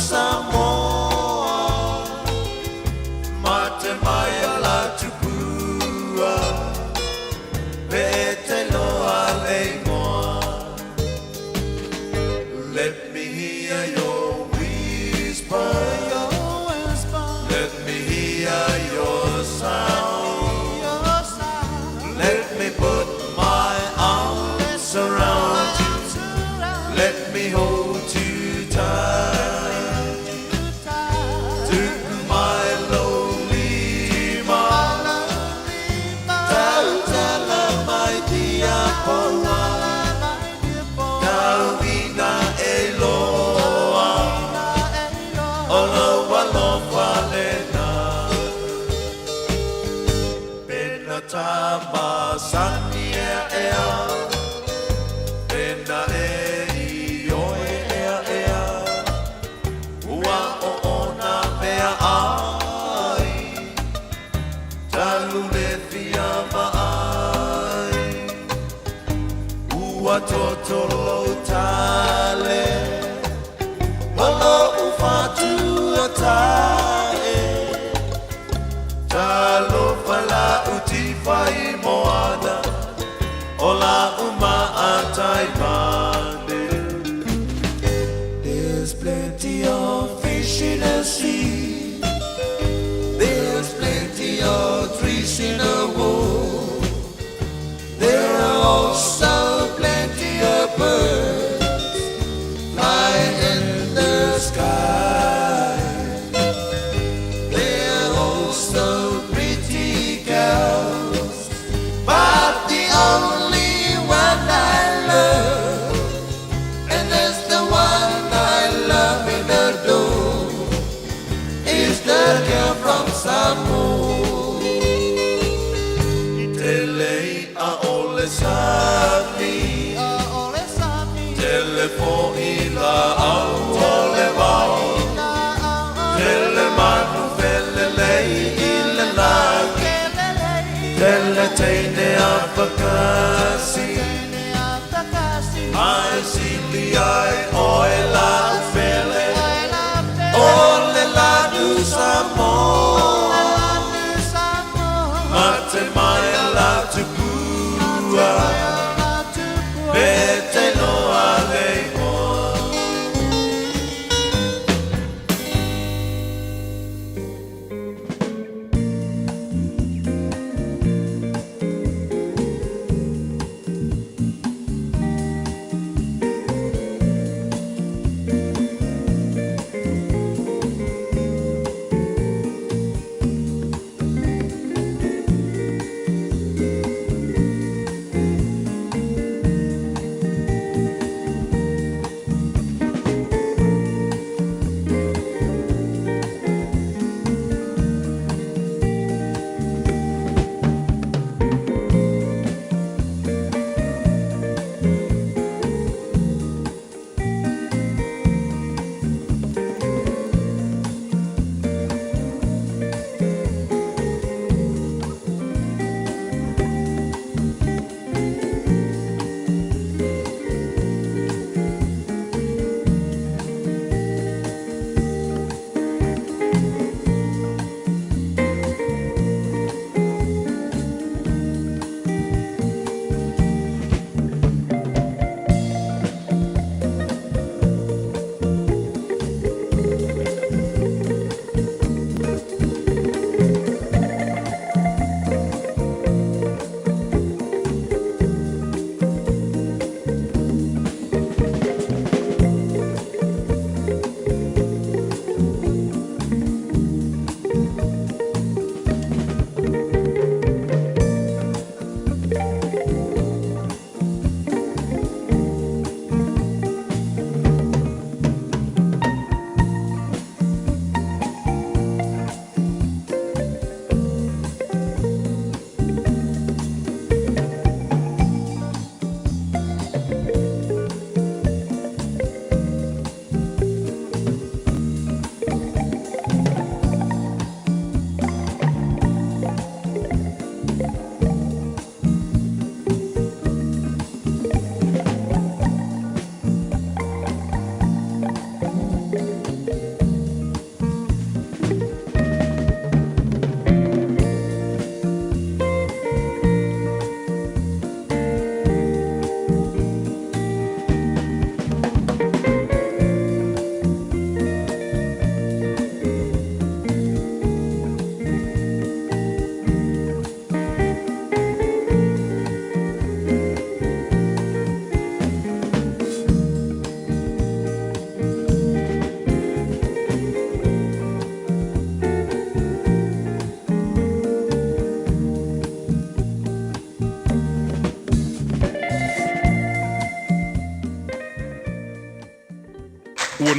Samoa, Mate Maya la Tupua, Pete loa leimoa. Let me hear your whisper, let me hear your sound, let me put my arms around you, let me hold you tight. Tama sania ea, pena e ioe ea ea, ua o ona mea ai, talu le fia maai, ua totolo tale, olo ufatua tae, talo fala uti fai moana, ola uma atai mane. There's plenty of fish in the sea, there's plenty of trees in the wood, there are also plenty of birds flying in the sky. There are also pretty girls, but the only one I love, and that's the one I love and adore,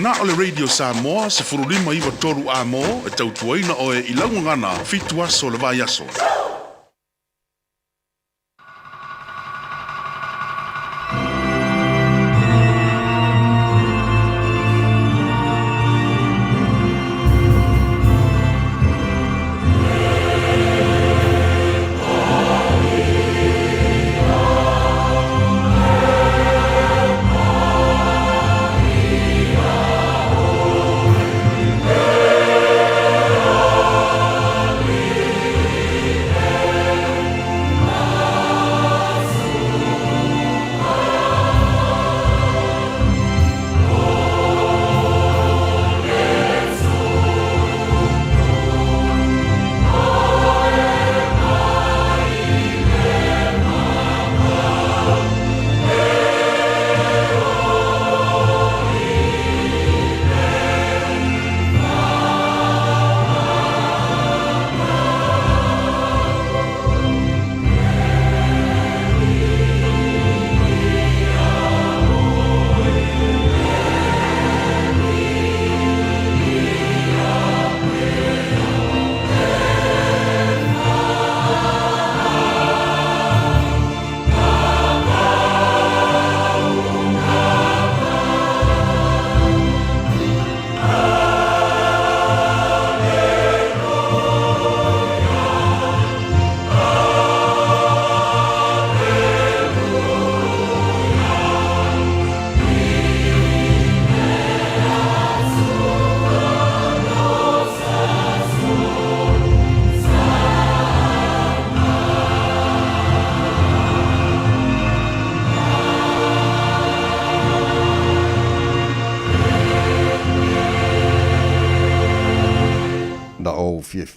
Na ole Radio Samoa se furulima iwa toru a mo e tautuaina o e ilaungangana fitu aso le vai aso.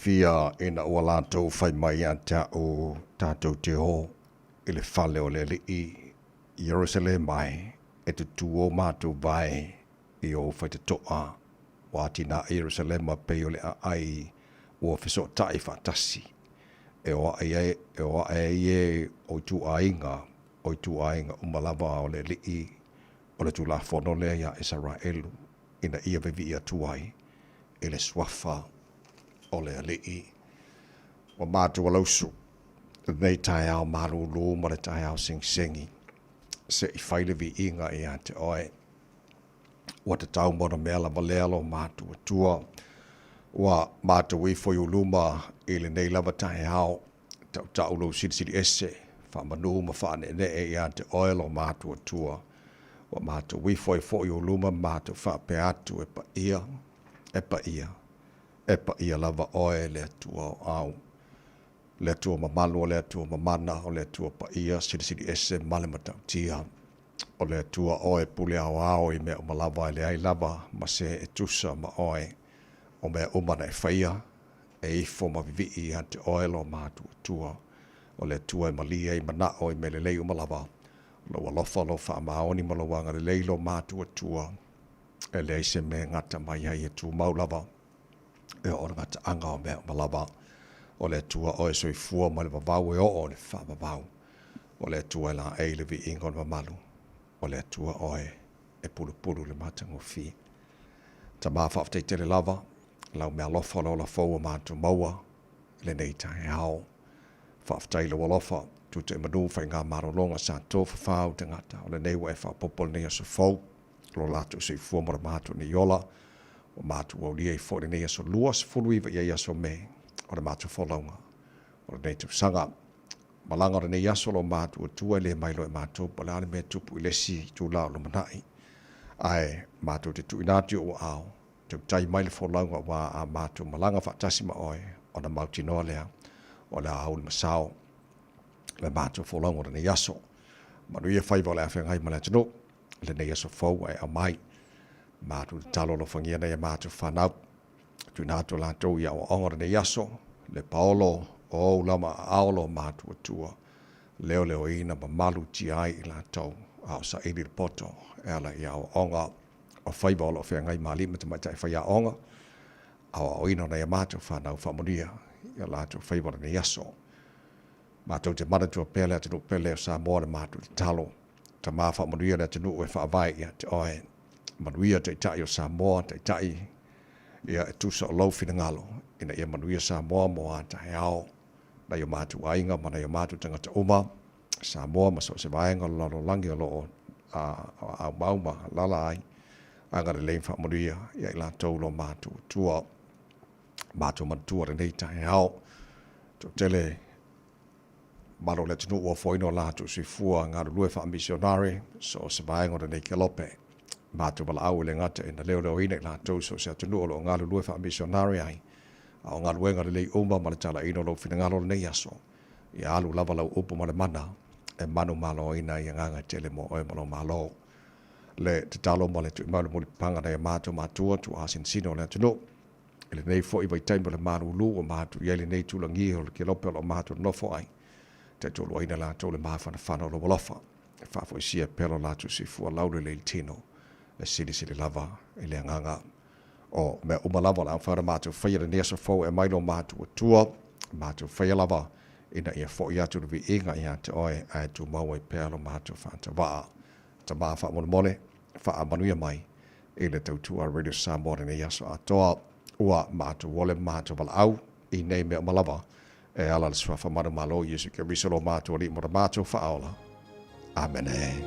Fia ina ua lātou whai mai a o tātou te ho i le whale o le li i Jerusalem mai e te tuo mātou vai i o whai te toa wāti nā Jerusalem a pei o le a ai ua whiso tai whātasi e o e o tu ainga umalava o le li i o le tu la whono le ia Israelu ina ia vevi ia tuai i le swafa o le alii. Wa mātua lausu, nei tai au marulu ma le tai au sing-singi. Se I whaile vi inga I a te oe. Wa te tau mona mela ma lealo mātua tua. Wa mātua I foi uluma I le nei lava tai au. Tau lo siri ese. Wha manu ma whaane ne I a te oe lo mātua tua. Wa mātua I foi uluma mātua wha pe atu e pa ia. E pa ia lava oe le atua au. Le atua mamalu o le atua mamana o le atua pa ia siri ese male matau tia. O le atua oe pule au I mea umalava le ai lava ma se e tusa ma oe. O mea umana e whaia e ifo ma vivi I ante oe lo mātua tua. O le atua e malia I mana o I me le lei umalava. Lo alofa lo wha maoni malawanga le lei lo mātua tua. E le se me ngata mai ai e tu maulava. E o ngata anga o mea malava. O le tua o e soi fua ma le vavau e o le wha vavau. O le tua la e le vi ingon mamalu. O le tua o e pulu le matango fi. Ta maa whafte te le lava. Lau mea lofa lo la fau mātu maua. Le nei tae hao. Whafte le walofa. Tu te manu whai ngā marolonga sa tofu whau te ngata. O le nei wa e whapopol nei aso fau. Lo latu soi fua mara mātu ni yola. O mātu o lia I fōre nei aso luas fulu iwa I aso me. O le mātu wholaunga. O le nei tu sanga. Malanga o nei aso lo mātu o tua le mailo e mātu. Pa le ale mea tupu I lesi tu lao lo manai. Ai mātu te tu inati o au. Te tai mai le wholaunga wa a mātu malanga whaatasi ma oe. O na mauti noa lea. O le au le masao. Le mātu wholaunga o le nei aso. Manu ia whaiva o le awhengai ma le tino. Le nei aso fau ai a mai. Mātu talo lo whangia nei a mātu whanau. Tu nātu lātou ia o ongora nei aso. Le paolo o lama aolo mātu atua. Leo ina ma malu ti ai I lātou. Ao sa ili poto. Ela ia o onga. O whaiva o lo whengai mālima te maitai whaia onga. Ao ina nei a mātu whanau whamonia. Ia lātou whaiva nei aso. Mātou te maratua pele atu pele o sa mōre mātu te talo. Ta maa whamonia le atu e whaavai ia te oe. manuia tai o Samoa tai ia e tusa o lau finangalo ina ia manuia Samoa mo a tahe ao na ia mātu ainga ma na ia mātu tangata uma Samoa ma so se vaenga lalo langi o loo a mauma lala ai angara lein wha manuia ia ila taulo mātu tua mātu matua renei tahe ao to tele maro le tunu ua foino la tu si fua ngā rulue wha misionari so se vaenga renei kelope mātu wala au le ngata ina leo ina la tau so se atunu o lo ngā rulue wha misionari ai a o ngā ruenga renei uma ma le tala ino lo finangalo nei aso ia alu lava lau upu ma le mana e manu malo ina ia nganga tele mo oe malo malo le te talo ma le tu imanu mo le panga na ia mātu mātua tu asin sino le atunu ele nei fo i vai taimbo le manu lu o mātu ia le nei tulangi o le kelope o lo mātu nofo ai te tolu aina la tau le mawhana whana o lo walofa e whafo isia pelo la tu si fua laure le tino le sili lava i le nganga o me umalava la whara mātu whaia le nesa fo e mailo mātu o tua mātu whaia lava ina ia fo i atu vi inga ia te oe ai tu maua i pelo mātu whanta waa ta maa wha mone wha manuia mai i le tautua Radio Samoa ne yaso atoa ua mātu wole mātu wala au i nei mea malava e ala le swafa manu malo Yesu ke risolo mātu ali mora mātu wha aola. Amen.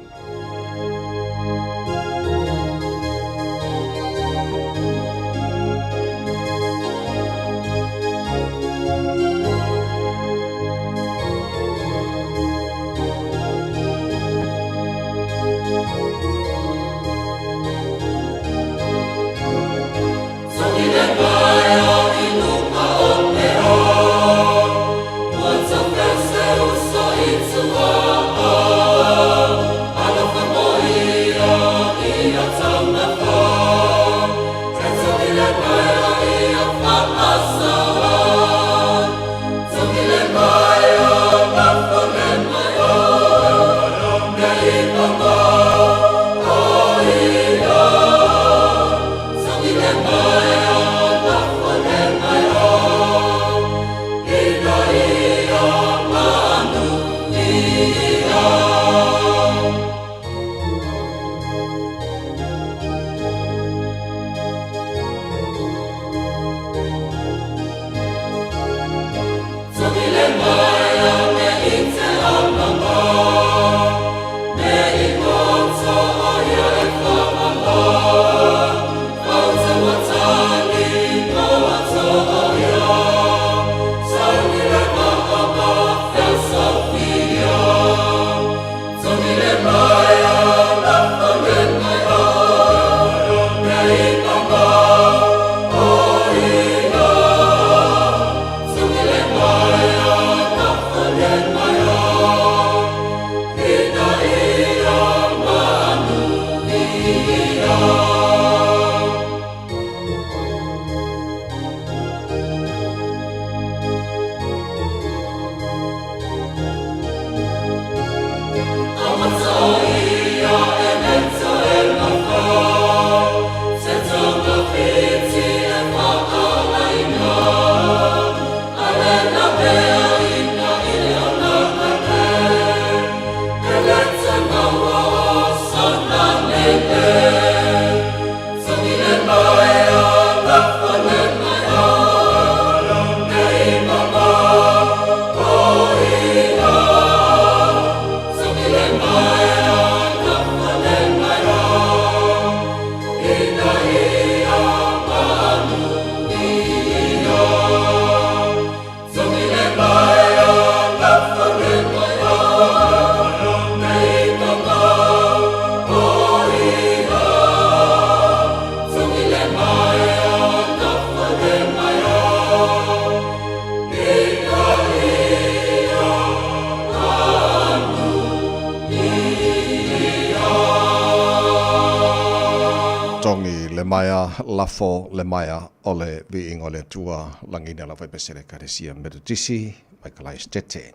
Lafo le maia o le viinga o le tua langina la whaipesere karesia Metodisi, Michael Stete.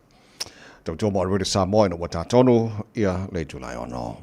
Tau tō mo Radio Samoa ina wata tonu ia le tulai ono.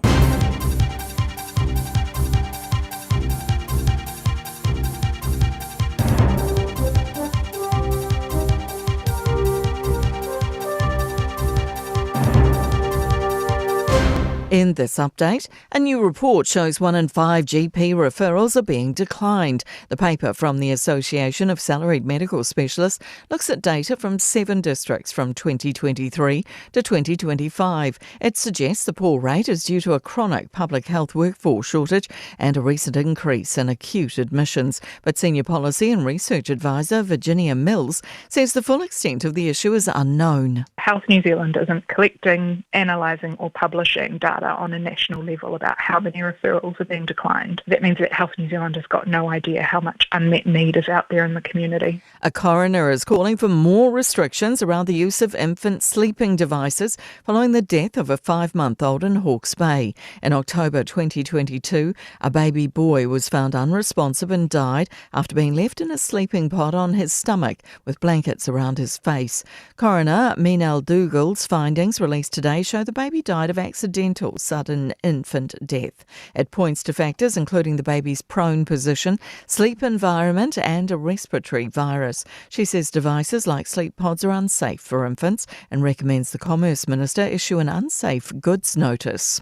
In this update, a new report shows 1 in 5 GP referrals are being declined. The paper from the Association of Salaried Medical Specialists looks at data from 7 districts from 2023 to 2025. It suggests the poor rate is due to a chronic public health workforce shortage and a recent increase in acute admissions. But Senior Policy and Research Advisor Virginia Mills says the full extent of the issue is unknown. Health New Zealand isn't collecting, analysing or publishing data on a national level about how many referrals are being declined. That means that Health New Zealand has got no idea how much unmet need is out there in the community. A coroner is calling for more restrictions around the use of infant sleeping devices following the death of a 5-month-old in Hawke's Bay. In October 2022, a baby boy was found unresponsive and died after being left in a sleeping pod on his stomach with blankets around his face. Coroner Minal Dougal's findings released today show the baby died of accidental sudden infant death. It points to factors including the baby's prone position, sleep environment and a respiratory virus. She says devices like sleep pods are unsafe for infants and recommends the Commerce Minister issue an unsafe goods notice.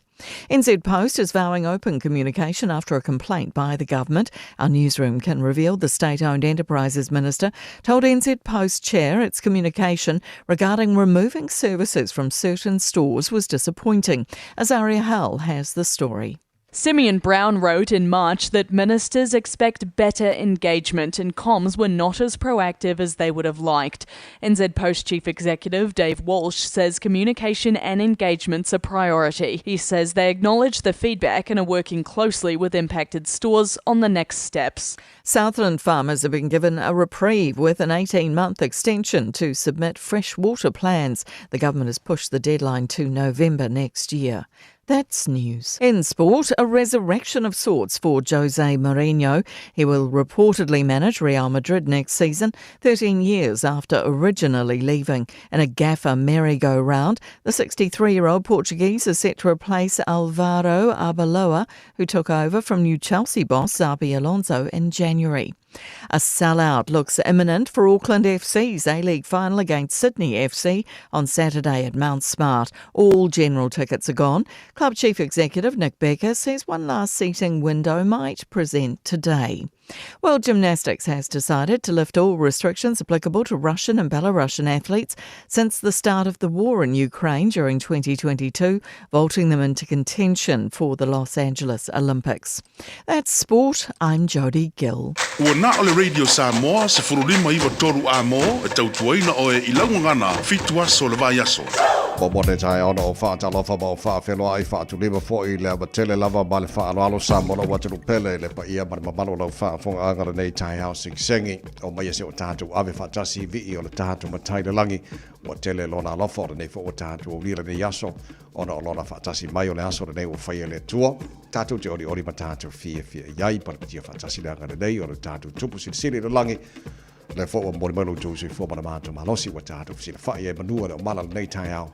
NZ Post is vowing open communication after a complaint by the government. Our newsroom can reveal the State-Owned Enterprises Minister told NZ Post Chair its communication regarding removing services from certain stores was disappointing. Azaria Hall has the story. Simeon Brown wrote in March that ministers expect better engagement and comms were not as proactive as they would have liked. NZ Post Chief Executive Dave Walsh says communication and engagement's a priority. He says they acknowledge the feedback and are working closely with impacted stores on the next steps. Southland farmers have been given a reprieve with an 18-month extension to submit freshwater plans. The government has pushed the deadline to November next year. That's news. In sport, a resurrection of sorts for Jose Mourinho. He will reportedly manage Real Madrid next season, 13 years after originally leaving. In a gaffer merry-go-round, the 63-year-old Portuguese is set to replace Alvaro Arbeloa, who took over from new Chelsea boss Xabi Alonso in January. A sellout looks imminent for Auckland FC's A-League final against Sydney FC on Saturday at Mount Smart. All general tickets are gone. Club Chief Executive Nick Becker says one last seating window might present today. World Gymnastics has decided to lift all restrictions applicable to Russian and Belarusian athletes since the start of the war in Ukraine during 2022, vaulting them into contention for the Los Angeles Olympics. That's sport. I'm Jodie Gill. Ua na ole Radio Samoa se furulima iwa toru a mo e tautuaina o e ilaungangana fitua so le vai aso. Pomone tai ono o whaatalofa ma o whaawhenua ai whaatulima fo I lea matele lava ma le whaaloalo sa mono wataru pele le pa ia ma mamalo lau whaafonga angara nei tai hao sing-sengi o mai se o tātou ave whaatasi vii o le tātou matai le langi o tele lona alofa o le nei fo o tātou o lira nei aso ona o lona whaatasi mai o le aso le nei o whaia le tua tātou te ori ma tātou fia iai pa le patia whaatasi le angara nei o le tātou tupu sili le langi le fo o mori malu tu se fo mana mātou malosi wa tātou fisi le whaia e manua le o mala nei tai hao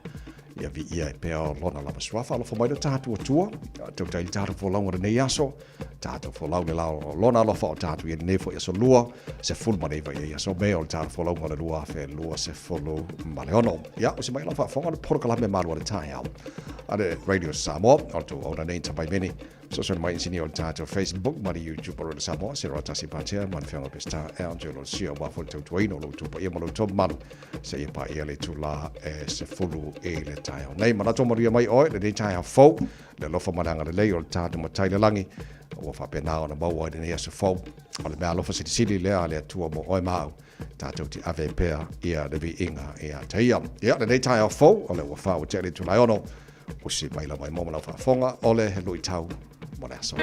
ia vi ia e pēo lona lava swafa alo fo mai le tātou atua tau tai tātou fo launga nei aso tātou fo launga lao lona alofa o tātou ia nei fo ia so lua se fulu ma nei va ia so mea o tātou fo launga le lua fe lua se fulu ma le ono ia o se mai lafa fonga le porokala me malu le tai hao ale Radio Samoa o tu o na nei tapai meni so so mai sini o tātou Facebook ma le YouTube o le Samoa se rata si patea ma le whenga pesta Angelo Sia wa fo tau tuaino lo tupa ia malo top man se ia pa ia le tula e se fulu e le tai hao nei mana tomaria mai oi le tai hao fo le lofa mananga le lei o le tātou matai le langi o whapena o na maua i nei se fo o le mea lofa sili lea le atua mo oi mau tātou ti ave pea ia le vi inga ia taia ia le tai hao fo o le ua whao te le tulai ono o si mai la mai moma la whaafonga o le he lui tau mo le aso.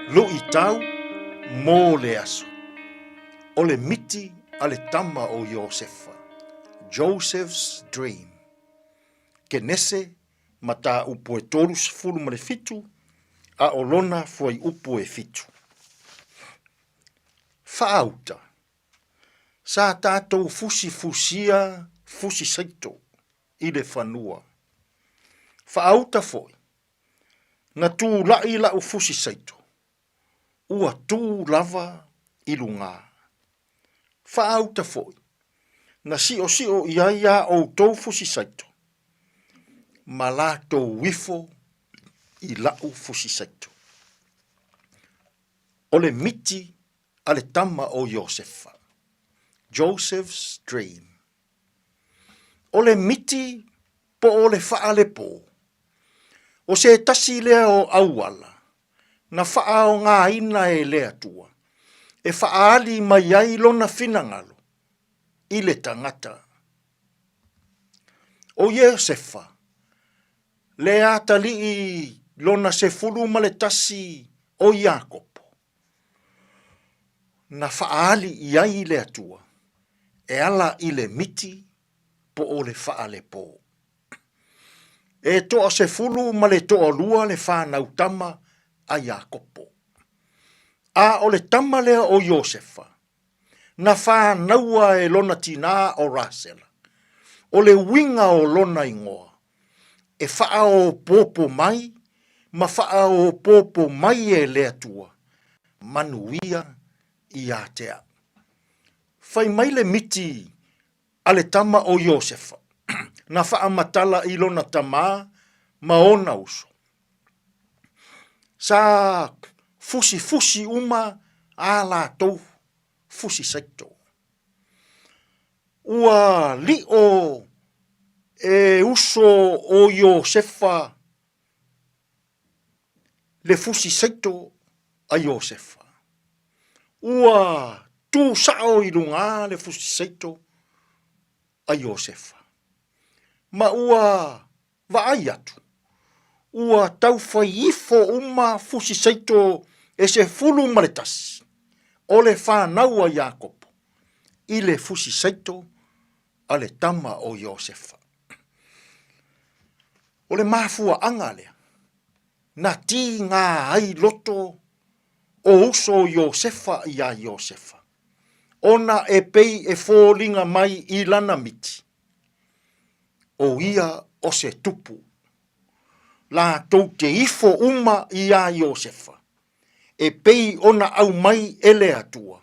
Lo I tau, mō le aso. O le miti a le tama o Iosefa. Joseph's Dream. Ke nese ma tā upo e tolu sefulu ma le fitu, a o lona foi upo e fitu. Whaauta. Sa tātou fusia fusi saito i le whanua. Whaauta foi. Na tū lai lau fusi saito. Ua tū lava i lunga. Whaauta foi. Na si o ia o tau fusi saito. Ma la tau wifo i lau fusi saito. O le miti a le tama o Iosefa. Joseph's Dream. O le miti po o le whaale po. O se tasi lea o auala. Na wha o ngā ina e lea tua. E whaali mai ai lona finangalo. I le tangata. O Iosefa. Le atali i lona se fulu ma le tasi o Iakopo. Na whaali i ai lea tua. E ala i le miti po o le whaale po. E toa se fulu ma le toa lua le whanau tama a Iakopo. A o le tama lea o Iosefa. Na whanaua e lona tina o Rasela. O le winga o lona ingoa. E wha o popo mai, ma wha o popo mai e lea tua. Manuia i atea. Fai mai le miti a le tama o Iosefa. Na wha matala i lona tama ma ona uso. Sa fusi uma a la tau fusi saito. Ua li o e uso o Iosefa le fusi saito a Iosefa. Ua tu sao i runga le fusi saito a Iosefa. Ma ua vaai atu. Ua tau ifo uma fusi saito e se fulu maletasi. O le whanau a Iakopo. I le fusi saito a le tama o Iosefa. O le mafua anga lea. Na ti ngā ai loto o uso Iosefa i a Iosefa. Ona e pei e fōlinga mai i lana miti. O ia o se tupu. La tau te ifo uma i a Iosefa. E pei ona au mai ele atua.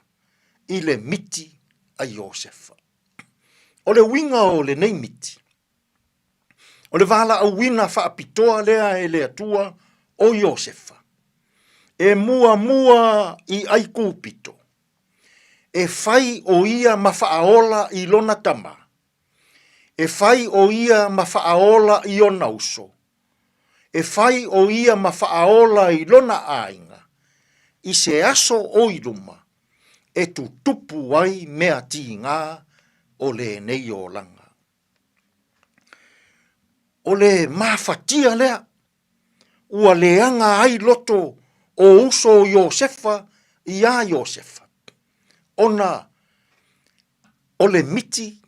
I le miti a Iosefa. O le winga o le nei miti. O le vala au wina whaapitoa lea e le atua o Iosefa. E mua i aiku pito. E fai o ia mawhaaola i lona tama. E fai o ia mawhaaola i ona uso. E fai o ia mawhaaola i lona ainga. I se aso o iluma. E tu tupu ai mea ti ngā o le nei o langa. O le mawhatia lea. Ua leanga ai loto o uso Iosefa i a Iosefa. Ona o le miti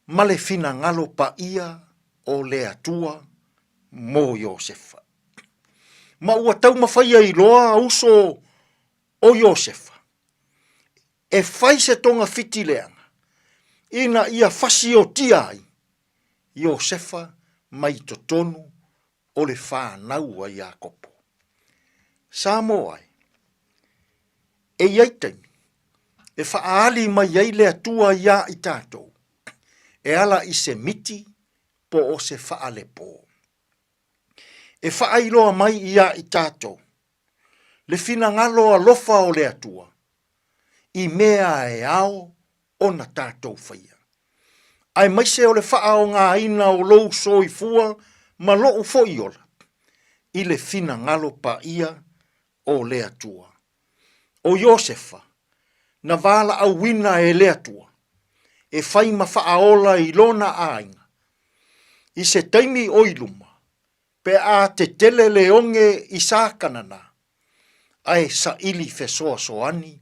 ma le fina ngalo pa ia o le atua mo Iosefa. Ma ua tau mawhaia i loa uso o Iosefa. E fai se tonga fiti leanga. Ina ia fasi o tia ai. Iosefa mai to tonu o le whanau a Iakopo. Samo ai. E iai taimi. E whaali mai ei le atua ia i tātou. E ala i se miti po o se whaale po. E whaailoa mai ia i tātou. Le fina ngalo a lofa o le atua. I mea e ao o na tātou whaia. Ai mai se o le wha o ngā ina o lou so i fua ma loo fo i ola. I le fina ngalo pa ia o le atua. O Iosefa. Na vala au wina e le atua. E whai ma whaaola i lona ainga. I se taimi o iluma. Pe a te tele le onge i sākanana. ai sa ili fe soa soani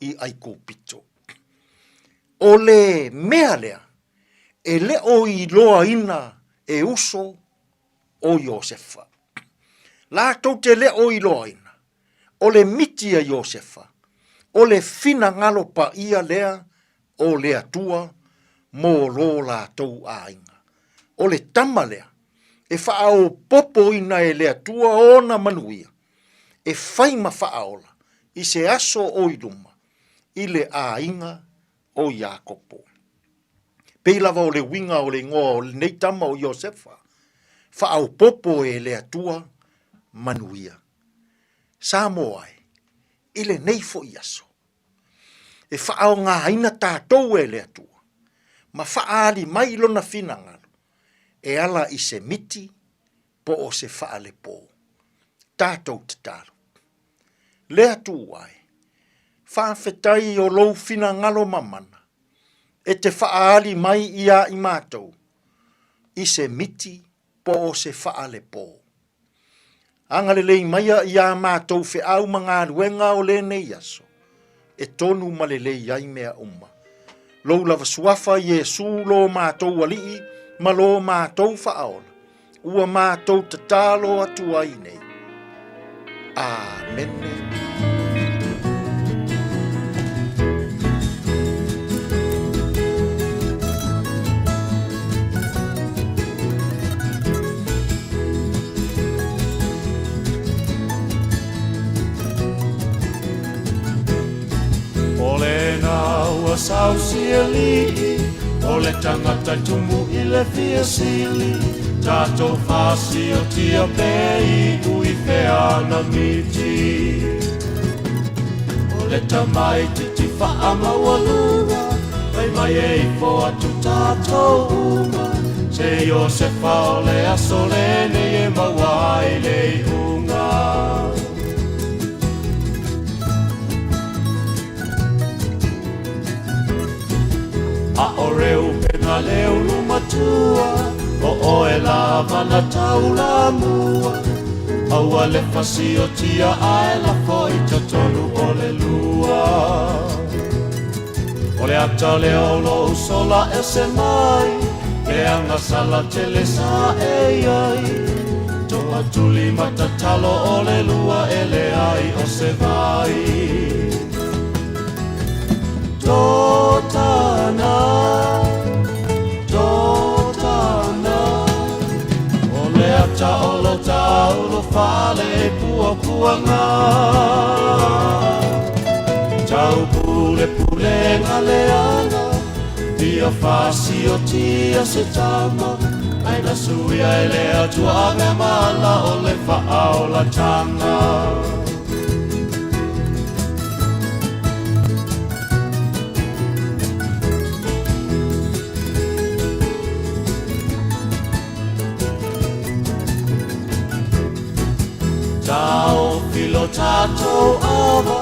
i ai kōpito. O le mea lea, e le o i loa ina e uso o Iosefa. La tau te le o i loa ina, o le miti a Iosefa, o le fina ngalo pa ia lea o lea tua mō lo la tau a inga. O le tama lea, e faa o popo ina e lea tua ona manuia, e faima faa ola, i se aso o i luma, i le a inga o Iakopo. Pei lava o le winga o le ngoa o le neitama o Iosefa, faa o popo e lea tua manuia. Samo ai, i le neifo i aso. E faa o ngā haina tātou e lea tua, ma faa ali mai lona fina ngalo, e ala i se miti po o se faa le pō. Tātou te tālu. Lea tu ai, faa fetai o lou fina ngalo mamana, e te faa ali mai ia i mātou, i se miti po o se faa le pō. Angale lei maia ia mātou fe au mga ruenga o le nei aso, e tonu malele iai mea umma. Lou lava suafa Yesu lo mātou alii, ma lo mātou faaola, ua mātou tatalo atu ai nei. Amen. Ua sausia li, o le tangata tumu i le fia sili, tātou whasi o tia pei ui whea na miti. O le tamai titi wha maua lua, vai mai e i fo atu tātou uma, se Iosefa o le aso lene e maua i le unga. A o reu pena leo lumatua, o e lava na taula mua. Aua le fasi o tia ae la foi tonu o le lua. O le ata le olo sola e se mai, le anga sala te le sa e ai. Toa tuli matatalo o le lua e le ai o se vai. Totana, totana, o le ata o lo taulo fale pua puanga. Tau pule pule ngale ana, dia fasi o tia se tama, aina suia e le atua ave mala o le faa o la tanga. Tau filo tātou awa,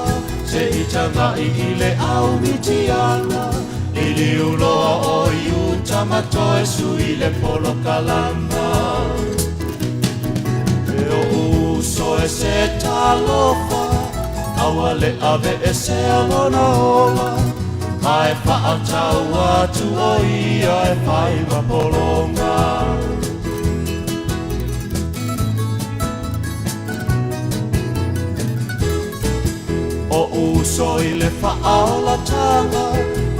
se i tanga i le au mitiana, i li uloa o i utamato e sui le polo kalama. E o uso e se talofa, awa le ave e se alona ola, ai wha tau atu o ia e whai mapolonga. O uso i le whaaola tanga,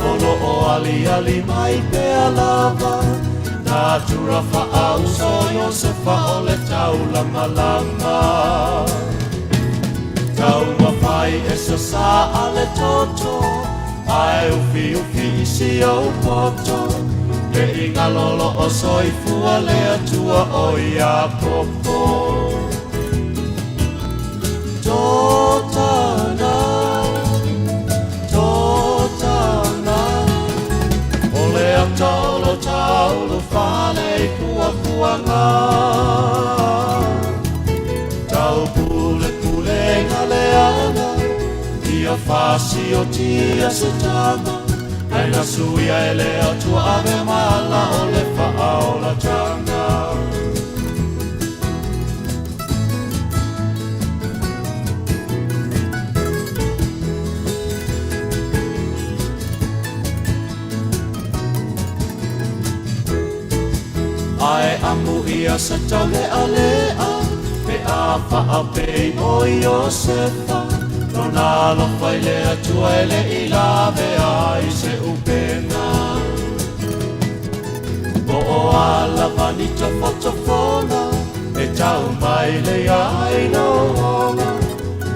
olo o ali ali mai pea lava. Nā tura whaauso Iosefa o le taula malama. Tau mawhai e sa sa ale toto, ai uwhi uwhi isi au poto. Le inga lolo o soifua le atua o Iakopo. Totana, totana, o le atolo taulo whale pua puanga. Tau pule pule ngale ana, ia whasi o tia se tama, aina suia e le atua ave mala o le wha o la tanga. ia se tau lea lea pe a wha pe mo Iosefa Lona alofa i lea tua e le i lawe ai se upena Mo o ala vanita whatafona E tau mai le ai no honga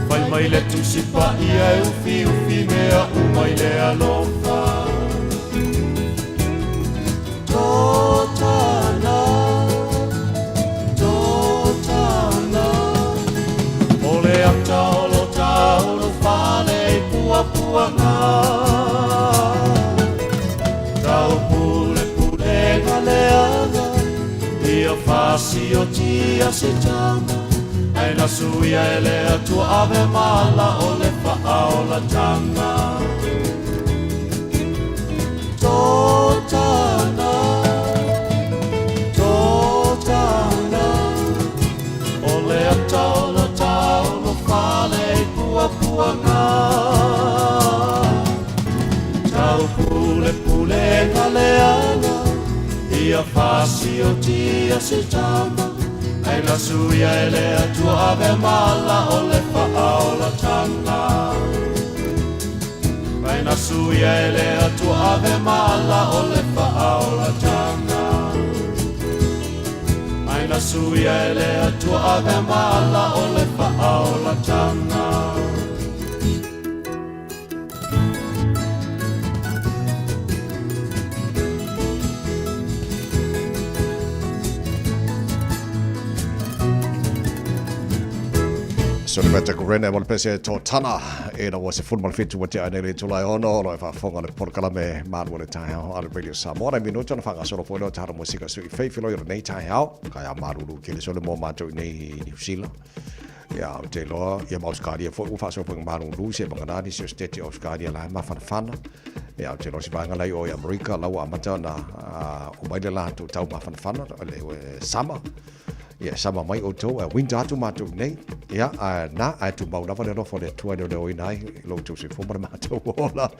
Whai mai le tusipa i e ufi ufi mea umai le alofa Totana, totana O le ata o lo tau lo whale i pua pua ngā Tau pule pule ka leanga Ia whasi o tia se tanga Ai na suia e lea tua ave mala o le wha o la tanga Totana, totana O lea taolo taolo whale i pua pua ngā Tau pule pule ka leana Ia whasi o tia se tama Ai na suia e lea tua ave mala o le wha o la tanga Ai na suia e lea tua ave mala o le wha o la tanga Ai na suia e lea tua ave mala o le wha o la tanga So le meta korene mo le pese to tana e na was full mal fitu wate ane le tulai ono lo fa fonga le porkala me man wo le tai ao ale radio sa mo na mino tona fanga solo po lo tara musika su fe filo yo nei tai ao ka ya maruru ke le solo mo mato nei New Zealand ya te lo ya Australia fo u fa so po maru lu se bangana di so state Australia la ma fa fana ya te lo si banga lai o America la wa mata na o mai la tu tau ma fa fana le sama ya sama mai o to winter atu matu nei ya na atu mau na vale fo le tua de o nai lo tu se fo ma matu ola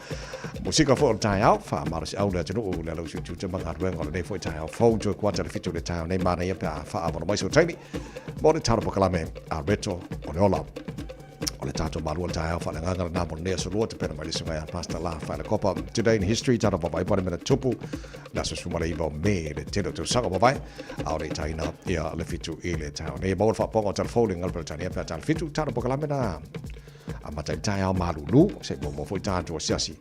musika fo tai ao fa ma se au le tunu le lo tu te manga reng o le fo tai ao fo to kwata le fitu le tai nei ma nei pa fa avo mai so tai mo le taro pokalame a reto o le ola o le tato malu tai ao fa le nganga na mo ne so lo te pena mai se mai pasta la fa le copa today in history taro pa pai pa me tupu la so suma le ibo me le telo to sa ko pai au le tai na ia le fitu i le tai nei mo fa pongo tal folding al per tai pa tal fitu taro pokalame na a matai tai ao malulu se mo foi tanto siasi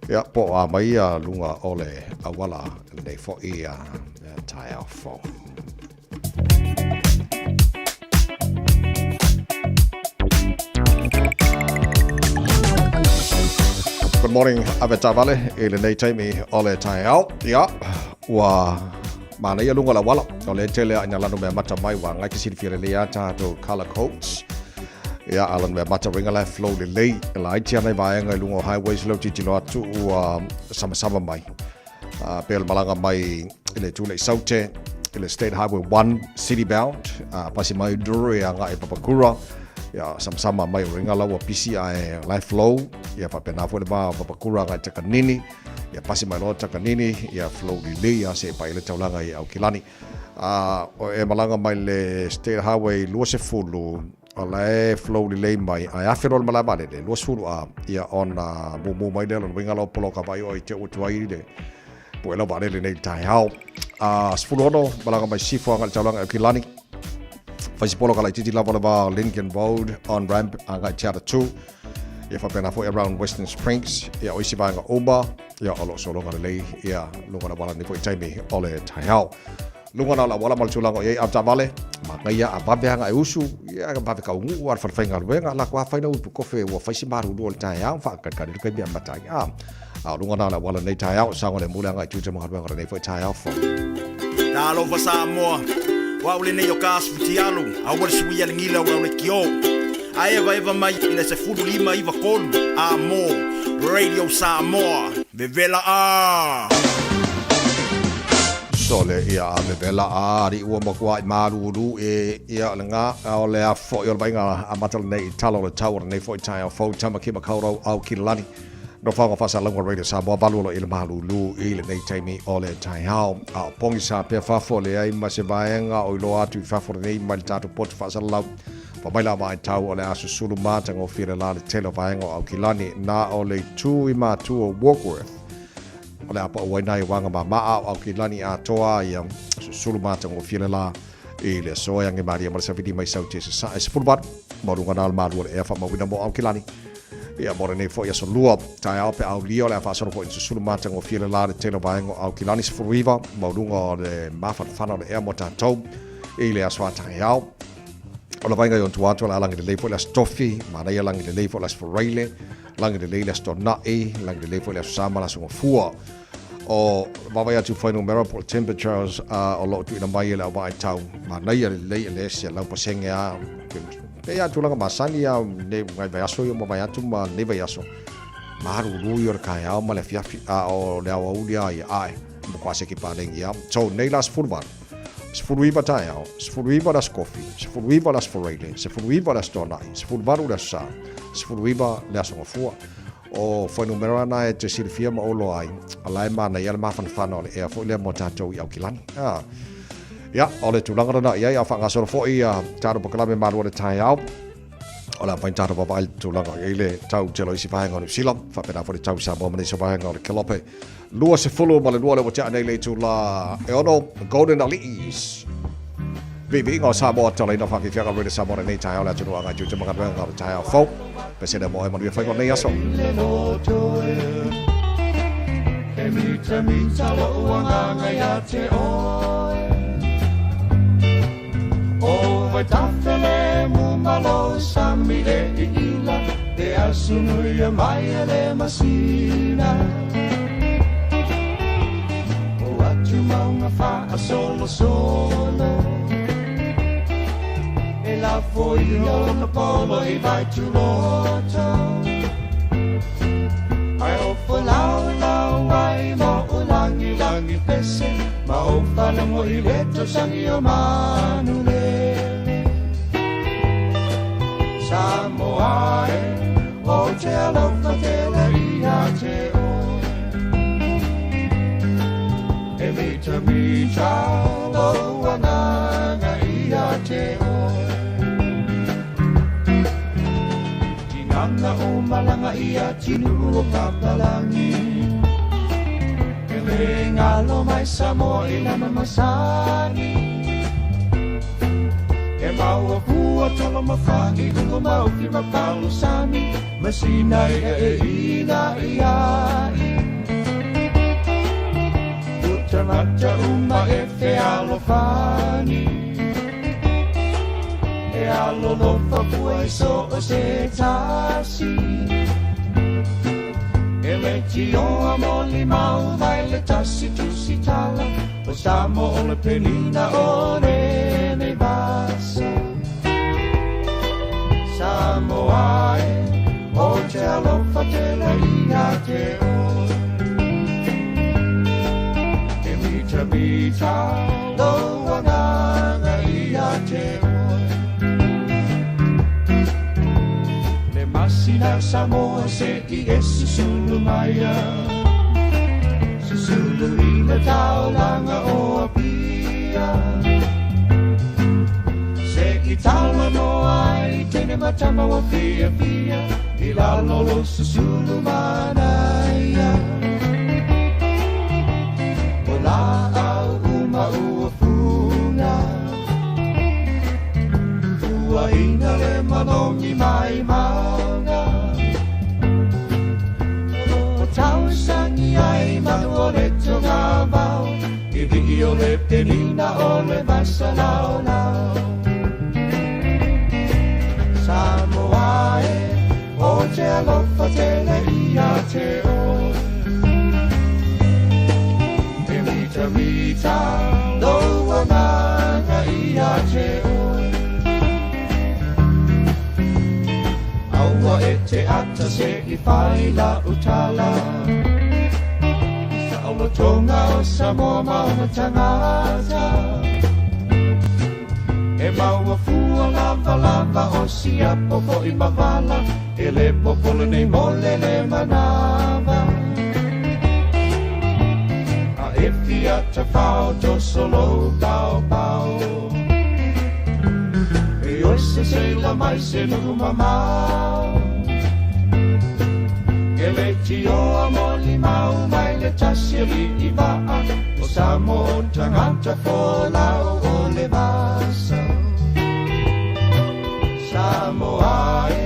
ya po a mai a lunga ole a wala nei fo i a tai ao fo Good morning, Aveta Vale, ele nei taimi ole tai ao. Ya, wa mana ia lunga la wala. Ole tele anya lanu me mata mai wa ngai kisiri fire le ata to color coats. Ya alan me mata ringa la flow le lei. La itia nei vai ngai lunga highways lo titi lo atu sama mai. Pel malanga mai ele tu le saute. Ele State Highway 1 city bound. Pasi mai duru ya ngai Papakura. Ya sama mai ringa la wa PCI life flow ya pa pena fo le ba Papakura ga Takanini ya pasi mai lo Takanini ya flow li ya se pa ile taulanga ya Aukilani o e malanga mai le State Highway Luosefulu ala flow li mai a afero malaba le Luosefulu ya on mu mai le ringa lo polo ka vai o te utuai de po elo ba le nei tai hao sfulu malanga mai sifo ga taulanga Aukilani Faisipolo kala titi lava lava Lincoln Road on ramp anga tiara 2 ia whapena fo around Western Springs ia oisi vanga Omba ia olo so longa lei ia longa na wala ni fo taimi ole tai hao longa na la wala mal tulango ia apta vale ma ia ababe anga usu ia ababe ka ungu war farfenga wenga la kwa faina upu kofe wa faisi maru do tai hao fa ka ka ka bia matai longa na la wala nei tai hao sa ngole mulanga tu te mo hadwa nei fo tai hao fo na lo vasa mo wa ule ne yo kas futialu a wal suia ngila wa le kio a eva mai ina se fudu lima iva kolu a mo radio Samoa vevela sole ia vevela ri u mo kwa maru ia nga ole a fo yo bainga a matal nei talo le tower nei fo tai fo tama ki makauro au Kilani no whanga whasa lango radio Samoa valuolo ila mahalulu ila nei taimi o le tai hao. A pongi sa pia whafo le ai ma se vaenga o ilo atu I whafo nei ma le tatu poti whasa lau. Pamaila mai tau o le asu sulu mātanga o whira la le telo vaenga o Aukilani na o le tu I mātu o Warkworth. O le apa o wainai wanga ma maa o Aukilani a toa I sulu mātanga o whira la I le soa nge maria ma le sawhiti mai sau te sa e sepulubat. Morunga nal maru o le ea wha mawina mo Aukilani. Ia mora nei fo ia so lua tai au pe au lio le fa so fo sulu matanga o file la de telo vaengo au kilani se fuiva maurunga o le mafa fana le emo tatou e le aswa tai au o la vaenga yon tuato la langi de leifo la stoffi ma na ia langi de leifo la sforeile langi de leila stona e langi de leifo la sama la so fua o mava ia tu foi numero por temperatures o lo tu ina mai la vai tau ma na ia le se la pasenga Pe ya tulanga masani ya ne ngai vai aso yo vai atu ma ne vai aso. Maru ruyor kai au ma le fiafi o le au ulia ia ai. Mo kwase ki padeng ia. So nei las furban. Sfurviva tai au. Sfurviva las coffee. Sfurviva las forele. Sfurviva las tonai. Sfurvaru las sa. Sfurviva las ngofua. O foi numero na e te silfia ma olo ai. Alai ma na ia ma fan fan e fo le mo tatou I Aukilani. Ya, ole tulanga na ia ia whanga soro fo ia taro pokalame maru le tai au. Ola pain taro papai tulanga ile tau telo isi whaenga o Sila, whapena fo le tau Samoa mani so whaenga o le Kelope. Lua se fulu ma le lua le watea nei le tula e ono Golden Alice. Vivi ngā Samoa tala ina whakiwhiaka rui le Samoa nei tai au le atunua ngai juta makaruenga le tai au fau. Pesene moe manu ia whaenga nei aso. E mita lo uanga ngai a te oe. O vai tafele mumalo samile I ila de asunu ia mai le masina O atu maunga fa solo solo E la foi o na polo I vai tu loto Ai o folau lau ai mo ulangi langi pese Ma o falango I leto sangi o manu Samoa o te alofa te leia te oe E mita lo ananga ia te oe Tinanga o malanga ia tinu o papalangi E le ngalo mai Samoa I lana masani E mau a pua tala mawhaki Ungo mau ki mapalo sami Masina e ina I ai Utamata uma e te alo whani E alo lofa pua so o se tasi E le tionga moli mau mai le tasi tusi tala O Samo o le penina o ne ne basa Samoa o te alofa te leia te oe E mita lo ananga ia te oe Le masina Samoa se I susulu maia Susulu I le taulanga o apia Se I taula no ai tene matama wa fia fia I la lolo susulu manaia O la au uma ua funga Ua ina le manongi mai maunga O tau sangi ai manu o le tonga mau I viki o le penina o le vasa lau lau Samoa o te alofa te leia te oe E mita lo ananga ia te oe Aua e te ata se I whai la utala Sa aula tonga o Samoa maunga tangata E maua fua lava lava o siapo fo I mavala e le popolo nei molle le manava a e fiat fao to solo cao pao e oisse sei la mai se non mamao e le tio amoli mau mai le tassiri i va o samo tanganta fola o le vasa samo ai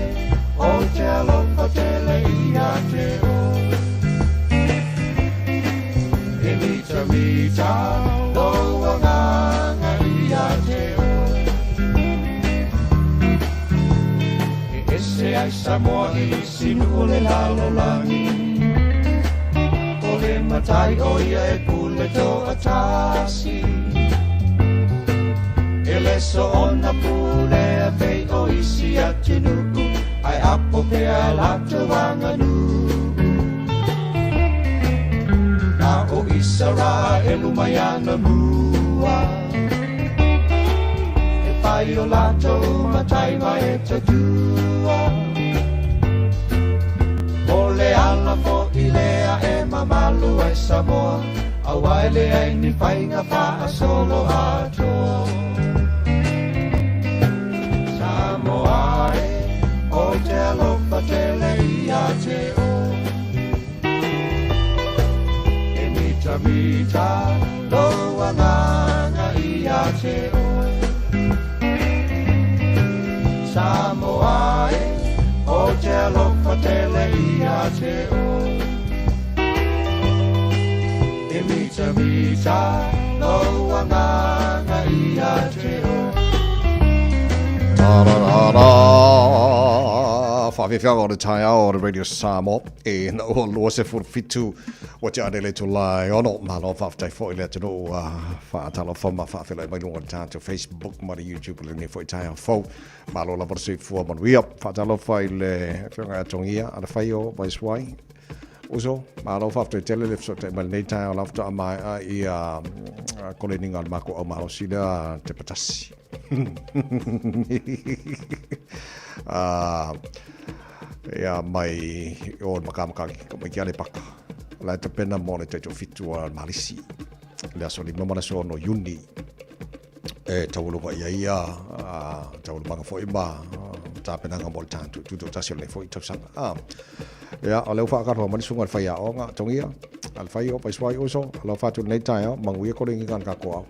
o te lo fatele ia te o e vita do wanga ia te o e esse ai samo i sinu le lalo langi o le matai o ia e pule to atasi e le so ona pule a fei o isi atinu ai apo pe a lato wanganu na o isara e lumayana mua e pai o lato matai mai e tatua o le ala fo i lea e mamalu ai Samoa a waile ai ni whainga wha a solo ato Samoa o te alofa te leia te o e mita loa nganga ia te o Samoa o te alofa te leia te o e mita loa nganga ia te o Whawhiwhianga o te tai ao o te Radio Samoa e na ua lua se fitu o te adele tu lai ono malo whawhitai fo i lea te no whaatalo whama whawhilai mai lunga tātou Facebook mara YouTube le ne fo i tai ao fau malo la varsu i fua manuia whaatalo whai le whianga atongia ana whai o Vaiswai uso malo whawhitai tele le fso te mai nei tai ao lafta a mai a i kole ninga al mako au malo sila te patasi ia mai o makamakaki ko mai kiale paka la te pena mo le te fitu al malisi le aso lima mana so no yuni e tawulu ko ia tawulu banga fo ima ta pena ngol tantu tu tasio le fo i tapsanga ia o le fa ka ro mani sunga fa ia o nga tongia al fa io Vaiswai uso lo fa tu nei tai mangu ko ringi kan ka ko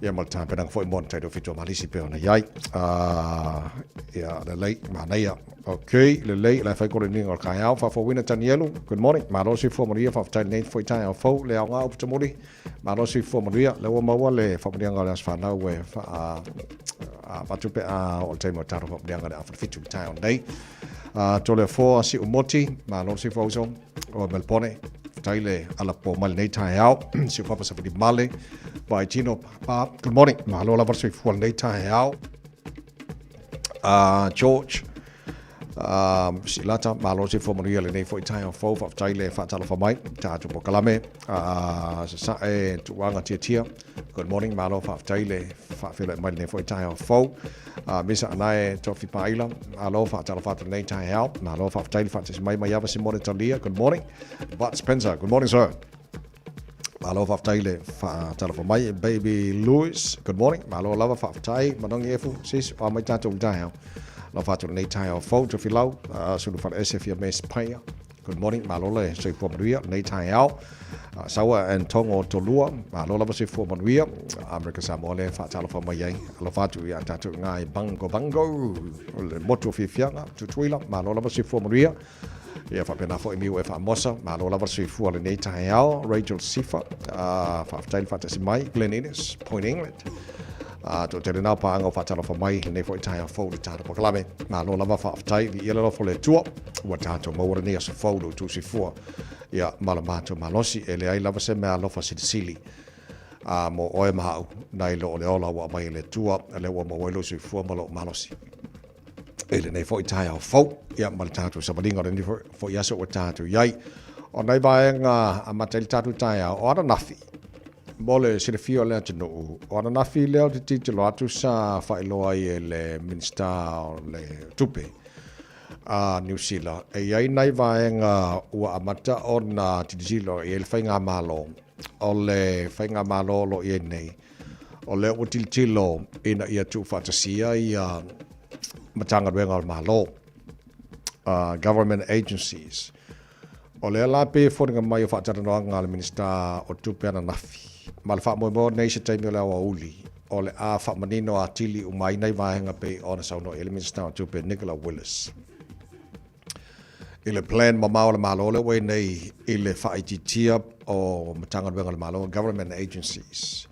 ia mal ta pena fo i mon tai do fitu malisi pe ona iai ia le lei manaia okay le lei la fai ko ni ngor kai au fa fo wina tanielu good morning marosi fo maria fa tai nei fo tai au fo le nga op tomori marosi fo maria le wa mawa le fa maria ngala fa na we fa fa tu pe o tai mo taro fa maria ngala fa fitu tai on dei to le fo si umoti marosi fo so o melpone tai le ala po mal nei tai au si fa pa sa di male by Tino good morning malo la versi fo nei tai au George silata malo si fo maria le nei fo tai fo fa tai le fa tala fa mai ta tu kalame sa e tu wanga tia good morning malo fa tai le fa fele mai nei fo tai fo misa anai to fi paila alo fa tala fa nei tai au malo fa tai fa mai mai ava si monitoria good morning but Spencer good morning sir malo fa tai le fa tala fa mai baby Louis good morning malo lava fa tai manong efu sis pa mai ta tu tai la fatu nei tai au fo to filau sulu fa SF mes paia good morning malo le so fo maria nei tai au sawa and tongo to lua malo la so fo maria America Samoa le fa tala fa mai la fatu ya tatu ngai bango le moto fi fianga tu tuila malo la so fo maria ia fa pena fo emiu e fa mosa malo la so fo le nei tai au Rachel Sifa fa tail fa tasi mai Glen Innes Point England to te rena pa anga fa tala fa mai nei fo tai fo le tata po klame malo lava fa tai vi ia la fo le tua wa tato mo ora nei so fo tu si fo ia malamato malosi ele ai lava se me alo fa sili mo oe mahau nai lo le ola wa mai le tua le wa mo lo si fo malo malosi ele nei fo tai fo ia mal tato sa balinga ni fo ia so wa tato yai o nai ba nga amatel tato tai o ana nafi mole se le fio le tino o ana nafi le o te lo atu sa fa ilo ai le minsta le tupe New Zealand e ai nai vaenga ua amata ona tidisilo e le fainga malo o le fainga malo lo i nei o le o tiltilo ina ia tu fatasia ia matanga renga malo government agencies o le la pe foringa mai o fatara no ngala minister o tu pena nafi mal fa mo nei se taimi la wa uli o le a fa manino atili u mai nai vaenga pe ona sauno ele minister o tu pe Nicola Willis ile plan ma le malo le we nei ile faititia o matanga renga malo government agencies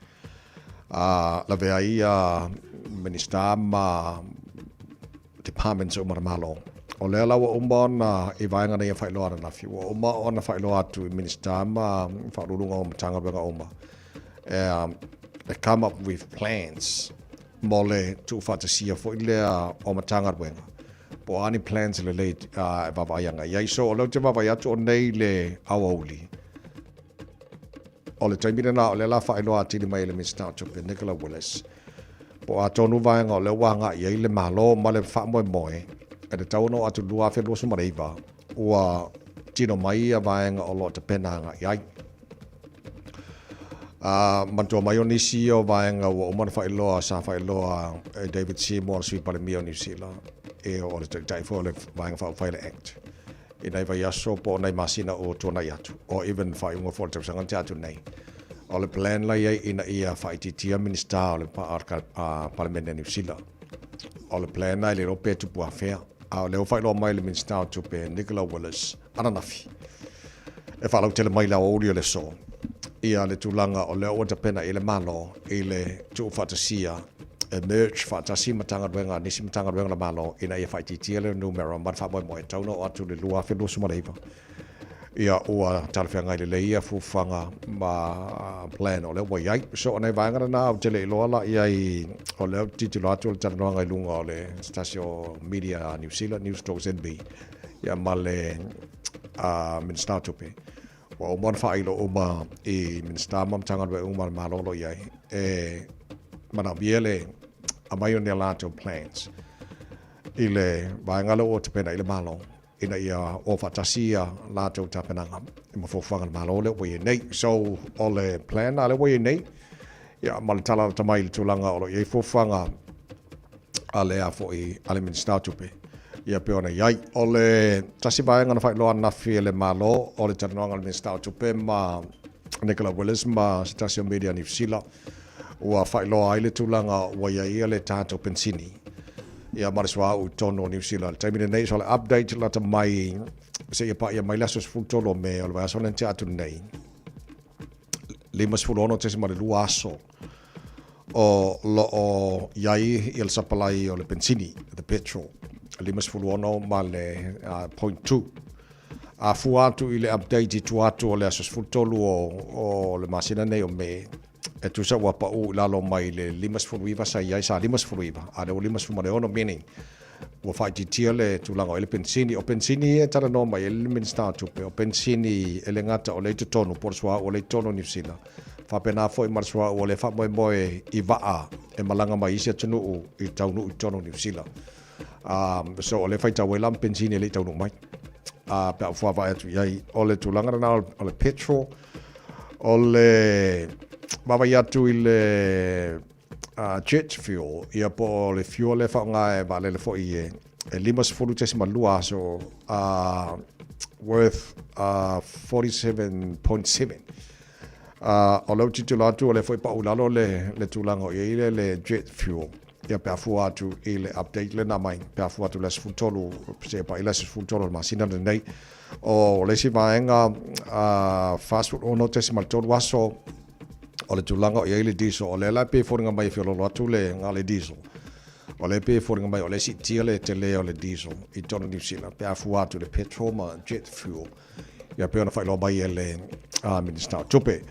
la veia minister ma departments o malo o le ala wa umbona i vaenga nei fa ilo ana fi o ma ona fa ilo atu minister ma fa lulunga o matanga renga oma they come up with plans mole tu fatasia fo ile o matanga renga po ani plans le late baba yanga ya so o lo te baba ya to nei le awoli o le taimina na o le la fa ilo ati le mai le minister to Nicola Willis po a tonu vaenga o le wanga ia le malo ma le fa moe e te tauno atu lua fe losu mareiva ua tino mai a vaenga o lo te penanga iai mantua mai o nisi o vaenga ua umana fa iloa sa fa iloa David Seymour sui pale mio New Zealand e o le taifo le vaenga fa Faila Act e nei vai aso po nei masina o tona iatu o even fa unga fo le tausangan te atu nei o le plan la iai ina ia fa ititia minister o le Parliament New Zealand o le plan na le rope tu pua fea a le o fa lo mai le minister tu pe Nicola Willis ana nafi e fa lo tele mai la audio le so ia le tulanga o le o te pena ile malo ile tu fatasia e merge fatasi matanga renga nisi matanga renga malo ina ia fa ititia le numero man fa mo e tauno atu le lua fe lo sumareiva ia ua talfenga ile ia fufanga ma plan o le wa yai so nei vanga na o tele lo la ia i o le titolo atu le tananga lunga o le stasio media New Zealand News Talk ZB ia male minister tope o mon fa ilo o ma e minister mam tanga we o ma lo lo ia e mana biele a mai on the plans ile vanga lo o te pena ile malo ina ia o fatasia la tau tapenanga mo fo fanga malo le we nei so o le plan ale we nei ia mal tala tamai tulanga o le fo fanga ale a fo i ale minister tupe ia pe ona iai o le tasi vaenga na fai lo ana fi le malo o le tananga le minister tupe ma Nicola Willis ma station media New Zealand ua fai lo ai le tulanga wa ia le tato pensini ia mariswa u tono New Zealand taimina nei so le update la mai se ia pa ia mai lasos futolo me o va sonen te atu nei le mas fulono te ma le luaso o lo o iai il sapalai o le benzini the petrol le mas fulono ma le point 2 a fuatu ile update tu atu o le asos futolo o le masina nei o me e tu sa wa pa u la lo mai le limas fuiva sa ia sa limas fuiva a le limas fu ono meaning wa fa ti tiele tu la ele pensini o pensini e tara no mai ele minister tu pe o pensini ele ngata o le tono por swa o le tono New Zealand fa pena foi marswa o le fa moi i va e malanga mai se tunu i taunu i tono New Zealand so o le fa ta welam pensini le taunu mai pe fa va tu ia o le tulanga na o le petrol o le Baba yatu ile jet fuel ia po le fuel le fa nga e vale le fo ie e limas fulu tesima lua so worth 47.7 o lo titolo atu le foi pa ulalo le tulanga ile le jet fuel ia pe fu atu ile update le na mai pe fu atu le futolo se pa ile futolo masina nei o le si vaenga fast food o no tesima tolo waso o le tulanga o ile diesel o le la pe foringa mai fiolo atu le ngale diesel o le pe foringa mai o le si tiele te le o le diesel i tono New Zealand pe afu atu le petrol ma jet fuel ia pe ona failo mai ele minister tupe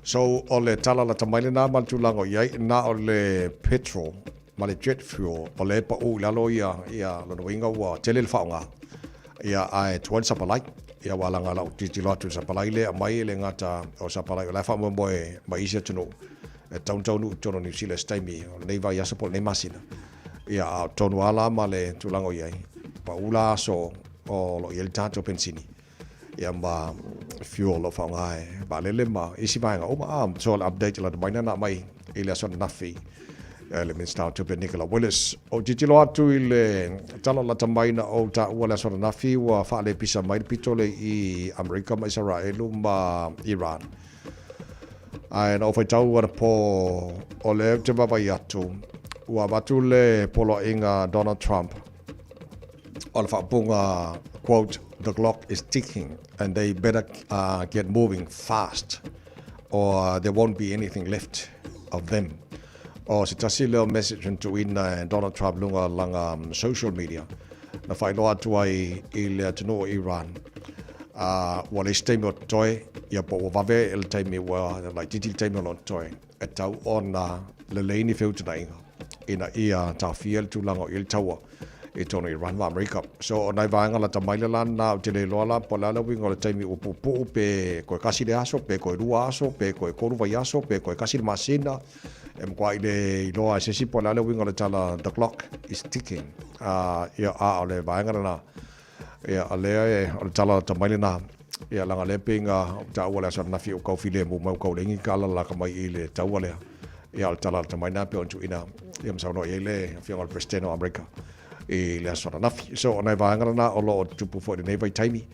so o le tala la tamaile na mal tulanga ia na o le petrol ma le jet fuel o le pa u la lo ia lo winga wa tele le faunga ia ai tuan sapalai ia walanga la titi lotu sapalai le mai le ngata o sapalai la fa mo mai ise tunu e taunu tono New Zealand staimi nei vai aso po nei masina ia tonu ala ma le tulango ia paula so o lo il tato pensini ia ma fuel lo whaungai ba lele ma isi mai nga o so update la mai na mai ile so nafi le Minister to Nicola Willis o titilo atu ile tala la tamaina o ta wala so nafi wa fa le pisa mai pitole I America ma Israel ma Iran ai no fa tau wa po o le te baba yatu wa batule polo inga Donald Trump on fa bunga quote the clock is ticking and they better get moving fast or there won't be anything left of them or se tasi leo message to in Donald Trump lunga langa social media na fai loa tuai I le atino Iran wa le stemi o toi ia po o vave el taimi wa like titil taimi o toi e tau ona le leini feutuna inga ina ia ta fiel tu langa il taua e tono Iran wa America so nai vanga la tamaile lan na te le lola po la wingo le taimi o pupu pe ko kasi de aso pe ko rua aso pe ko koru vai aso pe ko kasi masina em kwa ile loa se si po la wingo le tala the clock is ticking ia ole vanga na ia ale o tala tamaile na ia langa le pinga ta wala sa na fi o ko file mo ko lengi kala la ka mai ile ta wala ia tala tamaina pe on tu ina ia msa no ile fi o presidente America e le sona nafi so ona va ngana o lo tupu fo nei vai taimi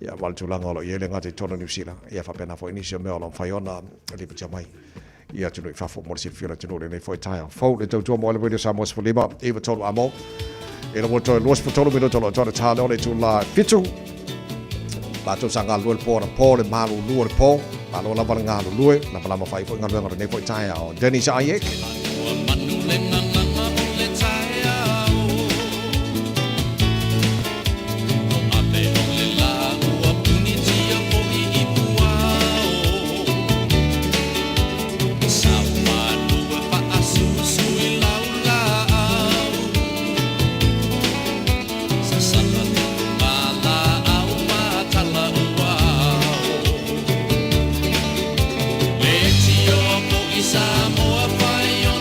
ia wal tu langa lo ile ngati tono New Zealand ia fa pena fo inisio me o faiona le pita mai ia tu no fa fo mo si fio tu no nei fo taia fo le tu mo le video samos fo lima eva tolo amo e lo to los fo tolo minuto lo to ta le tu la fitu ba tu sanga lo po le malu lu le po ba lo la ba nga lu na pala ma fai fo ngalo nei fo taia o Dennis Ayek Samoa pai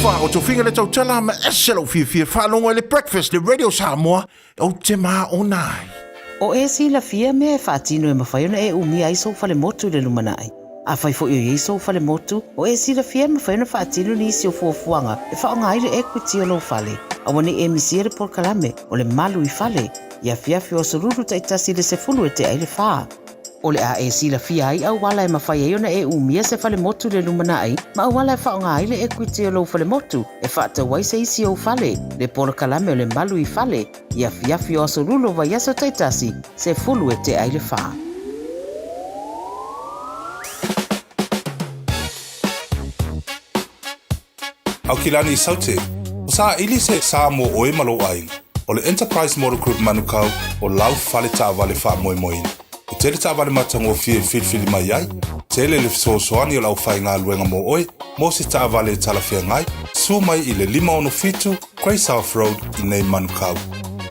wha o to finga le tau tala ma eselo fia whanonga le breakfast le Radio Samoa o te maa o nai. O e si la fia mea e whaatino e mawhaiona e umi ai so fale motu le lumana ai. A whai fo i so fale motu, o e si la fia mawhaiona whaatino ni isi o fuafuanga e whaonga ai le equity o lo fale. A wane e misiere por kalame o le malu i fale, ia fiafi o sururu taitasi le se fulu e te ai le whaa. O le a e si la fia ai au wala e mawhaiona e umia se fale motu le lumana ai, ma au wala e whaonga ai le equity o lo fale motu, e whaata wai se isi o fale, le por kalame o le malu i fale, ia fiafi o sururu wa yaso taitasi, se fulu e te ai le whaa. Au kilani i saute, o sa ili se sa mo oe malo ai, o le Enterprise Motor Group manukau o lau fale ta vale wha moe moe. O tele ta vale matango fie filfili mai ai, tele le fisosoani o lau whai ngā luenga mo oe, mo se ta vale tala fia ngai, su mai i le 5 Grey South Road i nei manukau.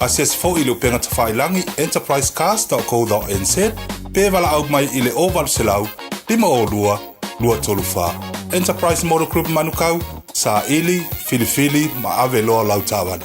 Asias fo i le upenga ta whailangi enterprisecars.co.nz, pe wala au mai i le oval selau, 5 lua tolu wha. Enterprise Motor Group manukau, sa ili, filifili, ma ave loa lau tāwani.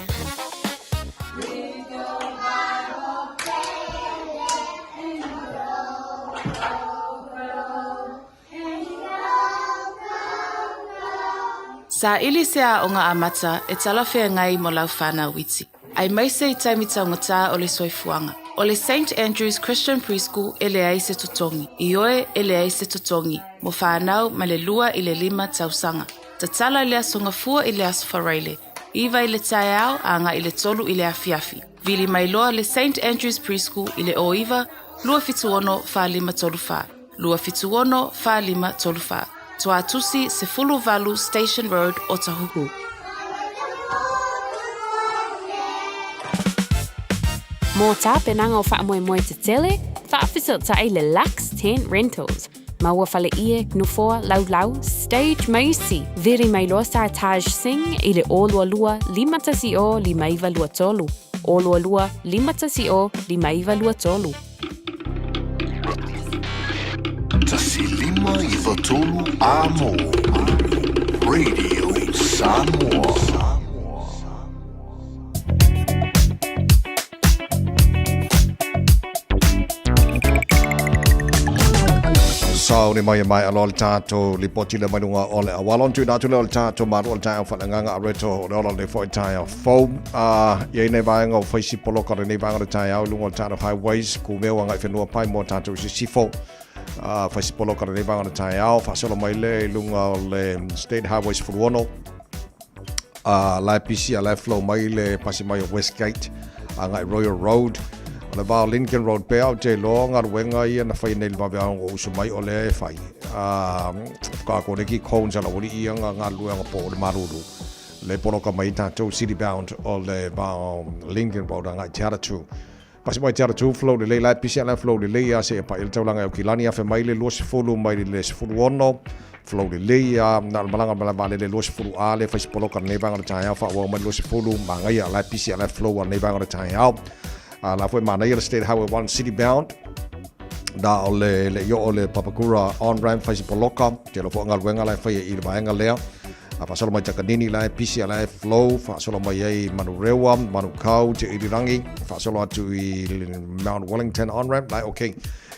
Sa ili sea o ngā amata e talawhia ngai mo lau whānau witi. Ai maise i taimita o ngā o le soifuanga. O le St. Andrews Christian Preschool e le ai se totongi. I oe e le ai se totongi. Mo whānau ma le 2 i le 5 tausanga. Ta tala le asonga fua i le aso whareile. Iwa i le tae au a ngā i le tolu i le afiafi. Vili mai loa le St. Andrews Preschool i le o iwa, 251 tolu wha. 251 tolu wha. Toa tusi se fulu valu Station Road o Tahuhu. Mō tā penanga o whaamoemoe te tele, whaafisa ta i le Lux Tent Rentals. Maua whale ie, nufoa, lau, stage maisi. Veri mai loa sa Taj Singh i le olua lua 5 tolu. Olua lua 5 tolu. Tasi 5 tolu amo. Radio Samoa. Sau ni mai alo le tato li poti le manunga ole awalon tu na tu le tato maru le tato fa nganga reto le le foi taia fo ye nei vai ngo foi si polo ka nei vai ngo taia lungo tato highways ku me wanga fenua pai mo tato si fo foi si polo ka nei vai ngo taia fa solo mai le lunga le state highways for one la PC la flow mai le pasi mai Westgate anga Royal Road le va Lincoln Road pe au te longa wenga ia na fai nei va o sumai o le fai ka ko le ki cones ala uri ia nga luenga po le maruru le poro ka mai tatou city bound o le va Lincoln Road nga tiara tu pasi mai tiara tu flow le la pisi ala flow le ia se pa il taulanga o kilani afa mai le los fulu mai le fulu ono flow le ia na malanga bala vale le los fulu ale fa polo ka nei va nga taia fa wa mai los fulu manga ia la pisi ala flow nei va nga taia la foi mana ia State Highway 1 city bound da ole le Papakura on ramp fai poloka te lo fonga luenga la fai i vaenga lea fa solo mai takanini la PC la flow fa solo mai ai Manurewa Manukau te Irirangi fa solo atu i Mount Wellington on ramp like okay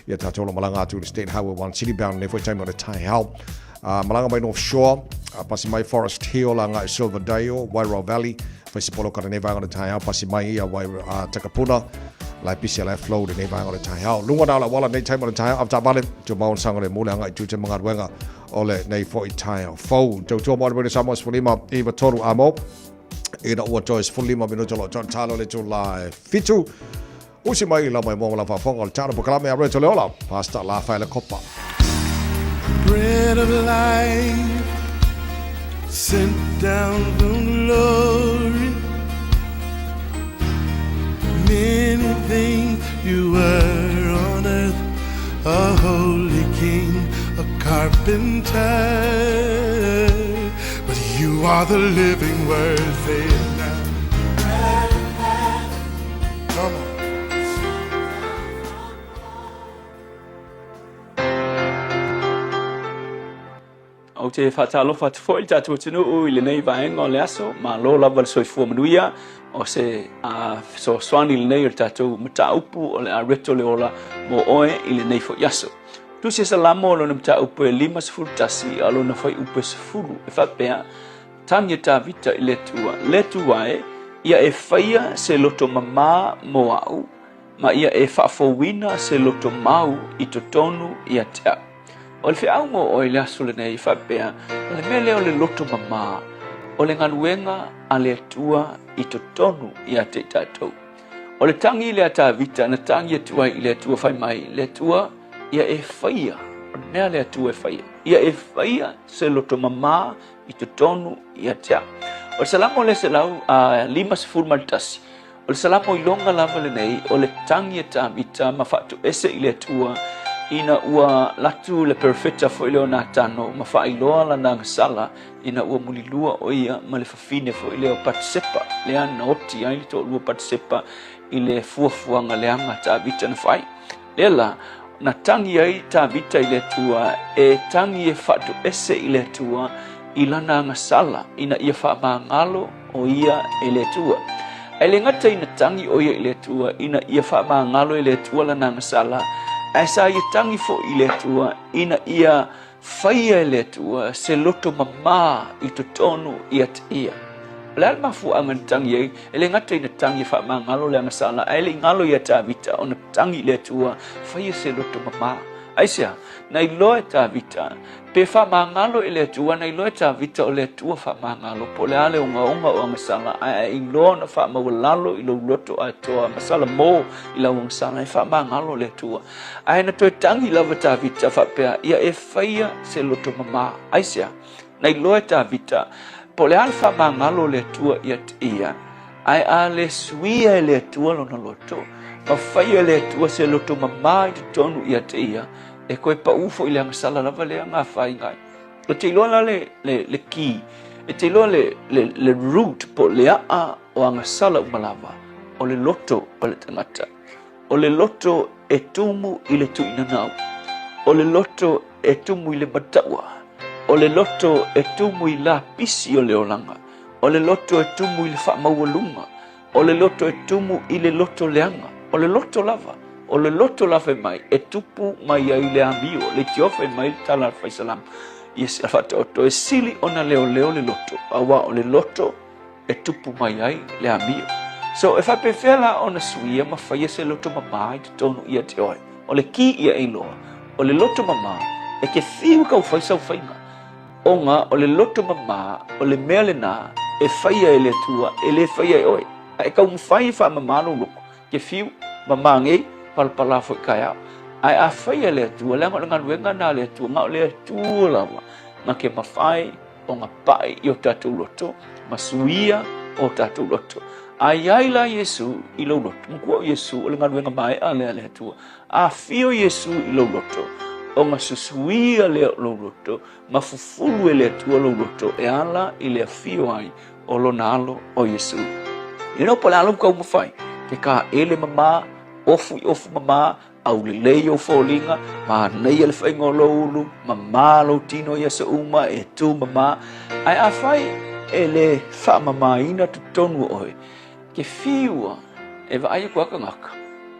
ia ta tolo malanga atu le State Highway 1 city bound ne foi time o le tai how malanga mai North Shore pasi mai Forest Hill langa Silverdale Wairau Valley fai poloka ne vai o tai how pasi mai ia Takapuna lai pisi lai flow de vai o tai how lunga dala wala nei time o tai how after vale to maun sanga le mula nga tu te mga wenga ole nei foi tai how fo to mo le samos fulima eva toru amo ina o choice fulima minuto lo ton talo le to live fitu usi mai la mai mo la fa fonga tano proclame a reto leola pasta la fa la coppa bread of life sent down from glory. Many things you were on earth, a holy king, a carpenter, but you are the living word. Say it now. Come on. au te whatalo whatfo i tātua tinu ui le nei vaenga o le aso, ma lo lava le soifua manuia, o se so swani le nei o le tātou mata upu o le a reto le ola mo oe i le nei fo yaso. Tu se salamo o le mata upu e 5 tasi alo na whai upu e 10 e whapea, tangia tā vita i le tuae, ia e whaia se loto mamā mo au, ma ia e whaafowina se loto mau i totonu i a te au. O le whiaungo o i le aso le nei whapea, o le mele o le loto mamā, o le nganuenga a le atua i totonu i a te tātou. O le tangi le ata vita na tangi atua i le atua whai mai, le atua ia e whaia, o nea le atua e whaia. Ia e whaia se loto mamā i totonu i a te au. O le salamo le se lau a 5 maltasi. O le salamo i longa lava le nei, o le tangi ata vita ma whatu ese i le atua ina ua latu le perfecta fo ileo na tano ma fa iloa la na sala ina ua mulilua o ia ma le fafine fo ileo participa le ana oti ai to lua participa ile fuafuanga le anga ta vita na fai lela na tangi ai ta vita ile tua e tangi e fatu ese ile tua ilana nga sala ina ia fa mangalo o ia ile tua ele ngata ina tangi o ia ile tua ina ia fa mangalo ile tua la na sala Asa ia tangi fo i le tua, ina ia whaia le tua, se loto mamā i totonu i at ia. Le alma fu angan tangi ai, ele ngata ina tangi wha maa ngalo le angasala, ele ngalo ia tā vita, ona tangi le tua, whaia se loto mamā. Aisia, nei loe tā vita, pe wha maa ngalo i le tua, nei loe tā vita o le tua wha maa ngalo, po le ale unga o angasala, ai i loa na wha maa lalo i lo loto a toa, masala mo i la angasala, i wha maa ngalo le tua. Ai na toi tangi lava tā vita wha pea, ia e whaia se loto mamā. Aisia, nei loe tā vita, po le ale wha maa ngalo le tua i at ia, ai a le suia le tua lona loto, ma whaia le tua se loto mamā i te tonu i at ia, e koe pa ufo i le angasala lava le anga whai ngai. O te iloa le ki, e te iloa le root po le a o angasala umalava, o le loto o le tangata, o le loto e tumu i le tuinanau, o le loto e tumu i le mataua, o le loto e tumu i la pisi o le olanga, o le loto e tumu i le whaamaualunga, o le loto e tumu i le loto leanga, o le loto lava, o le loto lava mai e tupu mai ai le amio, le tiofe mai le tala alfaisalam. Yes, alfata oto e sili ona leo le loto, awa o le loto e tupu mai ai le amio. So, e whapewhela ona suia ma whaia se loto mamā i te tonu ia te oe. O le ki ia eiloa, o le loto mamā e ke whiu kau whaisau whainga. O ngā, o le loto mamā, o le mea le nā, e whaia e le tua, e le whaia e oe. E kau mwhai wha mamāno loko, ke whiu mamā ngei, palapala fo kai au. Ai a whaia le tua, le ngā nuenga nā le tua, ngā le tua lawa. Ngā ke mawhai o ngā pai i o tātou loto, ma suia o tātou loto. Ai la Yesu i lo loto. Mkua Yesu o le ngā nuenga mai a le tua. A fio Yesu i lo loto. O ngā susuia le lo loto, ma fufulu e le tua lo loto, e ala i le fio ai o lo nalo o Yesu. Ino po le alo kau mawhai, ke ka ele mamā, ofu mamā, au le lei o fōlinga, ma nei ele whaingo lo ulu, mamā lo tino ia sa uma, e tū mamā. Ai a whai e le wha mamā ina tu tonu oe, ke whiua e wa aia kua ka ngaka,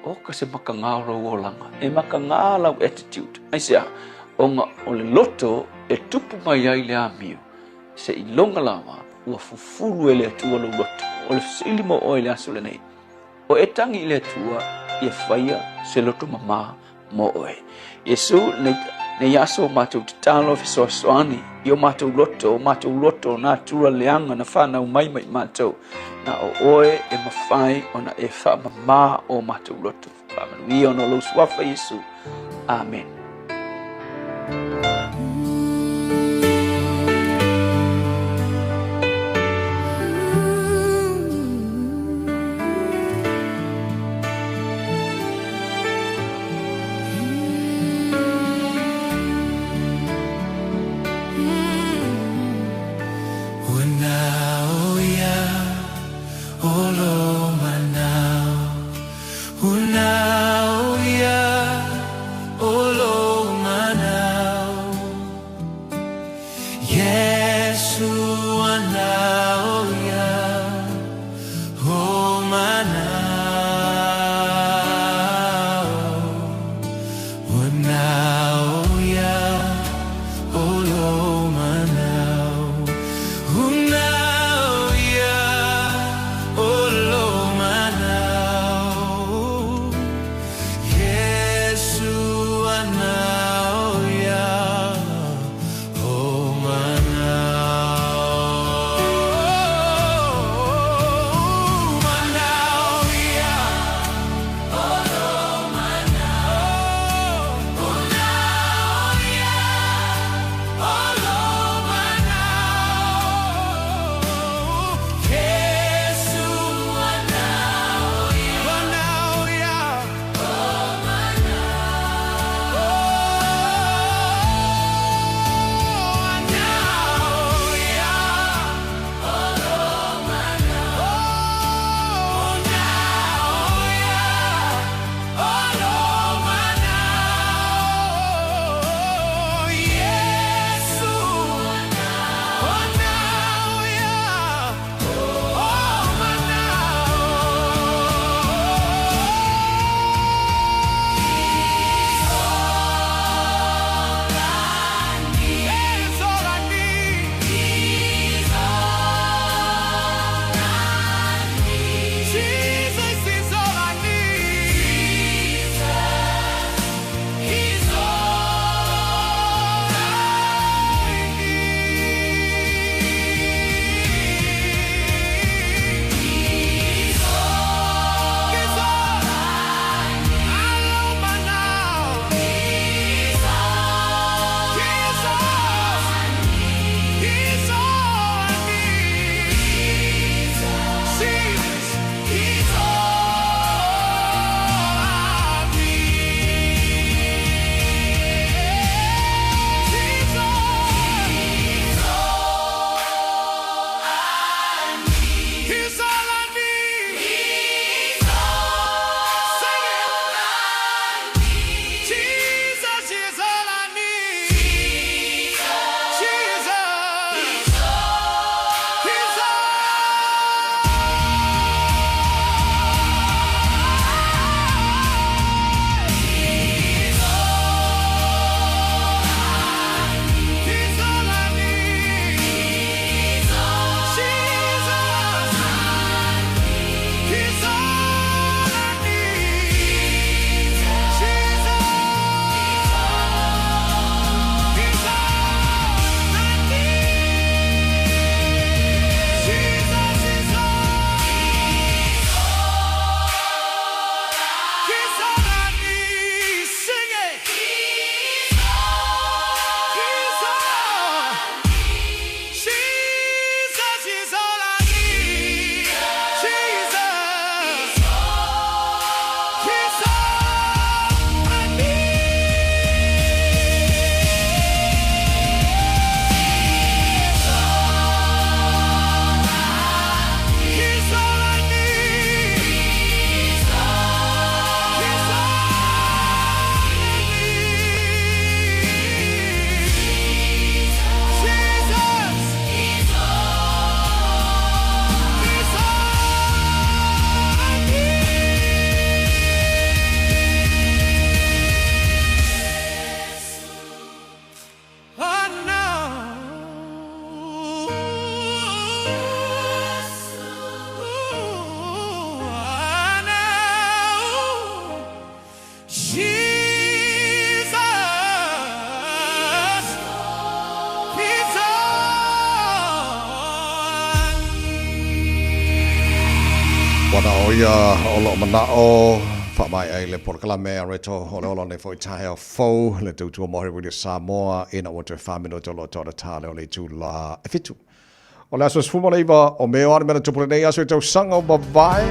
o ka se maka ngāro o langa, e maka ngālau attitude. Ai sea, o le loto e tupu mai ai le amio, se i longa lawa, ua fufuru e le atua lo loto, o le silimo oe le aso le nei. O e tangi i le atua, ia whaia se loto mamā mo oe. Yesu, ne yaso mātou te tālo fi soasoani, i o mātou loto, nā tura leanga na whanau mai mātou, na o oe e mawhai o na e wha mamā o mātou loto. Whamanui o no lo suafa Yesu. Amen. Oh Wana oia olo manao fa mai ai le por kala mea reto olo ne foi tae o fo le tu tu mo really Samoa ina o te famino to lo to tale o le tu la fitu. O le aso sfumo le iwa o mea ana mena tupule nei aso tau sanga o bavai.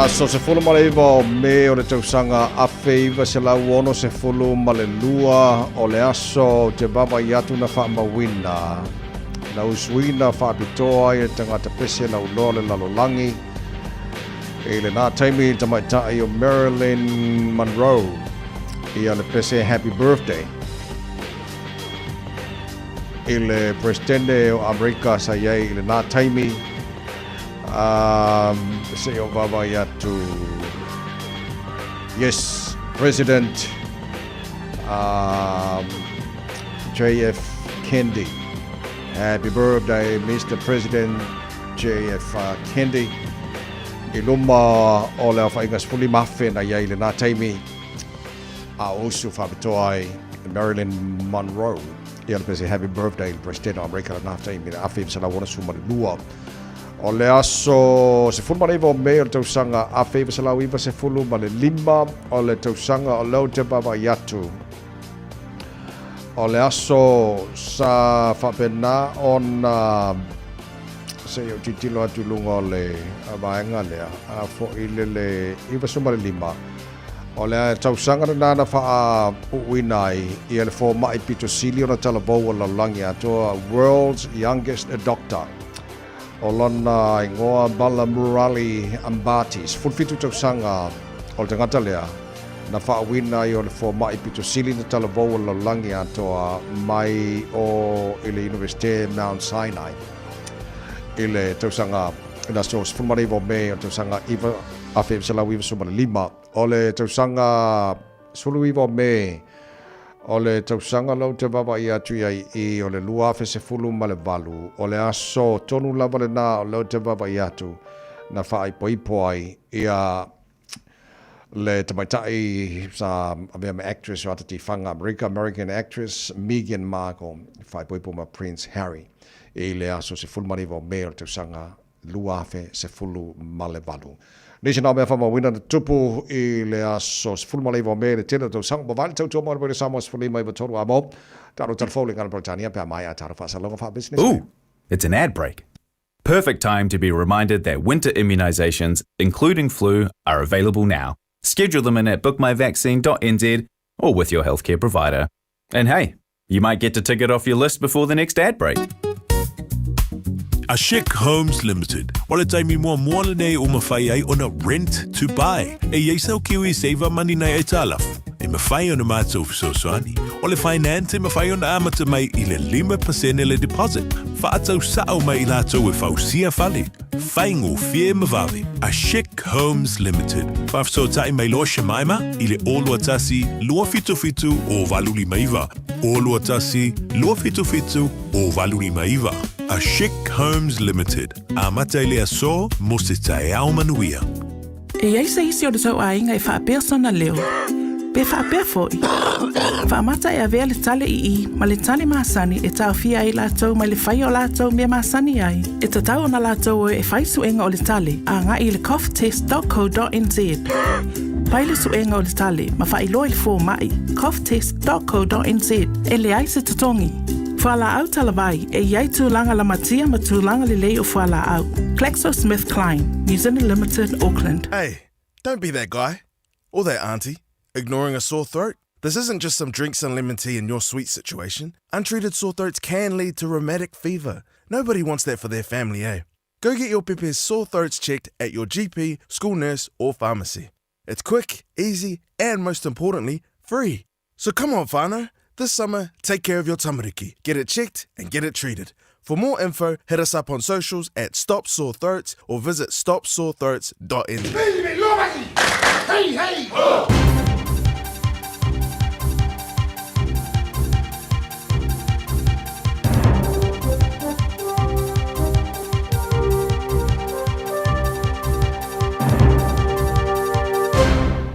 So se fulu ma le iwa o me o le tausanga a feiva se lau ono se fulu ma le lua o le aso te baba i atu na wha mawina. Na uswina wha apitoa i tangata pese na uloa le lalolangi. E le nā taimi tamaitai o Marilyn Monroe i le pese happy birthday. I le presidente o Amerika sa iei i le nā taimi say o baba yatu. Yes, President JF Kennedy. Happy birthday, Mr. President JF Kennedy. Iluma o le whaingas fuli mawhi na iei le nā taimi a osu whapitoai Marilyn Monroe. Ia le pese happy birthday, President o Amerika le nā taimi na awhi msala wana sumari lua. O le aso se fulu ma le iwa o mea o le tausanga a feiva se lau iwa se fulu ma le lima o le tausanga o lau te baba i atu. O le aso sa whapena on se o titilo atu lunga o le vaenga lea a fo ile le iwa suma le lima. O le tausanga na nana wha uinai i ele fo mai pito sili o na talavou o la langi atoa World's Youngest Doctor. O lana ingoa Balamurali Ambatis. Fulfitu tausanga o le tangata lea na whaawina i o le fo mai pito sili na talavou o la langi atoa mai o ile Universite Mount Sinai. Ile tausanga na so fulmarivo me o tausanga iwa afe sala wiva sumana lima. O le tausanga sulu iwa me o le tausanga lau te baba i atu i o le lua afe se fulu ma le valu. O le aso tonu lava le na o lau te baba i atu na whaai poipo ai ia le tamaitai sa avea actress o atati whanga American actress Meghan Markle whaai poipo ma Prince Harry. I le aso se fulu marivo me o le tausanga lua afe se fulu ma le valu. Nisi nā mea whama wina na tupu i le aso se fulu malaiwa me le tēnā tau sanga mawali tau tō mawali Samoa se fulu mai wa tōru a mō. Tāro tarfoli ngana Britannia pia mai a tāro whaasalonga wha business. Ooh, it's an ad break. Perfect time to be reminded that winter immunisations, including flu, are available now. Schedule them in at bookmyvaccine.nz or with your healthcare provider. And hey, you might get to tick it off your list before the next ad break. Ashik Homes Limited. Wala taimi mua moana nei o mawhai ai ona rent to buy. E yeisau kiwi save money nei e talaf. E mawhai ona mātou fisoswani. O le finance e mawhai ona amata mai i le 5% le deposit. Whaatau sao mai i lātou e whausia whale. Whaingo fie mawawe. Ashik Homes Limited. Whafso tai mai loa shemaima i le olua tasi lua fitu fitu o valuli maiva. Olua tasi lua fitu fitu o valuli maiva. Ashik Homes Limited. Amata ile aso mo se tae au manuia. E ai se isi o le tau ainga e whaapea sana leo. Pe whaapea foi. Whaamata e avea le tale i ma le tale maasani e tau fia ai lātou ma le whai o lātou mea maasani ai. E tatau na lātou e whai suenga o le tale a ngā i le coughtest.co.nz. Pai le suenga o le tale ma whai loa i le fō mai coughtest.co.nz e le ai se tatongi. Whala au talavai e iai tūlanga la matia ma tūlanga le lei o whala au. GlaxoSmithKline, New Zealand Limited, Auckland. Hey, don't be that guy or that auntie ignoring a sore throat. This isn't just some drinks and lemon tea in your sweet situation. Untreated sore throats can lead to rheumatic fever. Nobody wants that for their family, eh? Go get your Pepe's sore throats checked at your GP, school nurse or pharmacy. It's quick, easy and most importantly, free. So come on, whānau. This summer, take care of your tamariki. Get it checked and get it treated. For more info, hit us up on socials at Stop Sore Throats or visit stopsorethroats.nz. Hey, hey! Oh!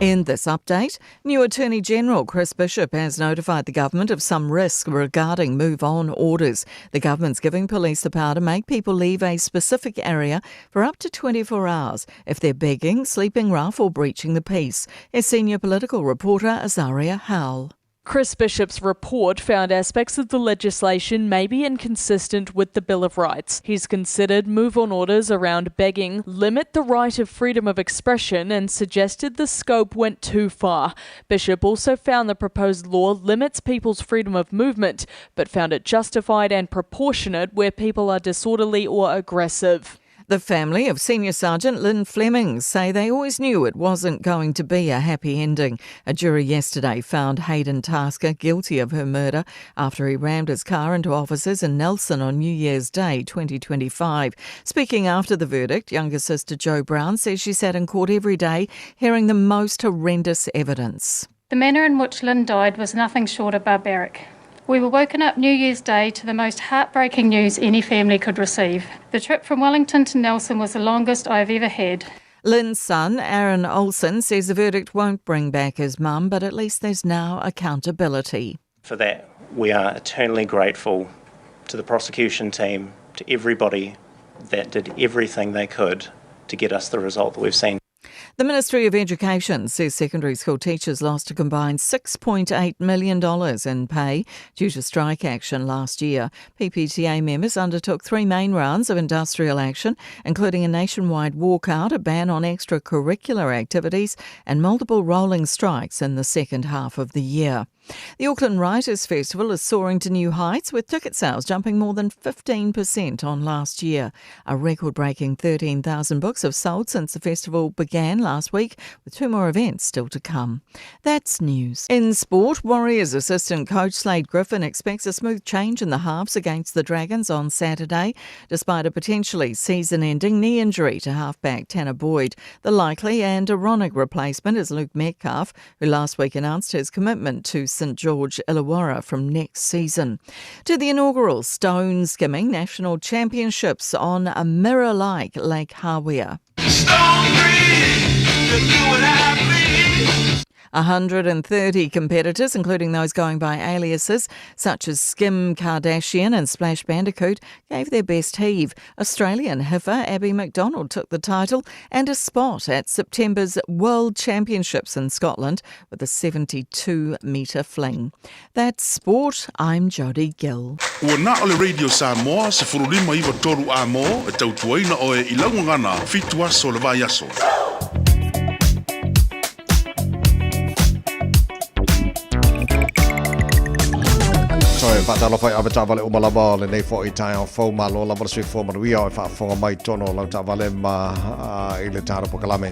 In this update, new Attorney General Chris Bishop has notified the government of some risk regarding move-on orders. The government's giving police the power to make people leave a specific area for up to 24 hours if they're begging, sleeping rough or breaching the peace. As senior political reporter Azaria Howell. Chris Bishop's report found aspects of the legislation may be inconsistent with the Bill of Rights. He's considered move-on orders around begging limit the right of freedom of expression and suggested the scope went too far. Bishop also found the proposed law limits people's freedom of movement, but found it justified and proportionate where people are disorderly or aggressive. The family of Senior Sergeant Lynn Fleming say they always knew it wasn't going to be a happy ending. A jury yesterday found Hayden Tasker guilty of her murder after he rammed his car into officers in Nelson on New Year's Day 2025. Speaking after the verdict, younger sister Jo Brown says she sat in court every day hearing the most horrendous evidence. The manner in which Lynn died was nothing short of barbaric. We were woken up New Year's Day to the most heartbreaking news any family could receive. The trip from Wellington to Nelson was the longest I've ever had. Lynn's son, Aaron Olsen, says the verdict won't bring back his mum, but at least there's now accountability. For that, we are eternally grateful to the prosecution team, to everybody that did everything they could to get us the result that we've seen. The Ministry of Education says secondary school teachers lost a combined $6.8 million in pay due to strike action last year. PPTA members undertook 3 main rounds of industrial action, including a nationwide walkout, a ban on extracurricular activities and multiple rolling strikes in the second half of the year. The Auckland Writers' Festival is soaring to new heights, with ticket sales jumping more than 15% on last year. A record-breaking 13,000 books have sold since the festival began last week, with 2 more events still to come. That's news. In sport, Warriors assistant coach Slade Griffin expects a smooth change in the halves against the Dragons on Saturday, despite a potentially season-ending knee injury to halfback Tanner Boyd. The likely and ironic replacement is Luke Metcalf, who last week announced his commitment to St George Illawarra from next season. To the inaugural Stone Skimming National Championships on a mirror-like Lake Hawea. 130 competitors, including those going by aliases such as Skim Kardashian and Splash Bandicoot, gave their best heave. Australian heifer Abby McDonald took the title and a spot at September's World Championships in Scotland with a 72-metre fling. That's sport. I'm Jodie Gill. Ua na ole Radio Samoa se furulima iwa toru a mo e tautuaina o e ilaungangana fitua so le vai aso. Sorry, whatalo whai awe tāwale o malama le nei fo I tai o whau malo lama sui fo manuia o e whaafonga mai tono lau tāwale ma I le tāra pokalame.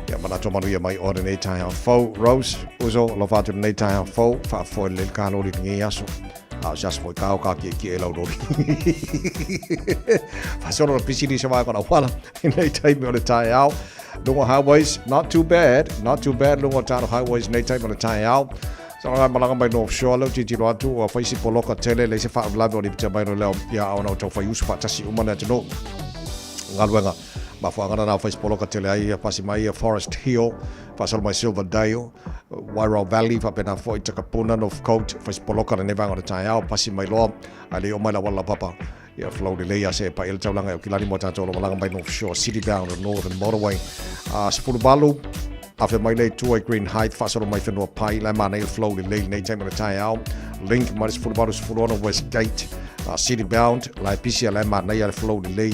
Ia mana to manuia mai o nei tai o whau. Rose, uzo, lo whātu nei tai o whau, whaafo le kālori ngi aso. Just mo kao ka ki e lau rori. Whaasoro na pisiri se mai kona wala. Nei tai me o le tai au. Lungo highways, not too bad. Not too bad. Lungo tāra highways, nei tai me o le tai au. So nga malanga mai North Shore lau titi roatu o faisi poloka tele le se wha vlave o ni pita mai no leo ia au nao tau whai usu wha tasi umana tino ngā luenga ma whaangana nao faisi poloka tele ai pasi mai Forest Hill whaasalo mai Silverdale Wairau Valley whapena fwoi Takapuna North Coast faisi poloka na nevanga na tai au pasi mai loa ai leo mai la wala papa ia flow de leia se pa el taulanga o kilani mo tātou lo malanga mai North Shore City Bound and Northern Motorway Sipuru Balu After mai lei tua Green Height, whaasaro mai whenua pai, lai mana il flow li lei nei taimana tai au. Link, mai sifuru baru sifuru ono West Gate, City Bound, lai pisia lai mana ia flow li lei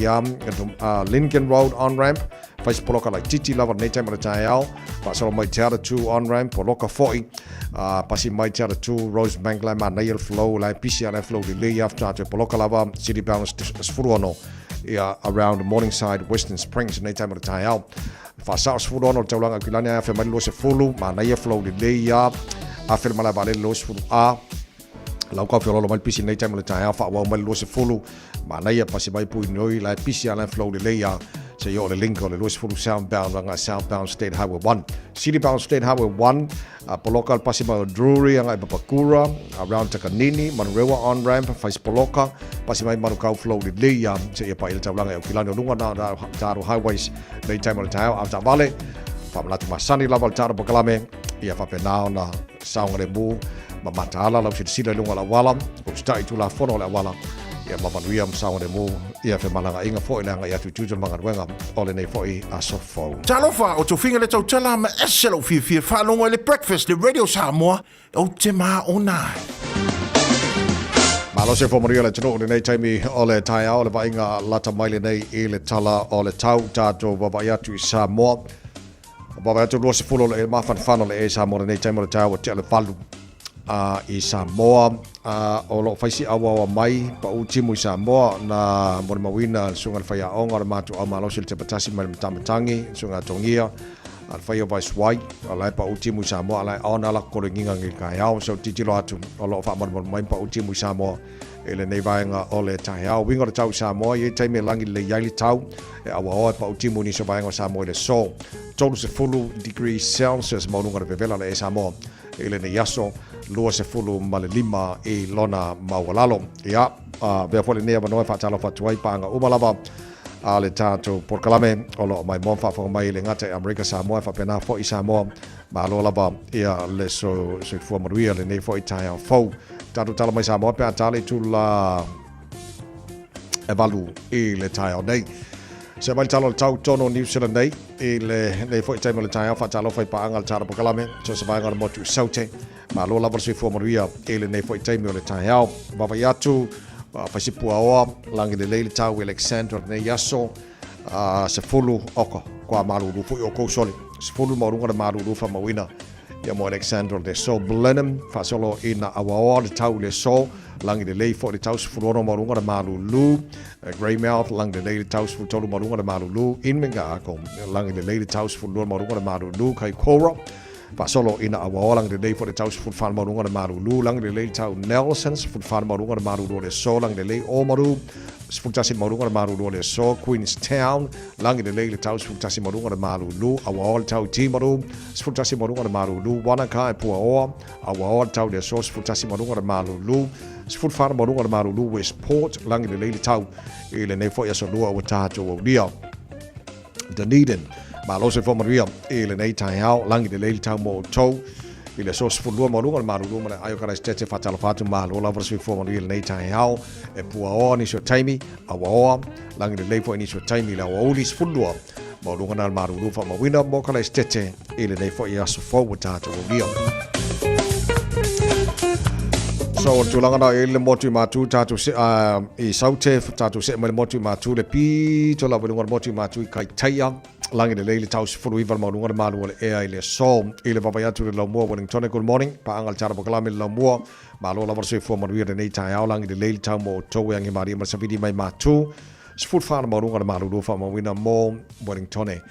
Lincoln Road on-ramp, whais poloka lai titi lava nei taimana tai au. Whaasaro mai Te Ara 2 on-ramp, poloka foi, pasi mai Te Ara 2 Rosebank, lai mana ia flow, lai pisia lai flow li lei after poloka lava City Bound sifuru ono. Around Morningside, Western Springs, nei taimana tai au. Whaasao sifuru ono taulanga kilani a whemai lo se fulu, ma na ia flow li leia, a whemai vale lo sifuru a, lau kau whiololo mai pisi nei taimana tai au, whaawau mai lo se fulu, ma na ia pasi mai pui noi, lai pisi a lai flow li leia, se yo le link o le lo sifuru southbound, ranga southbound State Highway 1. City Bound State Highway 1, poloka pasi mai Drury, anga i Papakura, around Takanini, Manurewa on-ramp, whais poloka, pasi mai manukau flow li leia, se ia pa il taulanga o kilani o lunga na tāro highways nei taimana tai au, au ta vale, whamalatu masani lava le tāra pakalame ia whapenao na saunga le mū ma mataala lau sila lunga la wala o stai tu la fono la wala ia mapanuia msaunga le mū ia whemalanga inga fo ilanga ia tutuja mangaruenga ole nei fo I aso fo. Talofa o tu finga le tau tala ma eselo fia whanonga le breakfast le Radio Samoa o te maa o nai. Malo se fomaria le tino nei taimi o le tai au le vainga lata maile nei I le tala o le tau tato baba iatu I Samoa. Baba iatu lua se fulo le mafan whano le Samoa nei taimi o le tau o te ale falu I Samoa. O lo faisi awa mai pa utimu I Samoa na mori mawina sunga le whaia onga le matu au malo se le te patasi mai le matametangi sunga tongia. Al whaia vai swai alai pa utimu I Samoa alai aona la kore nginga ngi kai au so titilo atu o lo wha mori mai pa utimu I Samoa ele nei vaenga o le tahi au wingo le tau Samoa I taimi langi le yaili tau e awa oe pa utimu ni so vaenga Samoa le so tolu se fulu degree Celsius maununga le vevela le Samoa ele nei yaso lua se fulu ma le lima I lona maualalo ia vea fole nea manoe whaatalo whatuai paanga umalava a le tātou porkalame o lo mai mon whawhanga mai le ngata Amerika Samoa whapena fo I Samoa ma alo lava ia le so fua maruia le nei fo I tai au fau tātou tala mai Samoa pia tale tu la evalu I le tai au nei se mai talo le tau tono New Zealand nei I le nei fo I taimo le tai au whatalo whai paanga le tātou porkalame so se vai ngana motu saute ma alo lava le fua maruia I le nei fo I taimo le tai au wawa iatu Whaisipua oa, langi le leile tau Alexandra nei yaso, se fulu oko, kwa maruru fui o kousoli. Se fulu maurunga le maruru wha mawina, ia mo Alexandra le so Blenheim, whaasolo ina awaoa le tau le so, langi le lei fo le tau se fulono maurunga le marulu, Greymouth, langi le leile tau se futolu maurunga le marulu, Inminga ako, langi le leile tau se fulono maurunga le marulu, kai Kora, Whaasolo ina awa lang de lei for the tau food fan marunga de marulu lang de lei tau Nelsons food fan marunga de marulu de so lang de lei Omaru sputasi marunga de marulu de so Queenstown lang de lei tau sputasi marunga de marulu awa tau Timaru sputasi marunga de marulu Wanaka e Puaoa awa tau de so sputasi marunga de marulu food fan marunga de marulu Westport lang de lei tau ile nei fo ya so lua o tato o dia Dunedin ma lo se fo maria e le nei tai hao langi de leili tau mo tau i le sos fulua marunga le marunga ma le ayo kara stete fatala fatu ma lo lava se fo maria le nei tai hao e pua oa ni so taimi awa oa langi de leifo ni so taimi la wa ulis fulua marunga na le marunga fa mawina mo kara stete i le nei fo i aso fo watato o lia so tulanga na ele motu matu tatu se I saute tatu se me motu matu le pi to la bulunga motu matu I kai taia langi le leile tau se furu iwa maununga le malu le ea I le so I le papayatu le laumua Wellington good morning pa angal tara pakalame le laumua ma lo lavar se fua manuia le nei tai au langi le leile tau mo tau e angi maria ma savidi mai matu se furu whana maununga le malu lufa mawina mo Wellington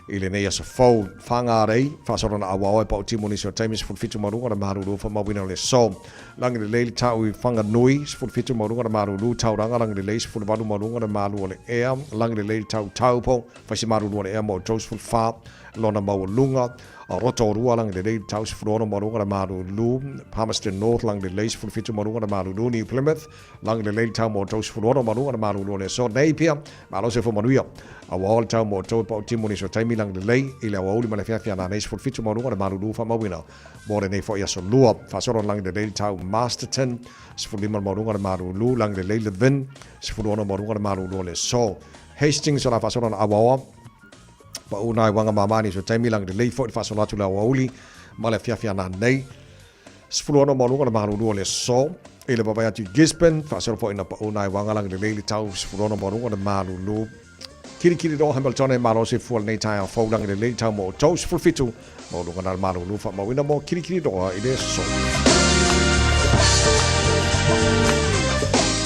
I le nei asa fau whanga rei whasorona awa oe pa o timoni so taimi se furu fitu maununga le malu lufa mawina le so langi le leile tau I whanga nui se furu fitu maununga le malu lu tau ranga langi le leile se furu wadu maununga le malu le ea langi le leile tau taupo whaisi malu le ea mo tau se furu wha lona maulunga a roto rua langi le leile tau se furu ono maununga le malu lu Palmerston North langi le leile se furu fitu maununga le malu lu New Plymouth langi le leile tau mo tau se furu ono maununga le malu lu le so nei pia ma lo se fo manuia a wawal tau mo tau pa o timoni so taimi langi le lei I le awauli ma le fiafia na nei se furu fitu maununga le malu lu wha mawina mo le nei fo ia so lua whasoro langi le leile tau Masterton se furu lima maununga le malu lu langi le leile Vin se furu ono maununga le malu lu le so Hastings o la whasoro na awawa pa unai wanga mamani so taimi langi le lei fo I whasoro atu le awauli ma le fiafia na nei se furu ono maununga le malu lu le so I le babai atu Gisborne whasoro fo ina pa unai wanga langi le leile tau se furu ono maununga le malu lu Kiri do Hamilton e malo se full nei tai au langi le leile tau mo tau se furu fitu maununga na malu lu fa mawina mo kiri do I le so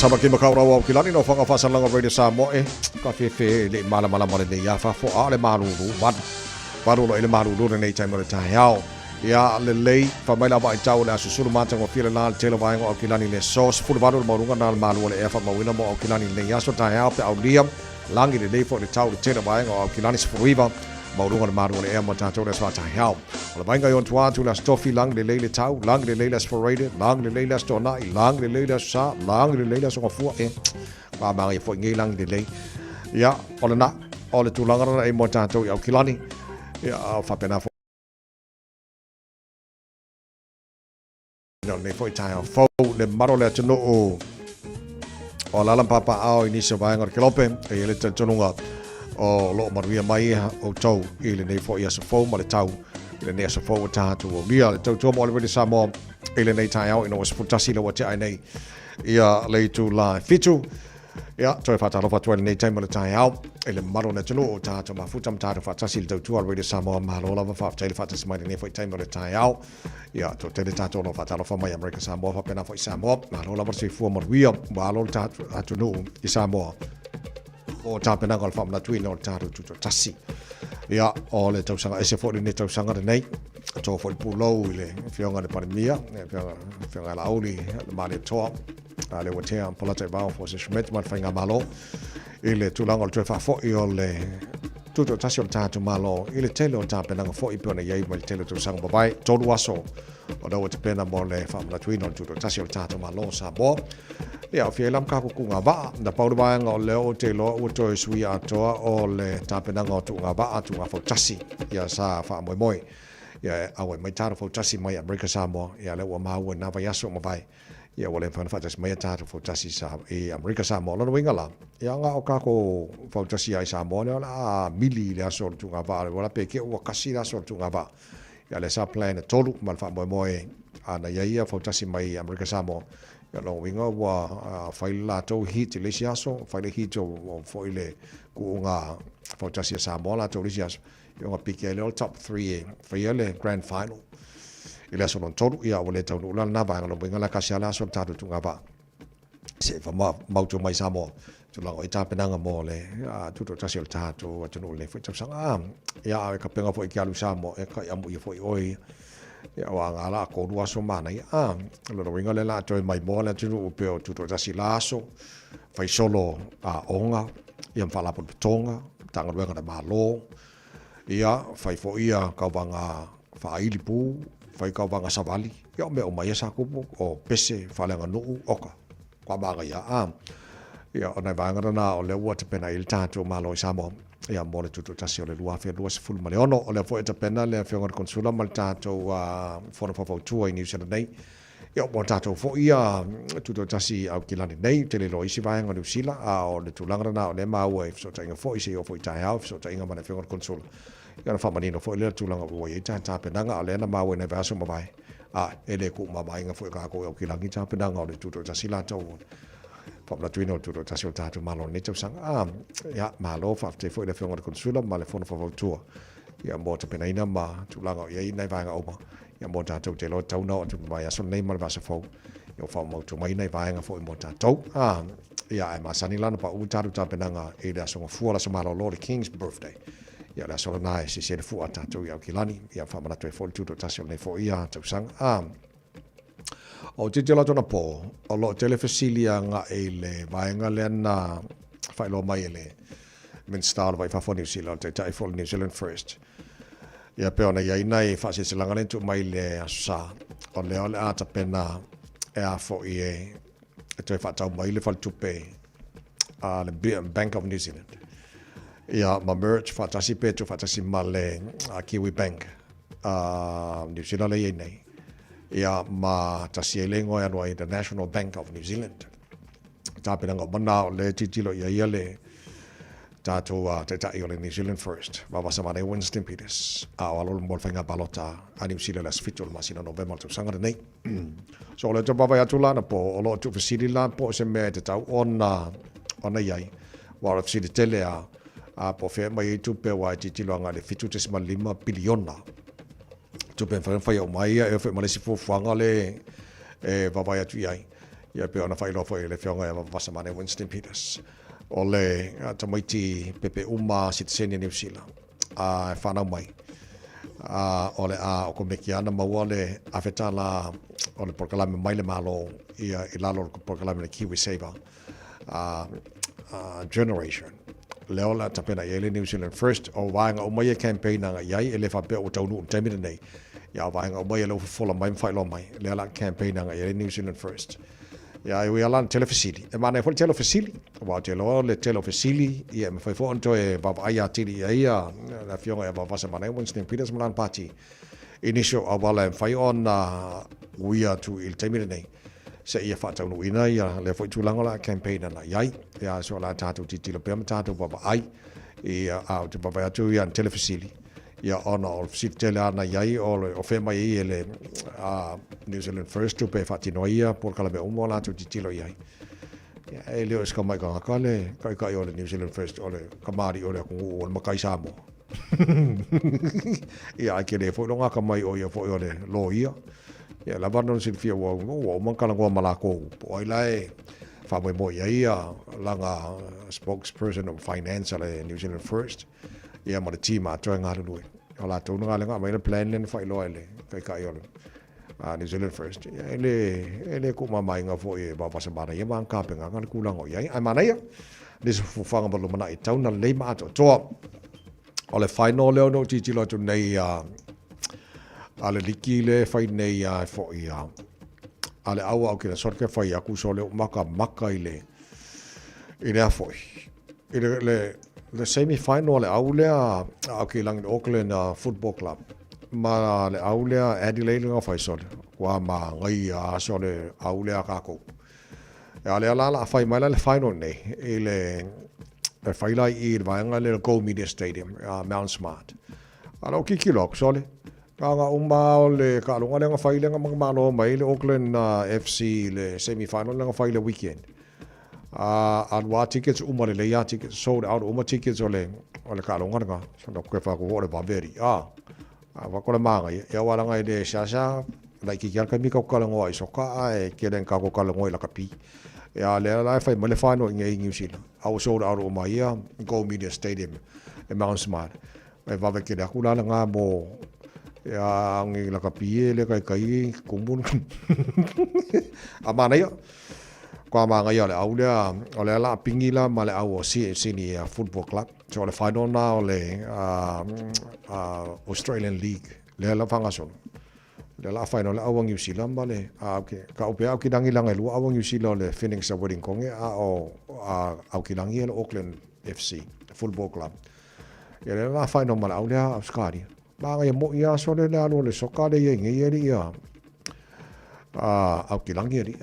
Tama ki makaura wa kilani no whanga whasalanga Radio Samoa e ka fe le mala le ia whafo a le maruru waru le maruru nei tai mo le tai au ia le lei whamaila wa I tau le asusuru matanga o fila la tele vaenga o kilani le sos furu waru le marunga na le malu le efa mawina mo o kilani le iaso tai au pe au lia langi le lei fo le tau le tele vaenga o kilani spuruiva maurunga le maru le ea mo tātou le swata hau. O le vainga yon tua tu la stofi lang le leile tau, lang le leile aspirated, lang le leile astonai, lang le leile sa, lang le leile asongafua e. Wa mga i fo ngi lang le leile. Ia, o le na, o le tūlangara e mo tātou i au kilani. ia fa pena fo nei foi tai fo le maro le tino o la papa ao ini se vai ngor kelope e le tonunga o lo maria mai o tau i le nei foi ia se fo ma le tau le nei se fo ta tu o lia le tau mo le samo i le nei tai ao ino se futasi le wate ai nei ia le tu la fitu ia toi fata lo fatu nei tai mo le tai ao e le maro le tino o ta ma futam ta fa tasi le tau already samo ma lo la fa tai fata se mai nei foi tai mo le tai ao ia to te tato no fata lo fa mai America Samoa fa pena foi Samoa ma lo la versi fu mo ria ma lo ta atu no i Samoa o ta pena gol fa na twin o ta tu tasi ia o le tau sanga ese fo ni tau sanga nei to fo pulo ile fionga de pandemia fionga la oli ma le to ale wote am pola te ba fo se schmet ma fanga malo ile tu lango le fa fo io le tutto tasio tato malo ile telo ta pena fo i pona yai mal telo tu sang babai todo waso o do te pena mo le fa la twin on tutto tasio tato malo sa bo ia fi lam ka ku nga ba da pau ba nga le o te lo o to sui ato o le ta pena nga tu nga ba tu nga fo tasi ia sa fa moi ia awe mai taro fo tasi mai America Samoa ia le wa ma wa na va yaso mo vai ia wale fa fa mai taro fo tasi sa e America Samoa lo winga la ia nga o ka ko fo tasi ai Samoa la mili le aso tu nga ba wala pe ke o kasi la so tu nga ba ia le sa plan tolu mal fa moi ana ia fo tasi mai America Samoa ia lo winga wa fa la to hit le siaso fa le hit o fo ile ku nga fo tasi Samoa la to le siaso yung pike le top 3 fa le grand final ila so non tolu ia wale tau ulan na ba ngalo winga la kasiala so tatu tu ngaba se fa mau tu mai Samoa tu la o ita penanga mo le tu to tasio tatu tu no le fa tsa nga ia ka penga fo ikialu Samoa e ka amu ia fo oi ia wa ngala ko dua so mana ia lo winga le la to mai mo le tu pe tu to tasila so fa solo onga ia fa la tonga tanga wenga da malo ia fai fo ia ka vanga fa ilipu fai ka vanga savali ia me o mai sa kupu o pese falanga no oka kwa banga ia ia ona vanga na o le water pena il tato malo Samoa ia mo le tutu tasio le lua fe lua se fulu male ono o le fo eta pena le fe ngor konsula mal tato for tu in New Zealand nei ia mo tato fo ia tutu tasi au kilani nei te le lo isi vai ngor Sila o le tulanga na o le mau e so tainga fo isi o fo tai au so tainga mana fe ngor konsula ia fa manino fo le tulanga o ia ta penanga o le na mau ne vaso mo vai ele ku ma mai nga fo ka ko o kilangi ta penanga o le tutu tasi la to fa la tuino tutu tasi o tato malo ne to sang ia malo fa te fo le fe ngor konsula ma le fo tu ia mo te penaina ma tulanga ia nei vai nga o ia mo tatou te lo tau no tu mai aso nei mal vasa fo ia fa mo tu mai nei vai nga fo mo tatou ia ai masani lana pa u taru ta penanga e da so fu la so malo Lord King's birthday ia la so na si se fu tatou ia kilani ia fa mana tu fo tu to tasio nei fo ia tau sang o te la tona po o lo telefasilia nga e le vai nga le na fa lo mai le men star vai fa fo New Zealand te tai fo New Zealand first ia pe ona ia nai fa se langa le tu mai le asa o le ata pena e a fo ie e fa tau mai le fa tupe le Bank of New Zealand ia ma merge fa tasi pe tu fa tasi male Kiwi Bank New Zealand le nei ia ma tasi lengo ya no International Bank of New Zealand ta pena ngo mana le titilo ia le tato te tai o le New Zealand first ma va sama Winston Peters o lo mo fanga balota a New Zealand las fitol masina November to sanga nei so le to baba ya tulana po o lo tu facility la po se me te tau ona yai wa facility tele a po fe mai tu pe wa titilo nga le fitu te 5 biliona tu pe fa o mai e fe male si fo fanga le baba ya tu yai ia pe ona fa lo fo le fionga va sama Winston Peters o le tamaiti pepe uma citizen New Zealand whanau mai o le o ko mekiana maua le awhetala o le porkalame mai le malo ia i lalo o porkalame le Kiwi Saver generation leo la tapena ia le New Zealand first o waanga o mai campaign nga iai ele fa pe o taunu temina nei ia waanga o mai le fola mai fai lo mai le la campaign nga ia le New Zealand first ia e alan telefasili e mana fo telefasili wa le telefasili ia me fai fo onto e baba ia tili ia la fionga e baba semana Winston Peters Milan Party initial awala fai on we are to il temile nei se ia fa tau ina ia le fo tulanga la campaign na ia ia so la tatu titilo pe tatu baba ai ia out baba atu ia telefasili ia ona o sitela na ia o fe mai ele New Zealand First to pe fatinoia por kala be umo la tu titilo ia ele o ska mai ka kale kai ole New Zealand First ole kamari ole ku o makai samo ia ke le fo longa ka mai o ia fo ole lo ia la bandon sin fia o man kala go malako o lai fa mo ia langa spokesperson of finance ale New Zealand First ia mo team a toa ngā lui. O la tau ngā lenga mai na plan len whai loa ele kai ole. New Zealand First. Ele ku mamai ngā fo e ba pasa mana ia maa kāpenga ngā kulango ia. Ai mana ia. Nisa fufanga balu mana i tau na lei maa toa. Ole whaino leo no titilo tu nei ale liki le whai nei fo i ale aua au kina sorke whai aku so leo maka i le i lea fo i. Le semi-final le aulea okay lang Auckland Football Club ma le aulea Adelaide nga fai sole kwa ma ngai so le aulea ka ko ya le la fai mai le final nei ele fai lai i vanga le Go Media Stadium Mount Smart alo kikilok sole nga uma le ka longa le nga fai le nga malo mai le Auckland FC le semi-final nga fai le weekend Alwa tickets umare le ya tickets sold out tickets ole kalonga nga so no kwefa ko ole baveri wa ko le manga ya wala nga de shasha la ki ka mi ka kalonga ai soka e kelen ka ko kalonga la kapi ya le la fa le final ngai New Zealand au sold out ya Go Media Stadium e Mount Smart e va ve ke da kula nga mo ya ngi la kapi le kai kumbun amana yo kwa manga ia le aulea o le ala pingila ma le au o Sydney Football Club so le final na o le Australian League le la fangason le la final le au New Zealand ma le ka o pe au ki dangi langa lu au New Zealand le Phoenix Wedding Konge au ki dangi le Auckland FC Football Club le la final ma le aulea Australia manga ia mo ia so le alo le soka le ngi ia au ki dangi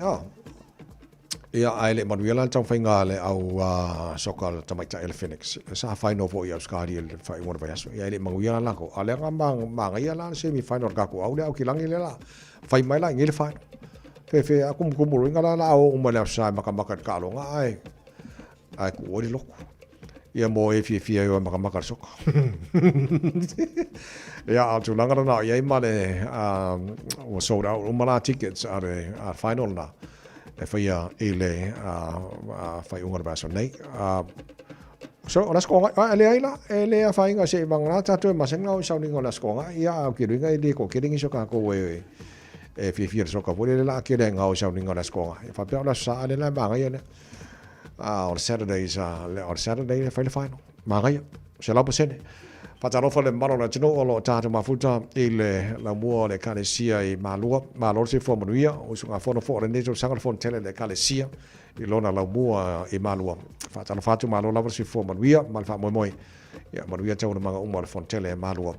ia aile manuela tau whainga le au sokal tamaita ele Phoenix. Sa whaino fo i Auskari ele whai ngona vai aso. Ia ele manguia lako. Ale nga manga ia la semi-final kako. Au le au ki langi le la. Whai mai la ngile whaino. Fe aku mkumuru inga la au umale au sai makamaka ka alonga ai. Ai ku ori loko. Ia mo e fia yo makamaka soka. Ia au tu langara na ia ima le was sold out umala tickets are final na. E whaia ele whai ungar baso nei. So, o naskonga, ele aila, ele a whainga se mangana tatu e masenga o sauninga o naskonga, ia au kiringa i ko kiringi so kako e fia so ka pule la kiringa o sauninga o naskonga. E whapea o na saa le la manga ia ne. On Saturday le whaile whaino, manga ia, se lau pasene. Whatarofa le maro na tino o lo tātu mafuta i le la mua le kalesia i malua, malo se fo manuia, o sunga fono fo le neto sanga fo tele le kalesia i lona la mua i malua. Whatarofatu malo lava se fo manuia, malfa moi. Ia manuia tau na manga umar fo tele malua.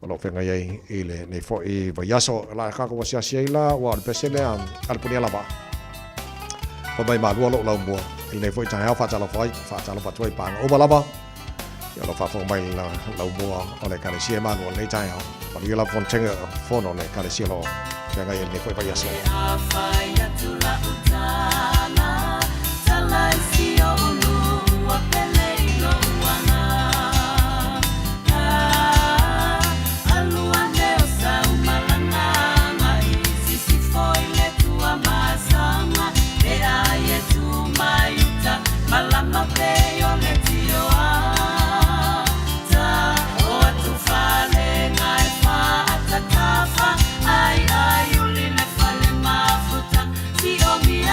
O lo whenga iei i le nei fo i vaiaso, la kako wasia siaila, wa le pesele alpunia lava. Ko mai malua lo lau mua, i nei fo i tahea whatalofa tuai panga. Uma lava, ia lo whafo mai lau mua o le kalesia manu o nei tahea. Manu ia la fontenga fono le kalesia lo, whenga i nei fo i vaiaso. Ai, ai, uline fale mafuta, si omi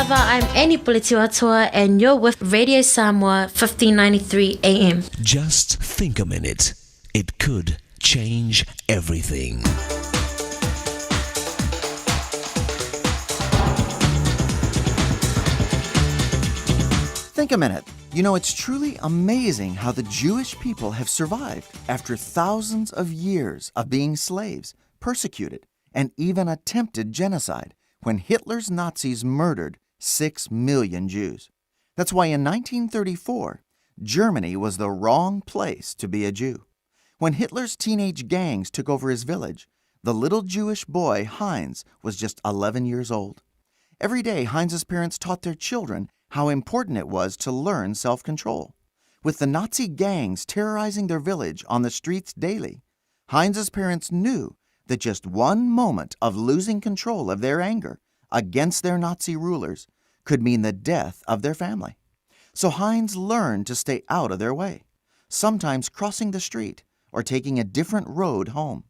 lava, I'm Annie Puletiwatua, and you're with Radio Samoa 1593 AM. Just think a minute. It could change everything. Think a minute. You know, it's truly amazing how the Jewish people have survived after thousands of years of being slaves, persecuted, and even attempted genocide when Hitler's Nazis murdered 6 million Jews. That's why in 1934, Germany was the wrong place to be a Jew. When Hitler's teenage gangs took over his village, the little Jewish boy, Heinz, was just 11 years old. Every day, Heinz's parents taught their children how important it was to learn self-control. With the Nazi gangs terrorizing their village on the streets daily, Heinz's parents knew that just one moment of losing control of their anger against their Nazi rulers could mean the death of their family. So Heinz learned to stay out of their way, sometimes crossing the street or taking a different road home.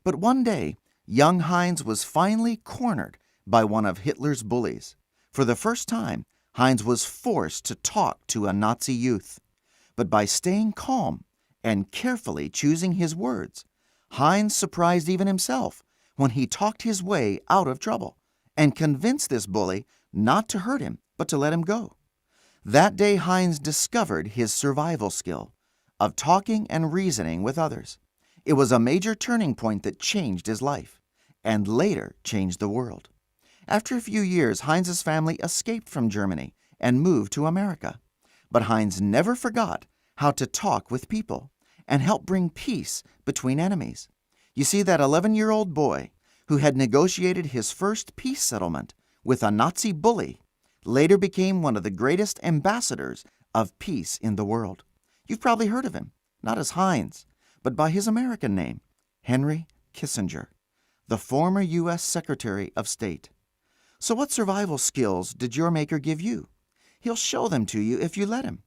But one day, young Heinz was finally cornered by one of Hitler's bullies. For the first time, Heinz was forced to talk to a Nazi youth. But by staying calm and carefully choosing his words, Heinz surprised even himself when he talked his way out of trouble and convinced this bully not to hurt him, but to let him go. That day, Heinz discovered his survival skill of talking and reasoning with others. It was a major turning point that changed his life and later changed the world. After a few years, Heinz's family escaped from Germany and moved to America. But Heinz never forgot how to talk with people and help bring peace between enemies. You see, that 11-year-old boy who had negotiated his first peace settlement with a Nazi bully later became one of the greatest ambassadors of peace in the world. You've probably heard of him, not as Heinz, but by his American name, Henry Kissinger, the former U.S. Secretary of State. So what survival skills did your Maker give you? He'll show them to you if you let him.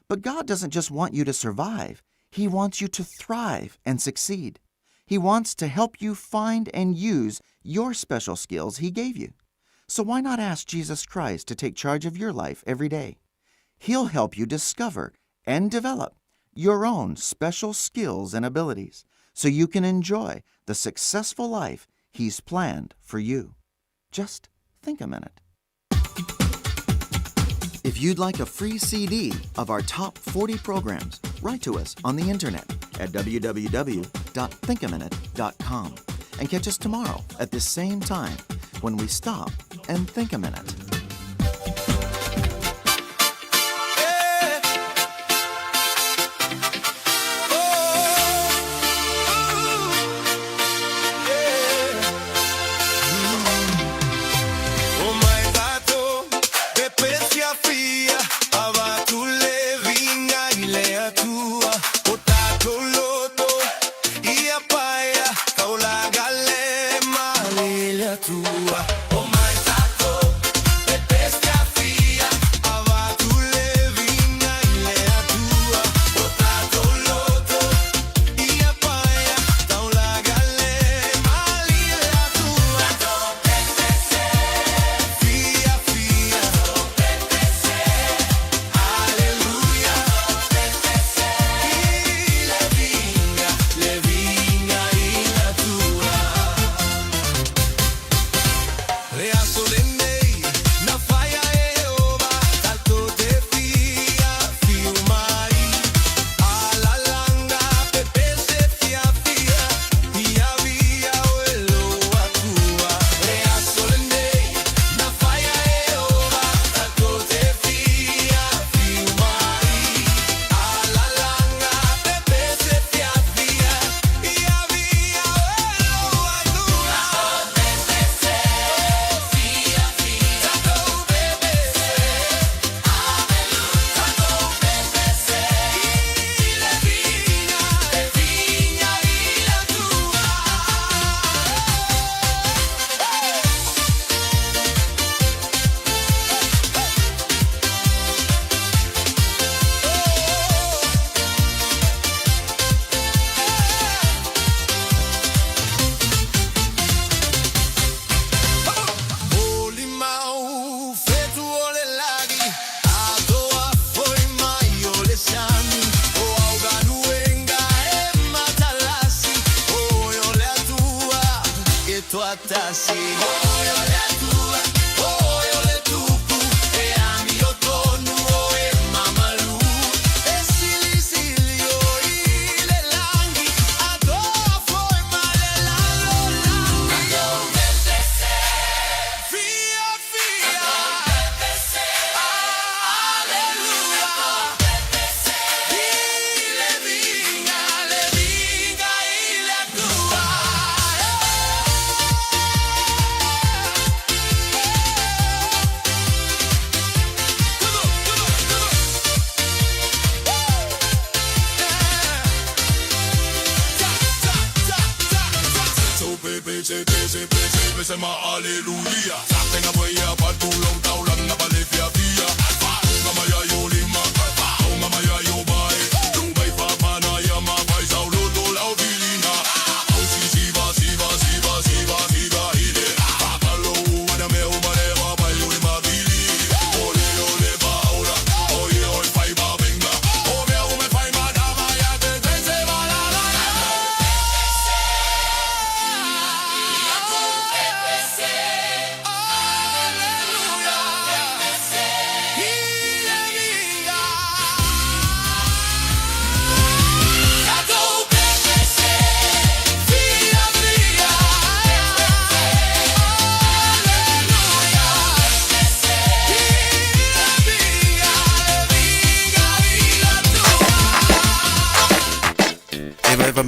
But God doesn't just want you to survive. He wants you to thrive and succeed. He wants to help you find and use your special skills He gave you. So why not ask Jesus Christ to take charge of your life every day? He'll help you discover and develop your own special skills and abilities so you can enjoy the successful life He's planned for you. Just think a minute. If you'd like a free CD of our top 40 programs, write to us on the internet at www.thinkaminute.com and catch us tomorrow at this same time when we stop and think a minute. Oh my tato,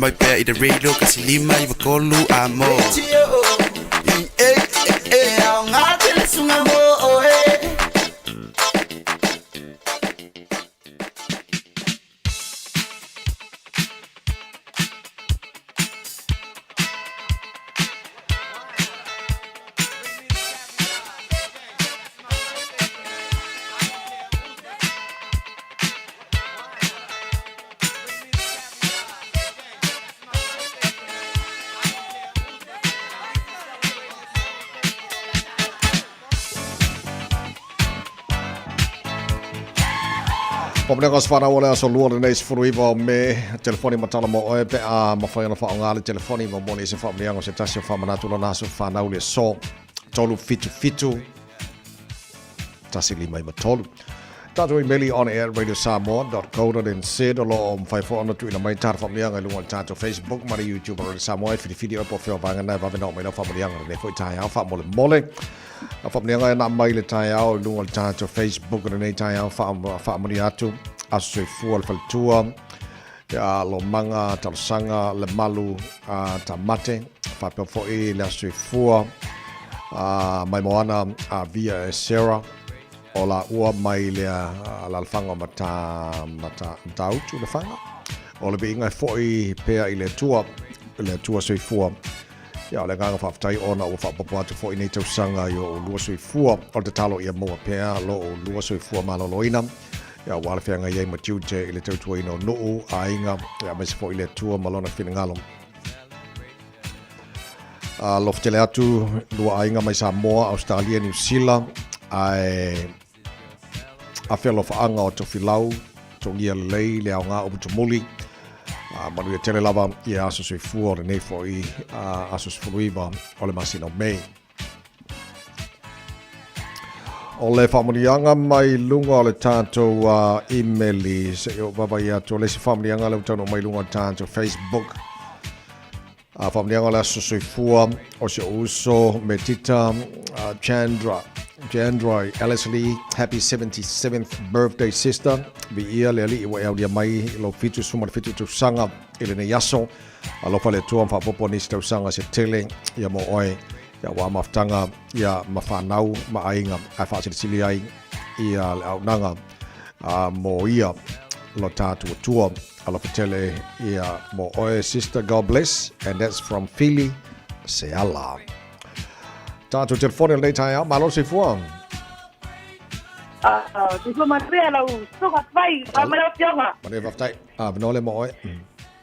Mai pea I the radio kasi lima I wakolu amo. Pomnegos whana wale aso luore nei se furuiwa o me telefoni matala mo oe pe a mawhaiana wha o ngāle telefoni mo moni se wha mniango se tasi o wha manatula naso whanau le so tolu fitu tasi lima I matolu. Tātou I meli on air radio samoa.co.nz o lo o mwhaifo ona tu ina mai tāra wha mnianga I lunga tātou Facebook mara YouTube o radio Samoa whiri video po whio vanga nai wawe nao mai nao wha mnianga ne fwoi tāi au wha mole a wha mnianga e na mai le tāi au lunga tātou Facebook o nei tāi au wha mani atu aso soi fua le whalitua ya lo manga talusanga le malu ta mate wha peo fwoi le aso soi fua mai moana via e Sarah o la ua mai lea lalfanga mata utu le fanga o le binga foi pea I le tua soifua ia o le nganga whaftai ona ua whapapu atu foi nei tausanga I o lua soifua o te talo ia moa pea lo o lua soifua maloloina ia wale whianga iei matiute I le tautua ino nuu a inga ia mai se foi le tua malona whingalo loftele atu lua a inga mai Samoa, Australia, New Zealand ai a whelo whaanga o tofi lau, tongia lei, le au ngā upu tumuli. Manu tele lava I aso sui fua o le nei fo I aso sfuruiva o le masina o mei. O le whamurianga mai lunga o le tātou emaili se o wawai atu o le si whamurianga le utano mai lunga o tātou Facebook. Whamurianga le aso sui fua o se uso me tita Jandra Alice Lee, happy 77th birthday sister. Vi ia le ali I wa dia mai lo fitu suma fitu tu sanga ile ne yaso. Alo pale tu amfa popo ni stu sanga se tele ia mo oi ia wa maftanga ia mafanau ma ainga a fa sili ai ia le au nanga mo ia lo tatu tua alo tele ia mo oi sister, God bless, and that's from Philly Seala. Tātou telefoni nei tai au, malo se fua. Tiko matrea lau, soka vai, amara pionga. Mane waftai, vinole mo oe.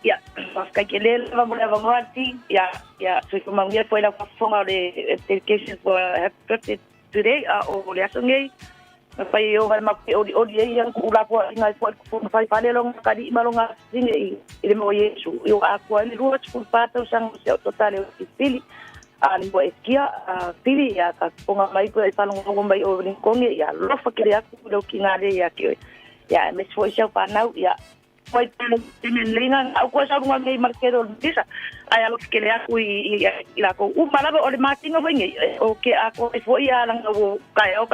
Ya, wafkai ke lele, wamura wamati, ya, tiko mangia poe la wafonga o le dedication for happy birthday today, o le asongei. Pai o vai mapi odi e yang kula po inga po ko pai pale long kadi malonga singe I le mo Yesu. Yo a ko ni ruo tku pata sang se totale o Philly. ani mo eskia pili ya ka ponga mai ko e palongo mai o ni konge ya lofa ke ya ku lo kingale ya ke ya me foi xa pa nau ya foi tenen linga au ko sa runga ngai markero disa ai alo ke le aku I la ko mala o le matinga vengi o ke ako e foi ya langa o kai o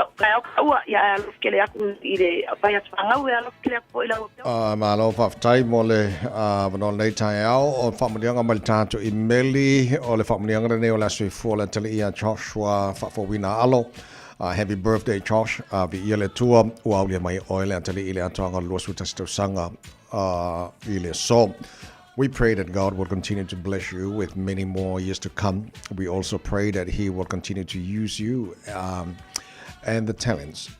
ya alo ke le aku I le pa ya tsanga o ya alo ke le aku la malo fa tai mole no nei tai au o fa mlianga mal tanto emaili o le fa mlianga ne o la sui fo la tele ia Joshua fa fo wina alo happy birthday Josh vi ile tua o le mai o le tele ile atanga lo su testo sanga ile so we pray that God will continue to bless you with many more years to come. We also pray that He will continue to use you and the talents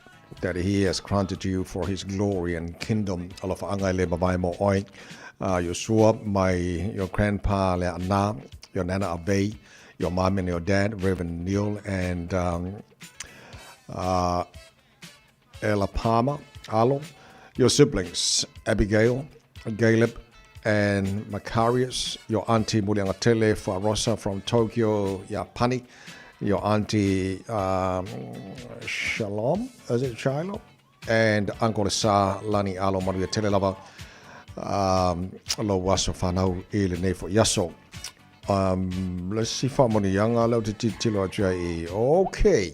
that He has granted you for His glory and kingdom. Alofa angai le babai mo oi. Yosua, your grandpa le Anna, your nana Abe, your mom and your dad, Reverend Neil and Ella Palmer, Alo, your siblings Abigail, Caleb, and Macarius, your auntie Muliangatele Farosa from Tokyo, Yapani, your auntie Shalom, is it Shiloh? And Uncle Sa Lani Alo Maria Telelava, Lo Waso Fanau Ile Nefo Yaso. Let's see Famoni Young Alo Tilo Jai. Okay.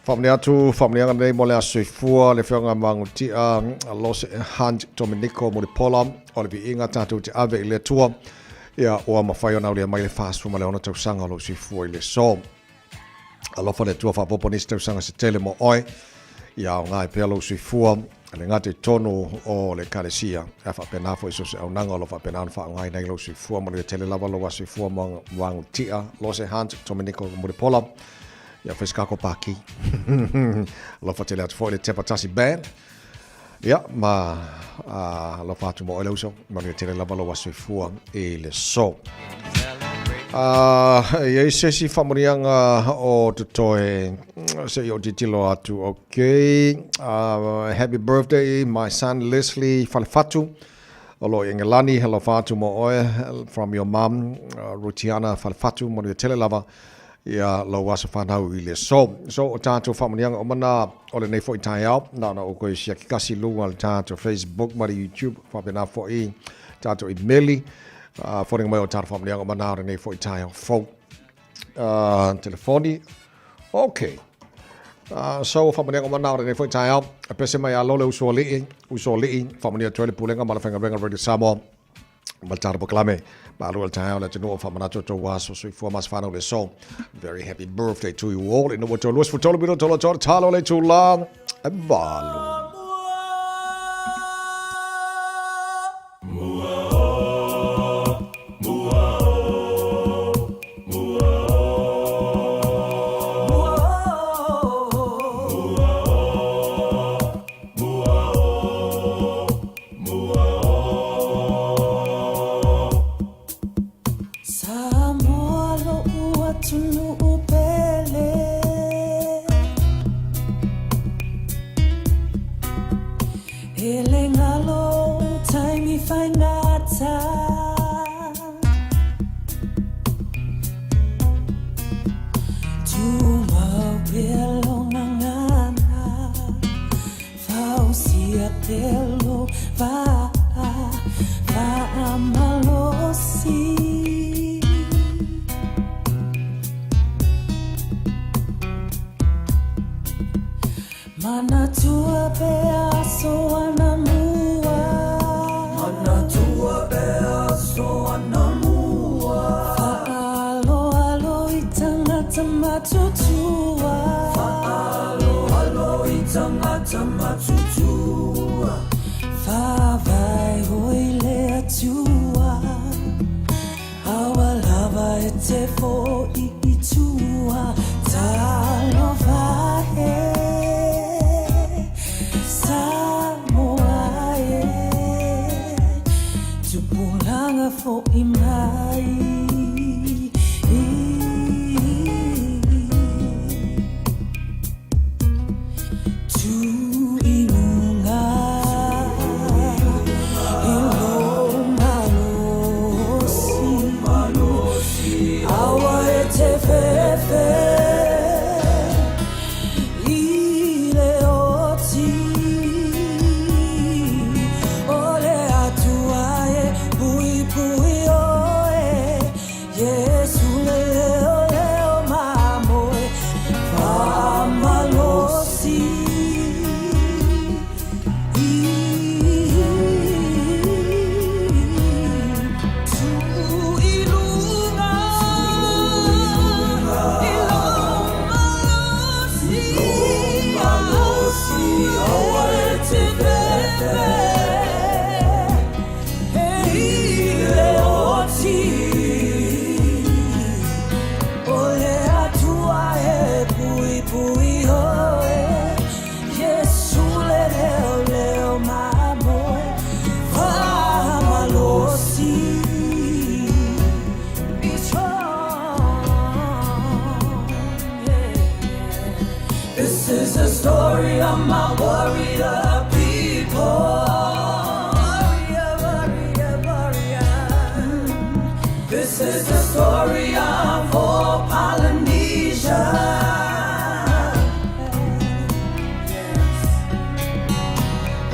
Family atu, family ang nei mole asoi fua le whianga manguti Los Hand Dominico Muripola o le inga tatu te ave le tua ia o mawhai o le mai le fast fu ma le ona tau sanga lo si fua I le so alofa le tua whapoponis tau sanga se tele mo oi ia o ngai pia lo si fua le ngate tonu o le kalesia e whapena fo iso se au nanga lo whapena anwha ngai nei lo si fua ma le tele lava lo wa si fua manguti Los Hand Dominico Muripola ia Fiskako Paki. Lofa te lea te fo le te patasi band. Ia, ma lofa atu mo ele uso. Manu te le lava lo wasui fua I le so. Ia sesi whamurianga o te toe se I o titilo atu. Okay. Happy birthday, my son Leslie Falefatu. Olo Ingelani, hello fatu mo oe from your mom, Rutiana Falefatu, manu te le lava. Ia lo wasa whanau I le so o tātou whamanianga o mana o le nei fo I tai au na o koe sia ki kasi lunga le tātou Facebook mari YouTube whapena fo I tātou emaili wharinga mai o tātou whamanianga o mana o le nei fo I tai au fo telefoni okay so whamanianga o mana o le nei fo I tai au a pese mai a lole uso li'i whamania tuele pulenga ma le whenga Radio Samoa Maltara Boklame, Balu Town, let you know of Famanato to was so for mas final the song. Very happy birthday to you all in the water. Luis for Tolobino Tolo le too long and Balu. Our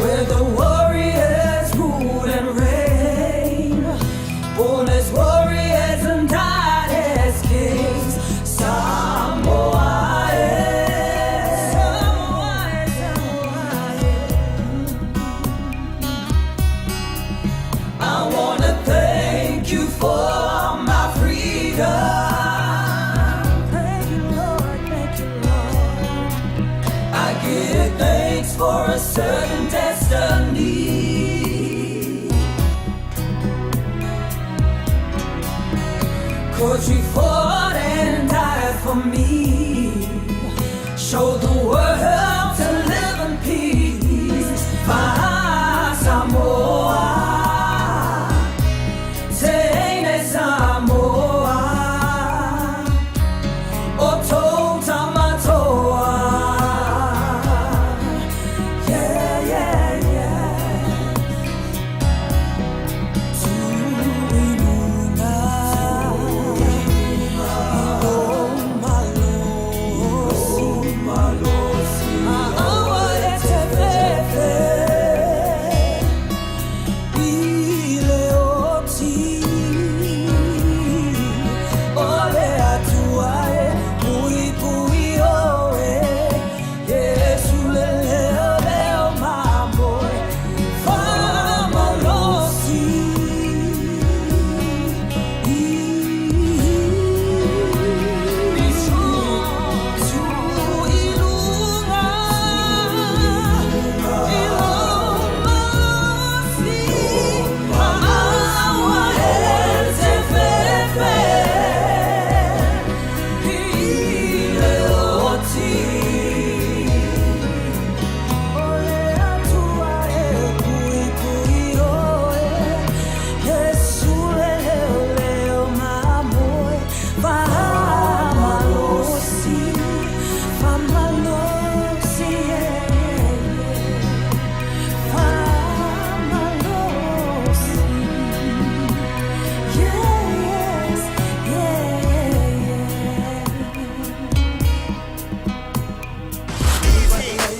where the warriors rule and reign, born as warriors and died as kings. Samoa. I wanna thank you for my freedom. Thank you, Lord, thank you, Lord. I give thanks for a certain destiny, 'cause you fought and died for me. Show the world to live in peace. My Samoa.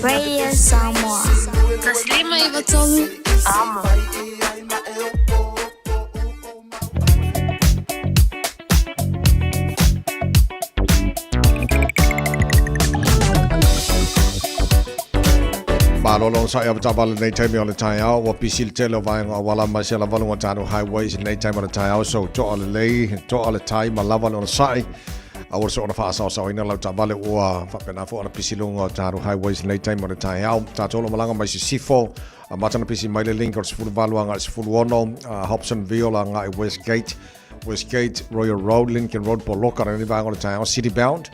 Radio Samoa. Taslima Ivatolu. Amo. Malolo sa ia tabal nei time on the tayao wa pisil telo vai wala masela valu tanu highways nei time on the tayao so to all the time malava on sai I was on a fast also in a lot of valley or for a pisilung tanu highways nei time on the tayao tatolo malanga mai sifo a matana pisi mai link or full valuanga full wono Hobson Viola ngai Westgate Royal Road Lincoln Road Poloka and the on the tayao city bound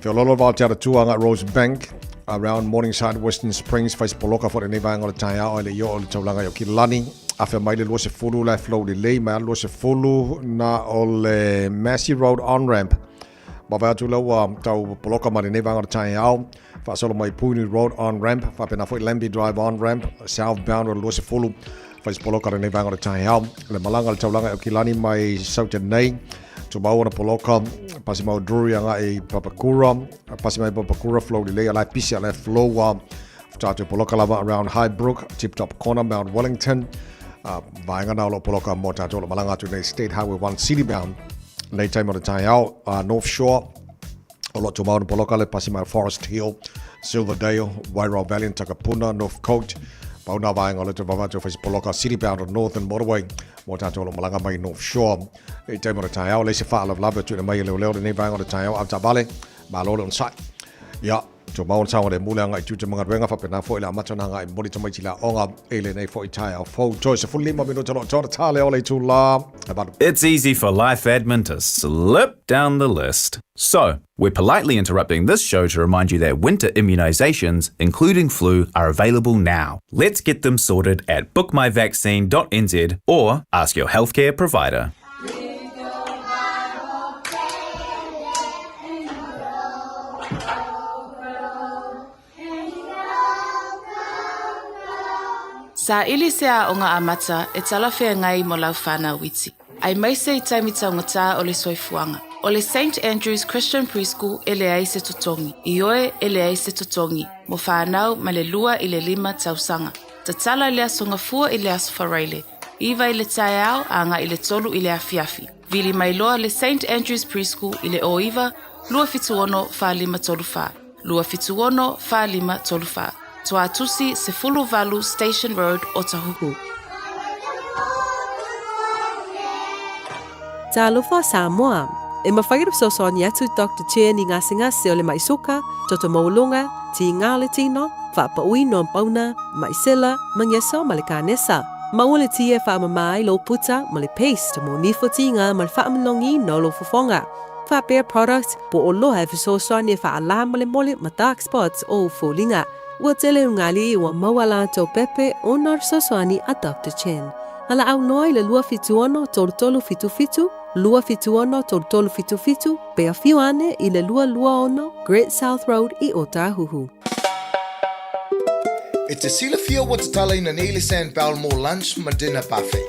Fiololo Valtia tuanga Rose Bank around Morningside, Western Springs, face Poloka for the Nevang or the Taya or the Yo or the Tolanga Kilani. After my little was a full life flow delay, man was a full na all Massey Road on ramp. Bavatula, Tau Poloka Marinevang or the Taya, Fasolo my Puni Road on ramp, Fapena Lambi Drive on ramp, southbound or was a full face Poloka and Nevang or the Taya, the Malanga Tolanga Kilani, my southern name. Tumawa na Poloka, Pasimo Drury ang ay Papakura, Pasimo Papakura flow delay alay pisi alay flow Tatu Poloka lava around Highbrook, Tip Top Corner, Mount Wellington, Vainga na Poloka mo Tatu Malanga to the State Highway 1 city bound. Late time on the Tayao, North Shore, a lot to Mount Poloka, Pasimo Forest Hill, Silverdale, Wairau Valley, Takapuna, North Coast. Pauna vai ngol to Vavato face Poloka city bound on Northern Motorway, Motato Malanga mai North Shore. A time on the Tayao, Lacy File of Lava to the May Leo, the Nevang on the Tayao, Abtabale, Malol on site. Yeah, to Mount Town, the Mulanga, Tutamanga Ranga for Penafoila, Matananga, and Bonitomatila, Onga, Alien for Itaya, for choice of fully Mobino Tale, Ole to La. It's easy for Life Admin to slip down the list. So, we're politely interrupting this show to remind you that winter immunisations, including flu, are available now. Let's get them sorted at bookmyvaccine.nz or ask your healthcare provider. Sa ili sea o ngā amata e talawhea ngai mo lau whānau witi. Ai maise I taimita o ngata o le soifuanga. O le St. Andrew's Christian Preschool e le ai se totongi. I oe e le ai se totongi. Mo whānau ma le lua I le 5 tausanga. Ta tala i le asonga fua i le aswharaile. Iwa i le tae au, anga i le tolu i le afiafi. Vili mai loa le St. Andrew's Preschool i le Oiva, lua fituono fa lima tolufa. Lua fituono fa lima tolufa. Toa tusi se fulu valu Station Road o Tahuhu. Talofa Samoa. E mawhagirap sosoni atu Dr. Chen i ngasi o le maisoka, toto maulunga, ti ngale tino, whapaui no pauna, maisela, mangeso malikanesa. Maule ti e whamamai lo puta, mali paste, mo nifo tinga, mal whamalongi no lo fufonga. Whapea products, po o loha e sosoni e whaala mole ma dark spots o fulinga. Ua tele ungali ua mawala to pepe o nar sosoni a Dr. Chen. Hala au noi le lua fituono tolu fitu, lua fituono tolu fitu, pea fiuane i le lua ono, Great South Road i Otahuhu. E te sila fia wa te tala ina Neely Sand Balmore lunch ma dinner buffet.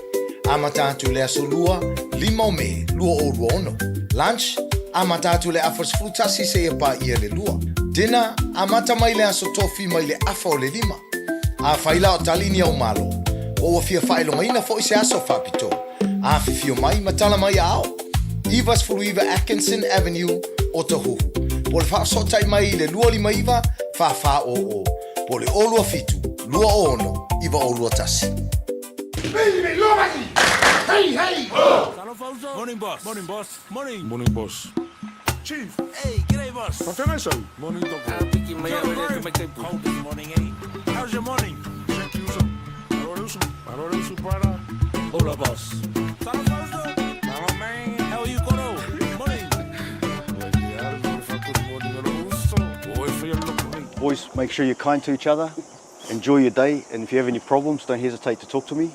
Ama tātu le aso lua, lima o me, lua o lua ono. Lunch, ama tātu le afas frutasi se e pa ia le lua. Dinner, ama tamai le aso tofi mai le afa o le lima. A whaila o talini au malo. O fia whailonga ina fo i se aso whapito. A fifio mai matala mai ao. Ivas Furuiva Atkinson Avenue o Tahuhu. Pole wha sotai mai le lua lima iwa, wha o. Pole o lua fitu, lua o ono, iwa o lua tasi. Baby, lua maki! Hey, hey! Morning, boss. Morning, boss. Morning. Morning, boss. Chief. Hey, g'day, boss. Whatena so? Morning, doctor. Cold this morning, eh? How's your morning? Thank you, sir. Aroreusu para. Hola, boss. Hello, man. How are you, Koro? Morning. Boys, make sure you're kind to each other. Enjoy your day, and if you have any problems, don't hesitate to talk to me.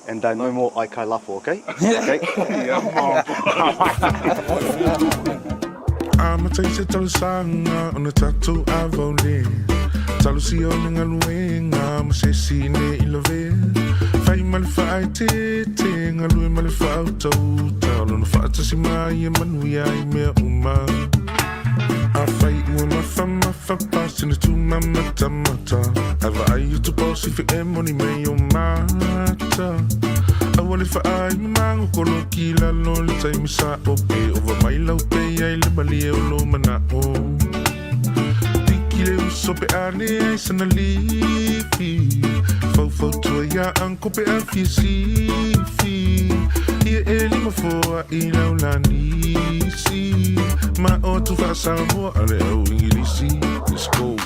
And no more ai kai lafo, okay? Okay? I'm a taste of sanga on the tattoo I've only. Talusi on the luenga, I'm a sesi ne ilove. Fai malfa ting, a lui malfa auto. Tal on the fata si mai manuia I me uma. I fight with my pass in the two mata. I've I used to boss if it money may your matter. I want if I mango kolokila no le time sa ope over my low pay I le lo mana o. Tikile sope ane I sana lifi. Fo to ya anko pe afisi fi. Ie eli ma fo ina ulani si. Ma o tu fa samo ale o ingilisi. Let's go.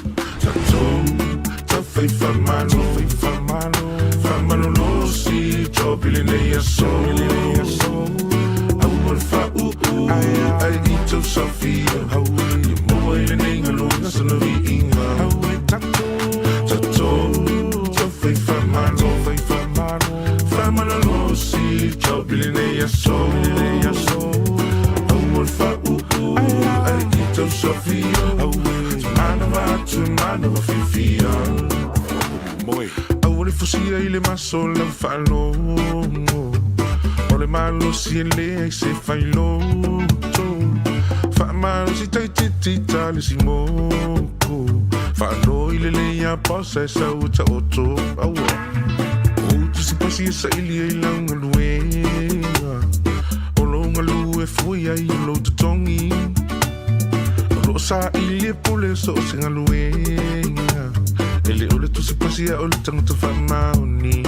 Ta fai fa mano lo si chopili ne ya so. I will fa I eat to Sophia. How you mo ile ne ngalo na sana vi inga. How we tato ta fai fa mano lo si chopili ne ya so. I will fa I eat to Sophia. Mano fifia. Moi. Awole fusia ile masola falo. Ole malo si ele se failo. Fa malo si titi tali si moko. Falo ile le ya posa sa uta oto. Awo. O tu si pasi sa ile ilang luenga. Olo ngalu e fuia I lo tongi. Sa ile pole so singa luenga. Ele ole tu se pasia ole tango tu fa mauni.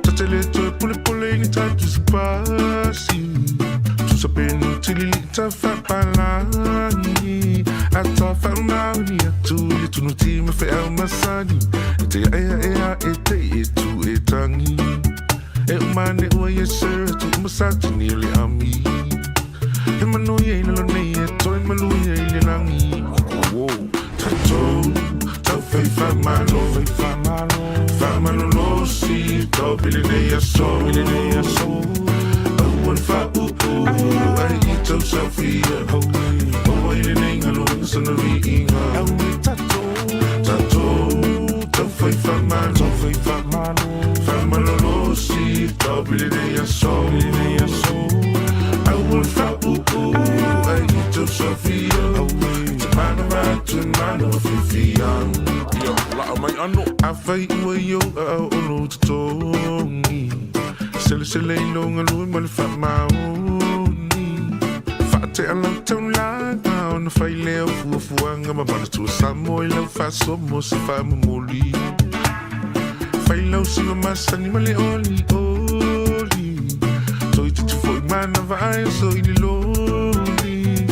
Tatele to pole ni ta tu se pasi. Tu sa penu tili ta fa palani. Ata fa mauni atu tu no ti me fa el masani. Te e tu e tangi. E umane o yeser tu masati ni le ami. E manu ye no ne e toi manu ye le nangi. Wo ta fai fa malo lo si to bile ne ya so. I want fa I eat to Sophia. Oh ile ne ngalo sa na vi inga. Tato ta fai fa malo lo si to bile ne ya so. I will fa I eat to Sophia. Mano fifia. Yo, la mai ano. Fai ua yo au ono tatongi Sele longa lui mali fa maoni Fa te alau tau langa Ona fai leo fuafuanga Ma mana tua samo I lau fa somo Se fa mamoli Fai lau singa masani mali oli Toi tutu foi mana vai So ili loli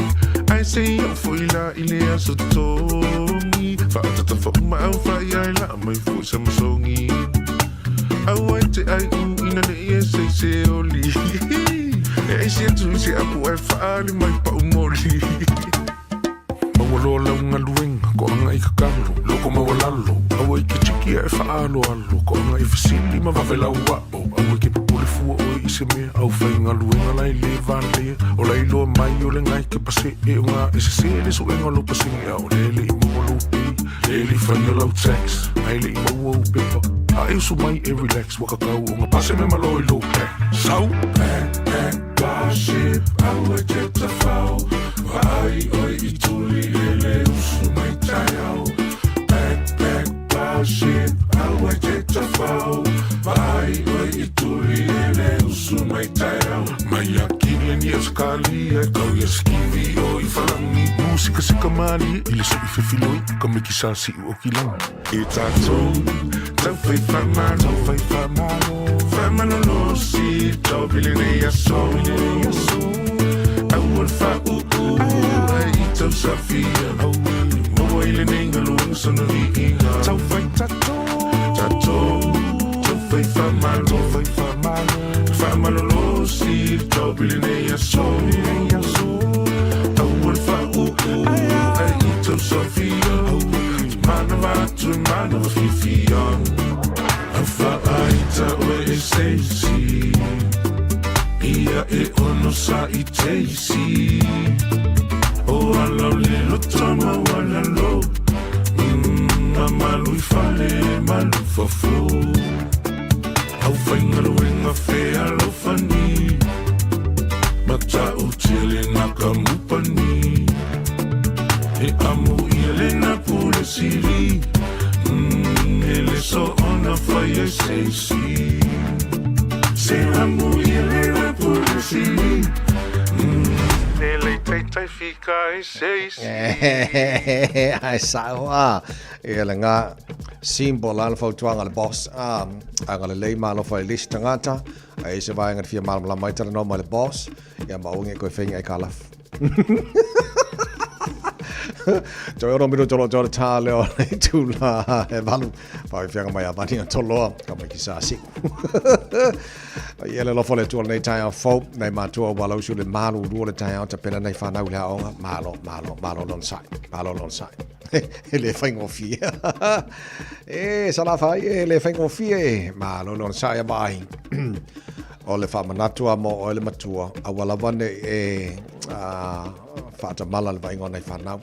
Ai se yo foi la ile aso tongi Fa atata fa uma au fai ai la Mai foi sama songi Au ai te ai ina ne ia se oli E se tu se apu ai faali mai pa umoli Mawalola unga luenga ko anga i kakalo Loko mawalalo Au ai ke chiki ai faalo alo Ko anga i fasili ma vavela uapo Au ai ke papule fua o i se mea Au whainga luenga lai le vale O lai loa mai o le ngai ke pase e unga E se le so enga lo pasinga O lele i mawalo pi Lele i whainga lau tax Ai le i maua u pepa I usu mai e relax waka kau o ngā pase me maloi low back Sau Back, barship, au e te tawhau Vai oi I tuli e le usu mai tai au Back, barship, au e te tawhau Vai oi I tuli e le usu mai tai au Mai a kile ni a skali e kau i a skivi o I whalangi Musika sika mali I le so I whiwhiloi Ka me ki sa si u o ki lang I tātou Tau fai whamano, whamano no si Tau pili nei aso, Au al wha ai I tau sawhia Maua I le nei ngaluang sana ringa Tau fai tatou Tau fai whamano, whamano no si Tau pili nei aso, Au al wha ai I tau sawhia Mana watu, mana wafifian A whaaita o e seisi Ia e ono sa I teisi O alau le lotama wala lo A malu I whale, malu whafo Au whaingaru inga whea lo whani Mata utile naka mupani E amu ia le na pule siri Ele so ona fai e seisi Se amu ia le na pule siri Ele teitai fika e seisi Ai sawa E le ngā symbol ala fautuanga le boss Anga le lei malo fai list tangata Ai se vai ngat fia malo la mai tara no ma le boss Ia maunge koe whenga e kalaf Toi oro miro tolo tolo tā leo nei tūla e walu Pau I whianga mai a wani a toloa Ka mai ki sāsi Ia le lofo le tuola nei tai au fau Nei mātua walau su le malu rua le tai au Ta pena nei whanau le haonga Malo lon sai E le whaingo fia E sala whai e le whaingo fia Malo lon sai a mai O le whamanatua mo o le matua A wala wane e whaata mala le vaingo nei whanau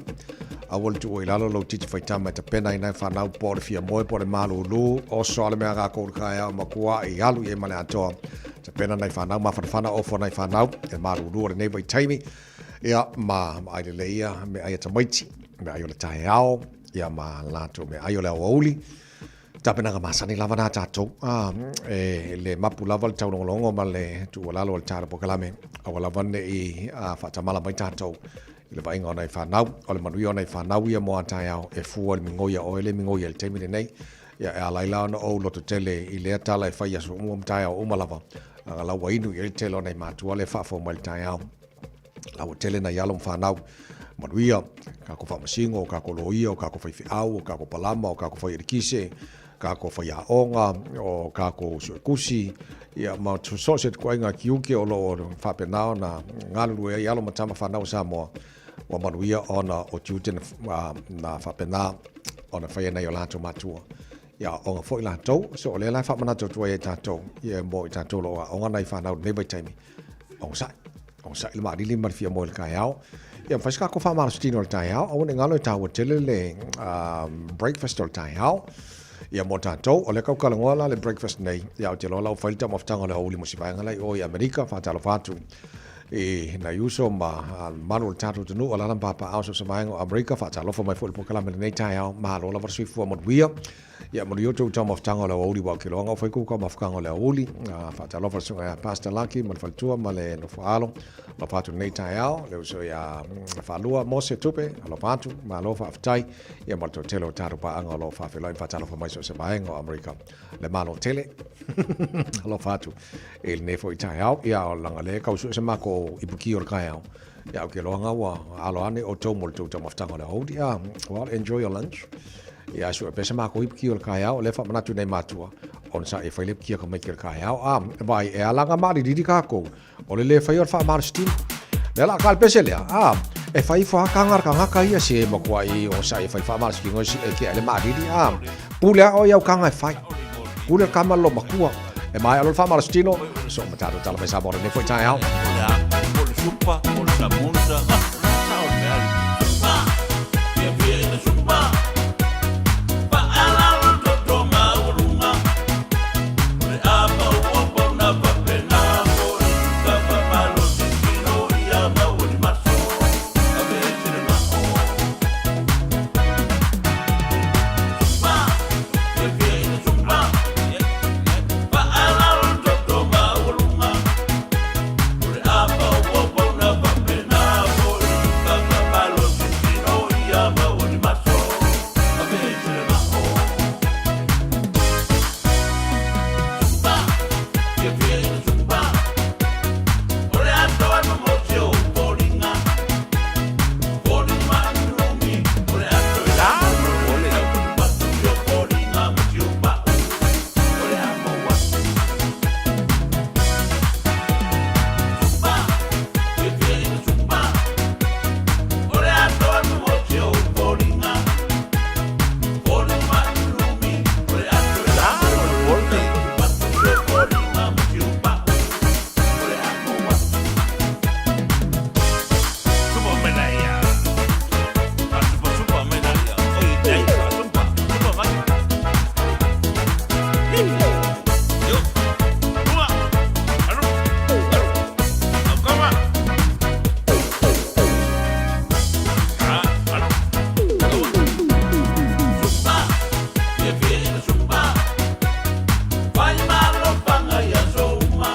A wale tu o ilalo lo titi whaitama ta pena I nei whanau po le fia moe po le malu lu O so ale mea ngā kōru kai au makua I alu I male atoa Ta pena nei whanau ma whanawhana ofo nei whanau E malu lu o le nei vai taimi Ia ma aile le ia me aia ta maiti Me aio le tae ao Ia ma lato me aio le au auli Tapena ka masani lava na tātou e le mapu lava le taunongolongo ma le tuolalo le tāra pokalame awa lava ne I whatamala mai tātou I le vainga o nei whanau o le manui o nei whanau ia moa tai au e fua le mingoia o le mingoia le teimine nei ia e alaila ona o loto tele I lea tala e whai aso umuam tai au umalava anga laua inu I le tele o nei mātua le whafo mai tai au laua tele na ialom whanau manuia kako whamasingo o kako loia o kako whaifi au o kako palama o kako whai erikise kako whaia onga o kako suekusi ia ma so se ko inga kiuki o lo whapenao na ngalu e alo matama whanau Samoa wa manuia ona o tiuten na whapena ona whaia nei o lato matua ia onga foi lato so o le la whamana tōtua e tātou ia mo I tātou loa onga nei whanau nei vai taimi on sa ilma rili marfia mo il kai au ia whaiska ko whamara stino il tai au o ne ngalo I tāua tele le breakfast il tai au ia mo tātou o le kaukalangoa la le breakfast nei ia o te loa lau whailita maftanga le hauli mo si vaenga lai o I Amerika whatalo whatu na yuso manu tatu tunu ala lamba pa auso samaingo Amerika fa talo fo mai fo po kala me nei tai au ma lo la versi fo mo wia ya mo yo to tama ftanga la oli wa kilo nga fo ko ma fkanga la oli fa talo versi pasta laki mo fa tua ma le no falo la patu nei tai au le so ya fa lua mo se tupe ala patu ma lo fa ftai ya mo to telo tatu pa anga lo fa fe lo fa talo fo mai so samaingo Amerika le malo tele lo fatu el ne fo tai au ya langa le ka so ma ko ipuki or kai au ya ke lo nga wa alo ane o to mo to tama ftanga la oli ya well enjoy your lunch ya so pesa ma ko ipuki or kai au le fa mana tu nei matua on sa e fai le kia ka mai ke kai au vai e ala nga ma di ka ko o le fai or fa mar stin le la kal pese le e fai fa kangar ka ka ia se mo ko ai o sa e fai fa mar stin o si e ke le ma di pula o ya kanga fai pula kama lo makua e mai alo fa mar stino so matato tala pesa bora ne foi tai au Chupa, bolsa, monza, sao reali. Via via in chupa. Pa ala lo toma urunga. Re apa uopo na papena mo ka pa lo tino ia ma uri maso. Ave tire ma o. Chupa, via via in chupa. Pa ala lo toma urunga. Re apa uopo na papena mo ka pa lo tino ia ma uri maso. Ave tire ma o. Chupa, via via in chupa. Ore ato ano mo te o poringa. Poringa numi. Ore ato e la. Ore ato patu yo poringa mo te o pa. Ore amo wa. Chupa, via via in chupa. Ore ato ano mo te o poringa. Poringa numi. Ore ato e la. Ore patu yo poringa mo te o pa. Ore amo wa. Chupa medalla. Chupa medalla. Oi, dai, chupa vai. Yo. Ua. Aro. Akama. Aro. Chupa. Via via in chupa. Vai malo panga ya soma.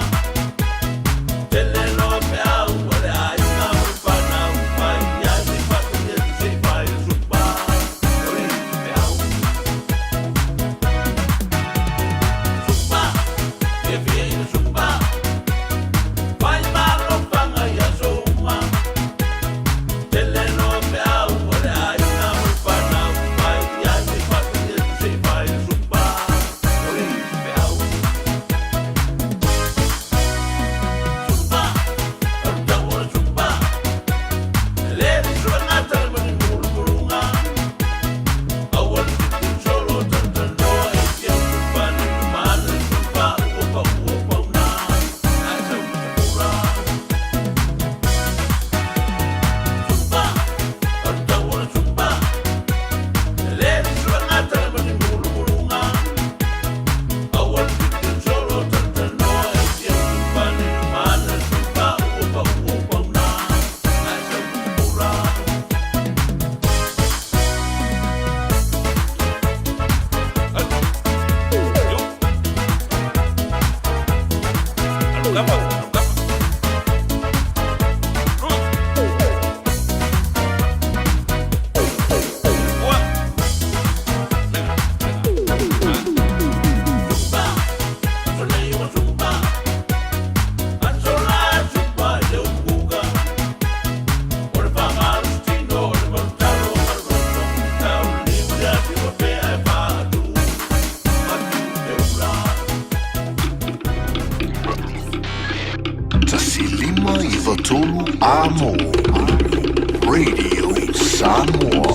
Tele no me au ore ai na pana vai ya si patu ye se vai chupa. Ore me au. Chupa. Via via in chupa. Vai malo panga ya soma. Tele no me au ore ai na pana vai ya si patu ye se vai chupa. Ore me au. Chupa. Arta ora chupa. Le suena tal mani murmurunga. Awal fitin solo tantano e tia chupa ni mana chupa upa na. Asa upa. Chupa. Arta ora chupa. Le suena tal mani murmurunga. Awal fitin solo tantano e tia chupa ni mana chupa upa na. Asa upa. Tasilima Ivatolu Amo Radio Samoa.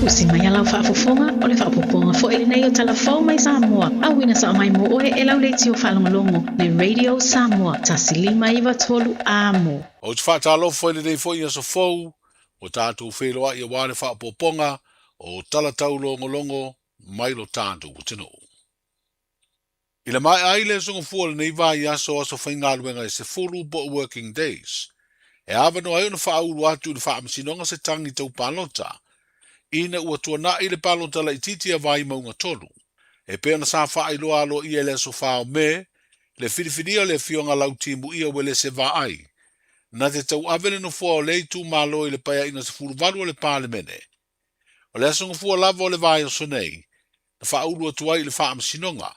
Usi mai alau whaafofonga o le whaapoponga fo ele nei o talafau mai Samoa. Awina sa mai mo oe e lau leiti o whalongolongo le Radio Samoa. Tasilima Ivatolu Amo. O te whātalo fo ele nei fo ia so fou O tātou wheloa i wāre whaapoponga o tala taulongolongo mai lo tātou o tino. I le mai ai le songa fuole nei vai aso whaingaluenga e se fulu bo working days. E awa no ai ona whaulu atu le whaamasinonga se tangi tau palota. Ina ua tuana i le palota la ititia vai maunga tolu. E pēna sa whaailoa alo i ele so whao me, le whiriwhiria le fionga lau timu ia wele se va ai. Na te tau avele no fua o lei tu malo i le paya ina se furu valu o le palemene. O le asonga fua lava o le vai o sonei, na whaulu atu ai le whaamasinonga.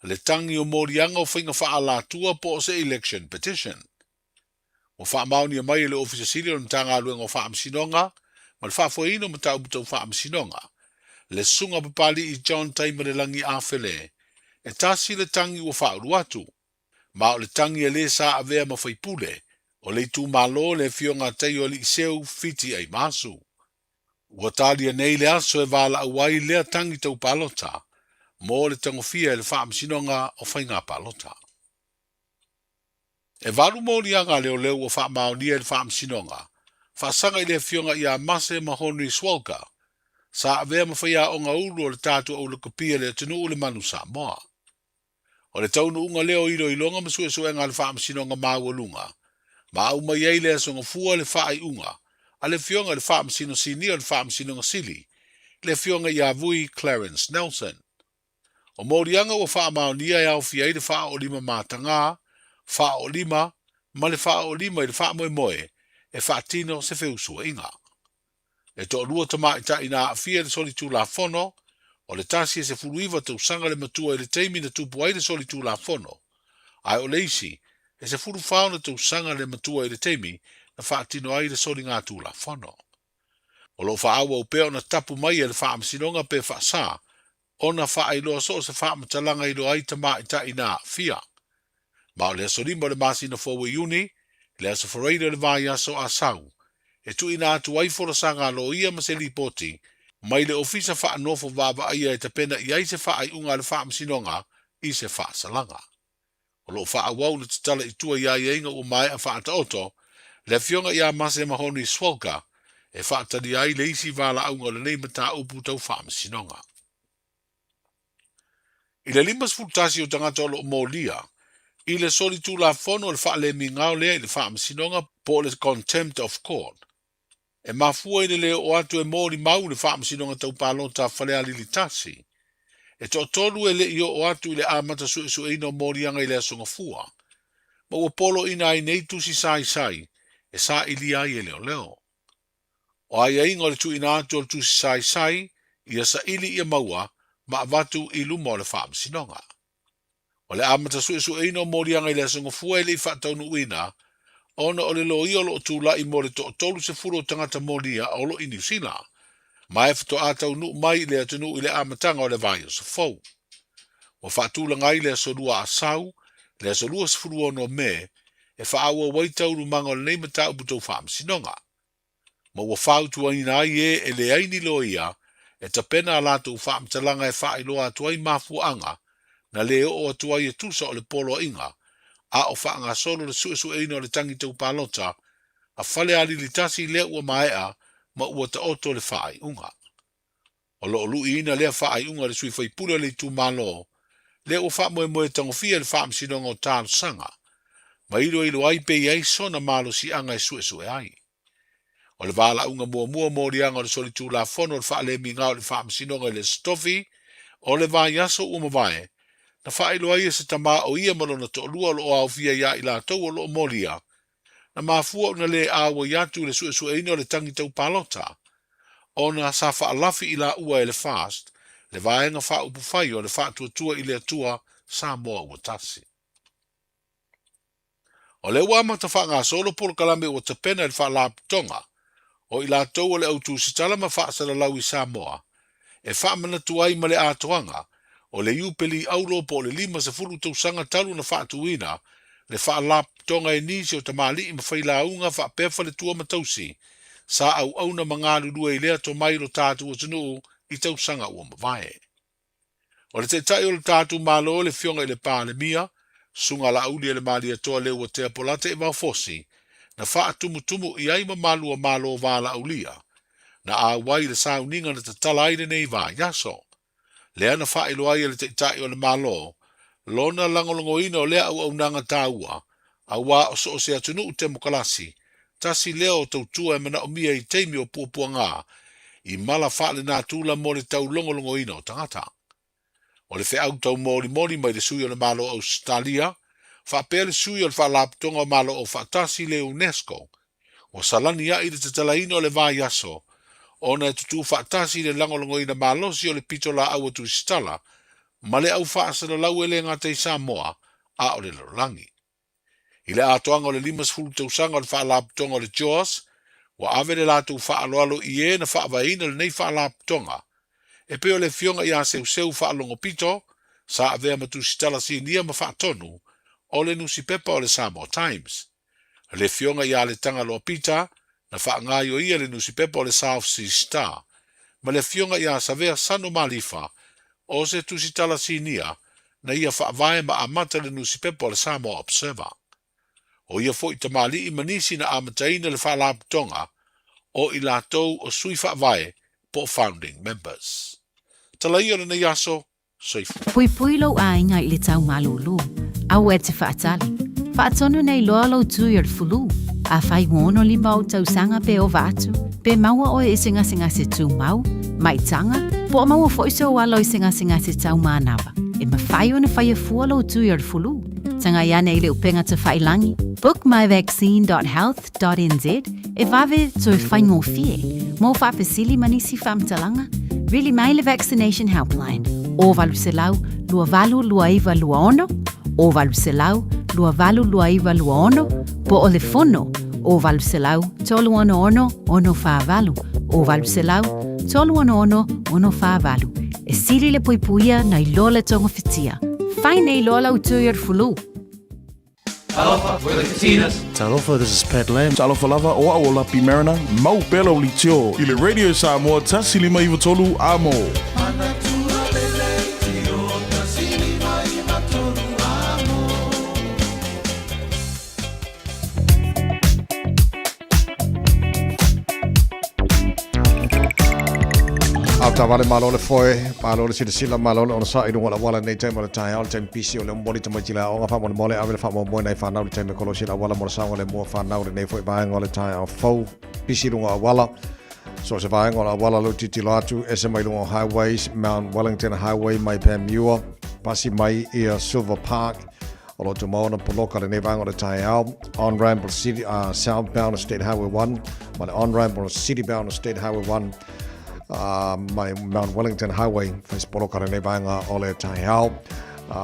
Le tangi o morianga o whainga whaalatua po o se election petition. O whaamauni a mai le ofisa siri o ntanga aluenga o whaamasinonga, ma le whaafoino ma tau butau whaamasinonga. Le sunga papali i John Taimare langi awhele, e tasi le tangi o whaulu atu. Ma o le tangi a le sa avea ma whaipule, o le tu malo le fionga tei o li iseu fiti ai masu. Ua talia nei le aso e wala awai lea tangi tau palota, mo le tangofia e le whaamasinonga o whainga palota. E waru morianga leo leo o whaamaunia e le whaamasinonga, whaasanga i le fionga i a mase mahonu i swalka, sa avea mawhaia o ngā ulu o le tātua o le kopia le tunu o le manu Samoa. O le taunu unga leo iro i longa masue suenga le whaamasinonga maua lunga, ma au mai ei le asonga fua le whaai unga, a le fionga le whaamasino sini o le whaamasinonga sili, le fionga i a vui Clarence Nelson. O morianga o whaamaunia e au fiei le wha o lima mātanga, wha o lima, ma le wha o lima i le wha moe moe, e wha tino se whiusua inga. E to lua tama i ta ina a fia le soli tū la fono, o le tasi e se furuiva tau sanga le matua i le teimi na tupu ai le soli tū la fono. Ai o leisi, e se furu whaona tau sanga le matua i le teimi na wha tino ai le soli ngā tū la fono. O lo wha awa upea na tapu mai e le wha amasinonga pe wha saa, ona wha ai loa so se wha matalanga i lo ai tama i ta ina a fia. Ma o le aso lima le masi na fowe uni, le aso whareida le vai aso a sau, e tu ina atu ai fora sanga lo ia ma se lipoti, mai le ofisa wha anofo vava aia e tapena i ai se wha ai unga le wha amasinonga i se wha salanga. O lo wha awau le tatala i tua ia i inga o mai a wha ata oto, le fionga ia mase mahonu i swalka, e wha atari ai le isi vala aunga le nei mata upu tau wha amasinonga. I le limas fultasi o tangata o lo molia, i le soli tu la fono le wha le mingao lea i le wha amasinonga po le contempt of court. E mafua i le leo o atu e mori mau le wha amasinonga tau palota whalea lili tasi. E to tolu e le i o atu i le amata su eino morianga i le asonga fua. Ma ua polo ina ai nei tusi sai sai, e sa ili ai e leo leo. O ai ai ngore tu ina atu o tusi sai sai, ia sa ili ia maua, ma avatu i lumo le wha amasinonga. O le amata su eino morianga i le asonga fua i le i whaataunu uina, ona o le lo i o lo tūla i more to tolu se furo tangata molia o lo i New Zealand. Ma e fito atau nu mai le atunu i le amatanga o le vai o se fau. O whaatula ngai le asolua a sau, le asolua se furu ono me, e whaaua waitauru manga o le neimata uputou whaamasinonga. Ma ua whautua ina ai e le aini lo ia, e tapena alato u whaamatalanga e whaailoa atuai mafuanga, na le o atuai e tusa o le polo inga, a o whaanga solo le su eino le tangi tau palota, a whale ali li tasi lea ua maea, ma ua ta oto le whaai unga. O lo lu ina lea whaai unga le sui whaipula le tu malo, lea ua wha moe tangofia le wha msinonga o tālo sanga, ma ilo ai pe iei sona malo si anga e su ai. O le vala unga mua morianga o le soli tu la fono le wha le mingao le wha msinonga le stofi, o le vai aso umavae, na whaelo ai se tama o ia malona to lua lo au fia ia i la tau o lo molia, na mafua una le awa iatu le su eino le tangi tau palota, o na sa whaalafi i la ua e le fast, le vaenga wha upu whai o le wha tua i le atua sa moa ua tasi. O le ua mata wha ngā solo polo kalame ua tapena le wha la tonga, o i la tau o le autu sitala ma wha sala lau i sa moa, e wha mana tuai ma le atoanga, o le iupeli aulo po le lima se fulu tau sanga talu na whaatuina, le whaalap tonga e nisi o tamali i mawhaila unga whaapefa le tua matausi, sa au na mga lulua i lea to mairo tātu o tunu i tau sanga ua mawae. O le te tai o le tātu malo le fionga i le pāle mia, sunga la auli e le mali atoa le ua te apolate e maufosi, na wha tumu i ai mamalua malo wala aulia, na a wai le sauninga na te tala aire nei wā yaso. Lea na wha ilo ai le te itai o le malo, lona langolongo ina o lea au nanga tāua, a wā o so o se atunu u te mokalasi, tasi lea o tautua e mana o mia i teimi o puapua ngā, i mala wha le nā tūla mo le tau longolongo ina o tangata. O le wha au tau mori mai le sui o le malo o Australia, wha pēle sui o le wha laptonga o malo o wha tasi le UNESCO, o salani ia i le tatala ina o le vā yaso, ona e tutu wha tasi le langolongo ina malosi o le pito la au atu stala, ma le au wha asana lau ele ngā te Samoa, a o le lorangi. I le atoanga o le 5 tausanga o le wha laptonga o le Jaws, wa ave le lātou wha aloalo i e na wha avaina le nei wha laptonga, e peo le fionga i a seu wha alongo pito, sa avea matu stala si nia ma wha tonu, o le nusi pepa o le Samoa Times. Le fionga i a le tanga loa pita, na wha ngai o ia le nusi pepa o le South Sea Star, ma le fionga i a savea sano malifa, o se tusitala sinia, na ia wha vae ma amata le nusi pepa o le Samoa Observer. O ia fo i tamali i manisi na amataina le wha laptonga, o i lātou o sui wha vae po founding members. Tala ia le na yaso, soifu. Pui pui lau ainga i le tau malulu, au e te whaatali. Whaatonu nei loa lau tui ar fulu, a whai ngono li mau tau sanga pe o vātu, pe maua o e singa se tū mau, mai tanga, po o maua fo iso walo i singa se tau mānawa. E ma whai o na whai e fua lau tui ar fulu, tanga ia nei le upenga te whai langi. Bookmyvaccine.health.nz e vave tui whai ngō fie, mō whapesili manisi whamtalanga, really mai le vaccination helpline, o valu se lau, lua valu lua iwa lua ono, o valu se lau, lua valu lua iwa lua ono, po o le fono, o valu se lau, tolu ono ono, ono wha valu, o valu se lau, tolu ono ono, ono wha valu. E siri le puipuia na i loa le tonga fitia. Whai nei loa lau tui ar fulu. Talofa, we're the Katinas. Talofa, this is Pat Lam. Talofa lava o aola pi marina, mau pelo li tio. I le Radio Samoa tasi lima iwa tolu amo. Ta vale malo le foi, malo le sila malo le ona sa i wala wala nei tema le tai al tem pisi o le mboli te majila o nga fa mo mole ave le fa mo mo nei fa na le tema kolo sila wala mo sa le mo fa na le nei foi ba ngole tai al fo pisi lunga wala so se va ngole wala lo titi latu SMA lunga highways Mount Wellington Highway mai Pamua pasi mai ia Silver Park o lo tomona poloka le nei va ngole tai al on ramble city southbound State Highway 1 but on ramble city bound State Highway 1 my Mount Wellington Highway face poloka le vanga ole Taiao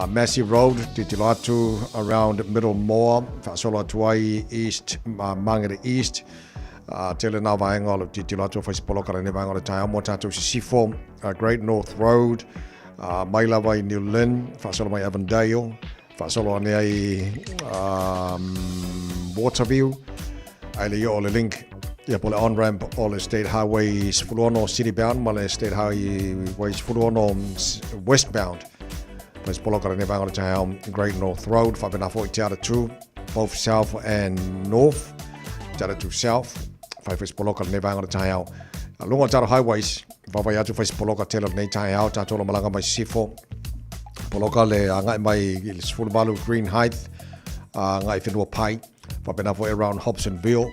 Massey Road Titilatu around Middle Moor Fasolo Tuai East Mangere East tele na vanga ole Titilatu face poloka le vanga ole Taiao Motatu Sifo Great North Road Maila vai New Lynn Fasolo mai Avondale Fasolo nei Waterview ale yo ole link ia pole on-ramp o le State Highways Fulono City-bound, ma le State Highways Fulono westbound. Pais poloka ne vanga te hao Great North Road, whapena fo i te ara tū, both south and north, te ara tū south, whai pais poloka ne vanga te hao. Lunga taro highways, whawai atu pais poloka tela nei te hao, tātola malanga mai sifo, poloka le ngai mai le Sfulumalu Green Heights, ngai whenua pai, whapena fo around Hobsonville,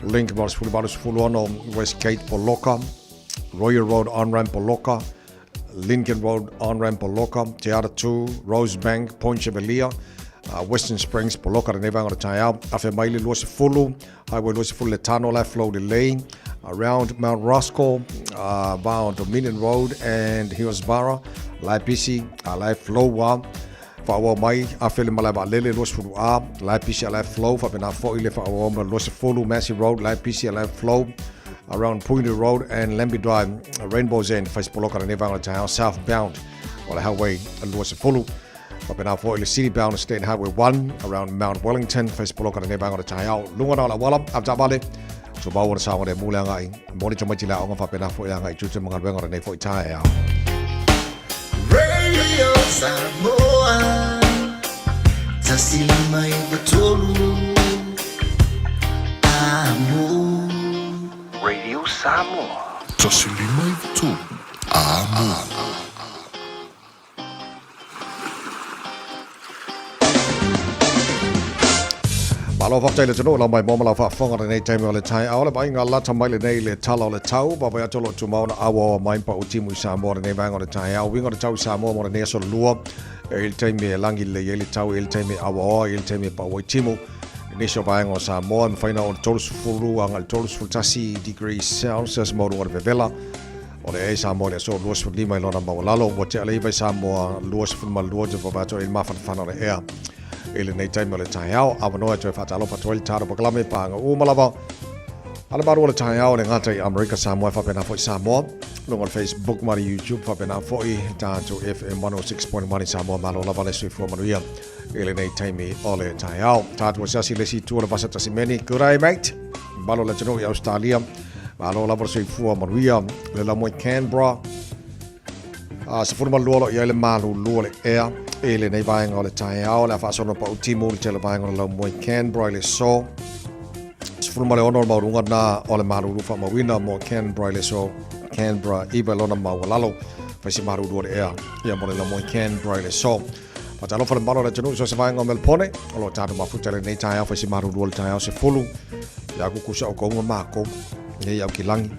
Link Morris Fuluano Westgate Poloka, Royal Road on-ramp Poloka, Lincoln Road on-ramp Poloka, Te Ara 2, Rosebank, Point Chevalier, Western Springs Poloka le nevanga o Taiao, afe mai le Luasi Fulu, Highway Luasi Fulu le Tano la flow delay, around Mount Roscoe, bound Dominion Road and Hillsborough, Lai Pisi, Lai Flow wa, Whaua mai, a whele malai wa lele Luasi Fulu a, Lai Pisi a Lai Flow, whapena fo ile whaua ma Luasi Fulu, Massey Road, Lai Pisi a Lai Flow, around Pointer Road and Lamby Drive, Rainbow's End, face poloka le nevanga o Taiao, southbound, o le highway Luasi Fulu, whapena fo ile city-bound State Highway 1, around Mount Wellington, face poloka le nevanga o Taiao, lunga na la wala, abta bale, so bawa na sawa de mule ngai, moni to machi la onga whapena fo ia ngai, tutu mga wenga ne fo i Taiao. Radio Samoa, tasilima iwa tolu, Samoa. Tasilima i tu. Amo. Malo fa tele tino la mai mo la fa fonga nei time ole tai ole ba inga la tamai le nei le tala le tau ba ba tolo tu mauna awa mai pa utimu Samoa nei vanga le tai au winga le tau Samoa mo nei so lua il time langi le ele tau il time awa il time pa utimu nei so vanga Samoa me faina o tolo fulu anga tolo fultasi degrees Celsius mo o vela ole e Samoa le so luas fu lima lona ba lalo mo te ale vai Samoa luas fu mal luas fu ba to il ma fa le ea ele nei time le tai au avano e fa talo pa toil taro pa klame pa o malava ala baru le tai au le ngata i America Samoa fa pena fo Samoa no Facebook mari YouTube fa pena fo i tanto FM 106.1 Samoa malo la vale sui fo manuia ele nei time ole tai au tatu sasi le si tu le pasata si meni kurai mate malo le tino i Australia malo la sui fo manuia le la mo Canberra se fu malolo ia le malu luole ea ele nei vaenga o le tai au le fa sono pa utimu le vaenga o le mo Canberra le so se fu male ono maurunga na o le malu fa mawina mo Canberra le so Canberra iba lona mawalalo fa si maru luole ea ia mo le mo Canberra le so pa talo fa le malo le tunu so se vaenga o Melbourne o lo tatu mafuta le nei tai au fa si maru luole tai au se fulu ia kukusa o konga mako ia au kilangi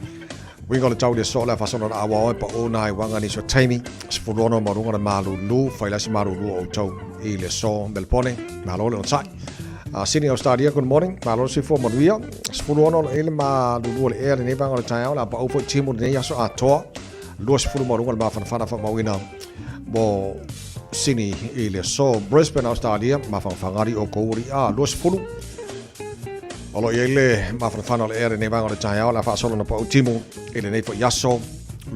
winga le tau le so le fa sono na awa pa o nai wanga ni so taimi sfulono marunga na malu lu fa ila si maru lu o tau i le so Melbourne malo le sai Sydney Australia good morning malo si fo maruia sfulono le malu lu le air ni wanga le tai la pa o fo timu ne ya so ato lu sfulo marunga ma fa fa mawina mo Sydney i le so Brisbane Australia ma fa ngari o ko ri lu sfulo Olo ele ma fa le air ne vanga le tai la fa solo na pa utimu ele nei fo yaso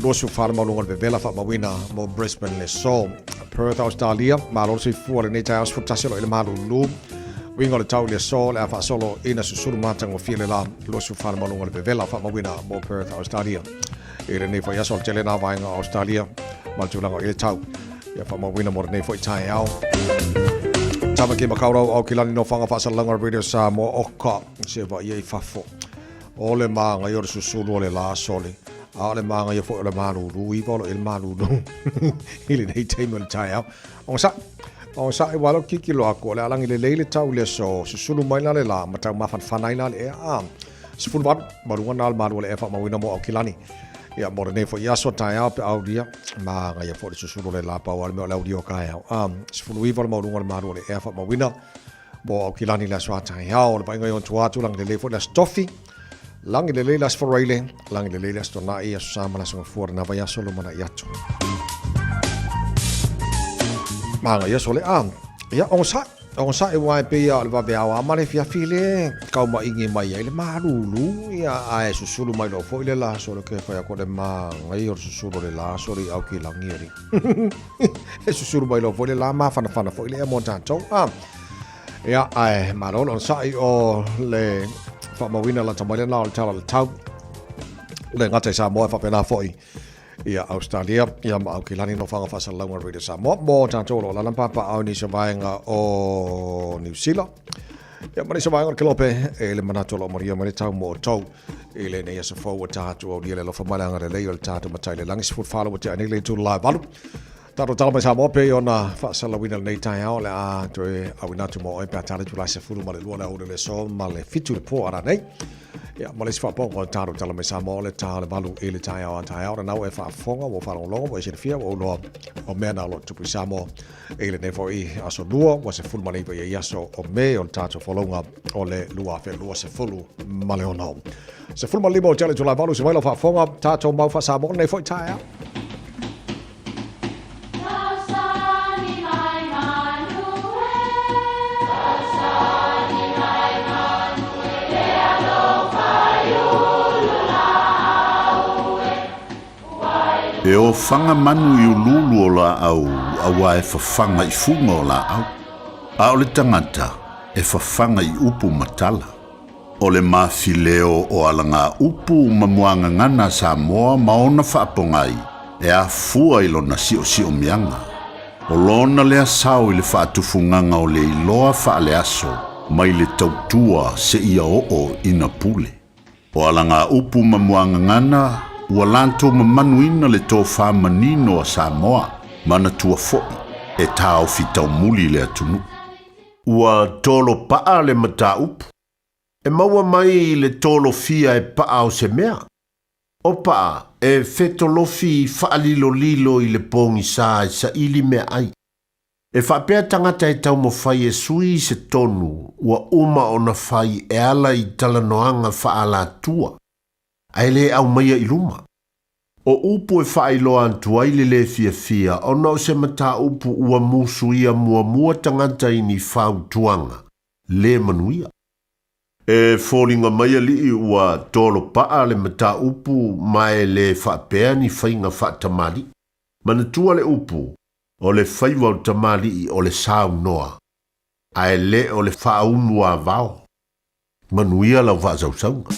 lo su farma lo ngol bela fa mawina mo Brisbane le so Perth Australia ma lo si fu le nei tai su taselo ele ma lu winga le tau le so la fa solo ina su suru mata ngo file la lo su farma lo ngol bela fa mawina mo Perth Australia ele nei fo yaso tele na vanga Australia ma tu la ele tau ya fa mawina mo nei fo tai au Tama ki makaurau au kilani no whanga whaasalanga radio Samoa oka se wa iei whafo. O le maanga i ore susulu o le la soli. A le maanga i fo o le maruru i volo il maruru. Ili nei teimo le tai au. On sa i walo kiki lo ako le alangi le leile tau le so susulu maina le la matau mafan whanaina le ea. Sifunu wadu marunga na le maru le e wha mawina mo au kilani. Ia mora nei fo yaso tai au pe au dia ma nga ia fo le susuru le la pa o le audio kai au sifulu iva le maurunga le maru le e fa mawina mo au kilani la swa tai au le painga yon tuatu lang le fo le stoffi lang le las for raile lang le las tona ia sama la so for na va yaso lo mana yatu ma nga yaso le ia on sa e wai pe ia le va be au ma le fia file ka ma ingi mai le marulu ia ai susulu mai lo fo le la so ke fa ko le ma ngai or susulu le la so ri au ki la ngiri e susulu mai lo fo le la ma fa fo le mo tanto ia ai ma lo on sa o le fa ma wina la tamale na tala le tau le ngata sa mo fa pena foi ia Australia ia ma ki lani no fanga fa salanga radio Samoa mo tanto lo la papa au ni so vaenga o New Zealand ia mani so vaenga kelope ele manato lo maria mani tau mo tau ele ne so forward tatu o le lo fa malanga le le tatu matai le langis foot follow with ani le tu live balu taro talo mai Samoa pe ona fa salawina nei tai au le a to au tu mo e pa tale tu la se fulu male lo la o le so male fitu le po ara nei ia male fa po taro talo mai Samoa le tale balu ele tai au na e fa fonga mo fa longo mo se fia o lo o mena lo tu Samoa ele ne foi aso lua mo se fulu male pe ia so o me on tato folonga o le lua fe lua se fulu male ona se fulu male mo tale tu la balu se vai lo fa fonga tato mau fa Samoa ne foi tai au E o whanga manu i ululu o la au, awa e whawhanga i funga o la au. A o le tangata, e whawhanga i upu matala. O le mawhileo o alanga upu mamuanga ngana Samoa maona whaapongai, e a fua i lona si o mianga. O lona lea sao i le whaatufunganga o le iloa whaale aso, mai le tautua se ia o ina pule. O alanga upu mamuanga ngana, ua lanto mamanuina le tō whamanino a Samoa, mana tua fo'i, e tāo fitau muli le atunu. Ua tolo paa le mata upu. E maua mai le tolo fia e paa o se mea. O paa e fetolofi whaalilo lilo i le pongi sa ili mea ai. E whapea tangata e tau mo whai e sui se tonu, ua uma o na whai e ala i talanoanga whaala tua. Ai le au maia i luma. O upu e whai loa antu ai le fia, o nao se mata upu ua musu ia mua tangata i ni whau tuanga. Le manuia. E fōringa maia li ua tolo paa le mata upu mai le whapea ni whainga whatamari. Mana tua le upu. O le whaiwa o tamari o le sao noa. Ai le o le whaumua vao. Manuia lau whaasausaunga.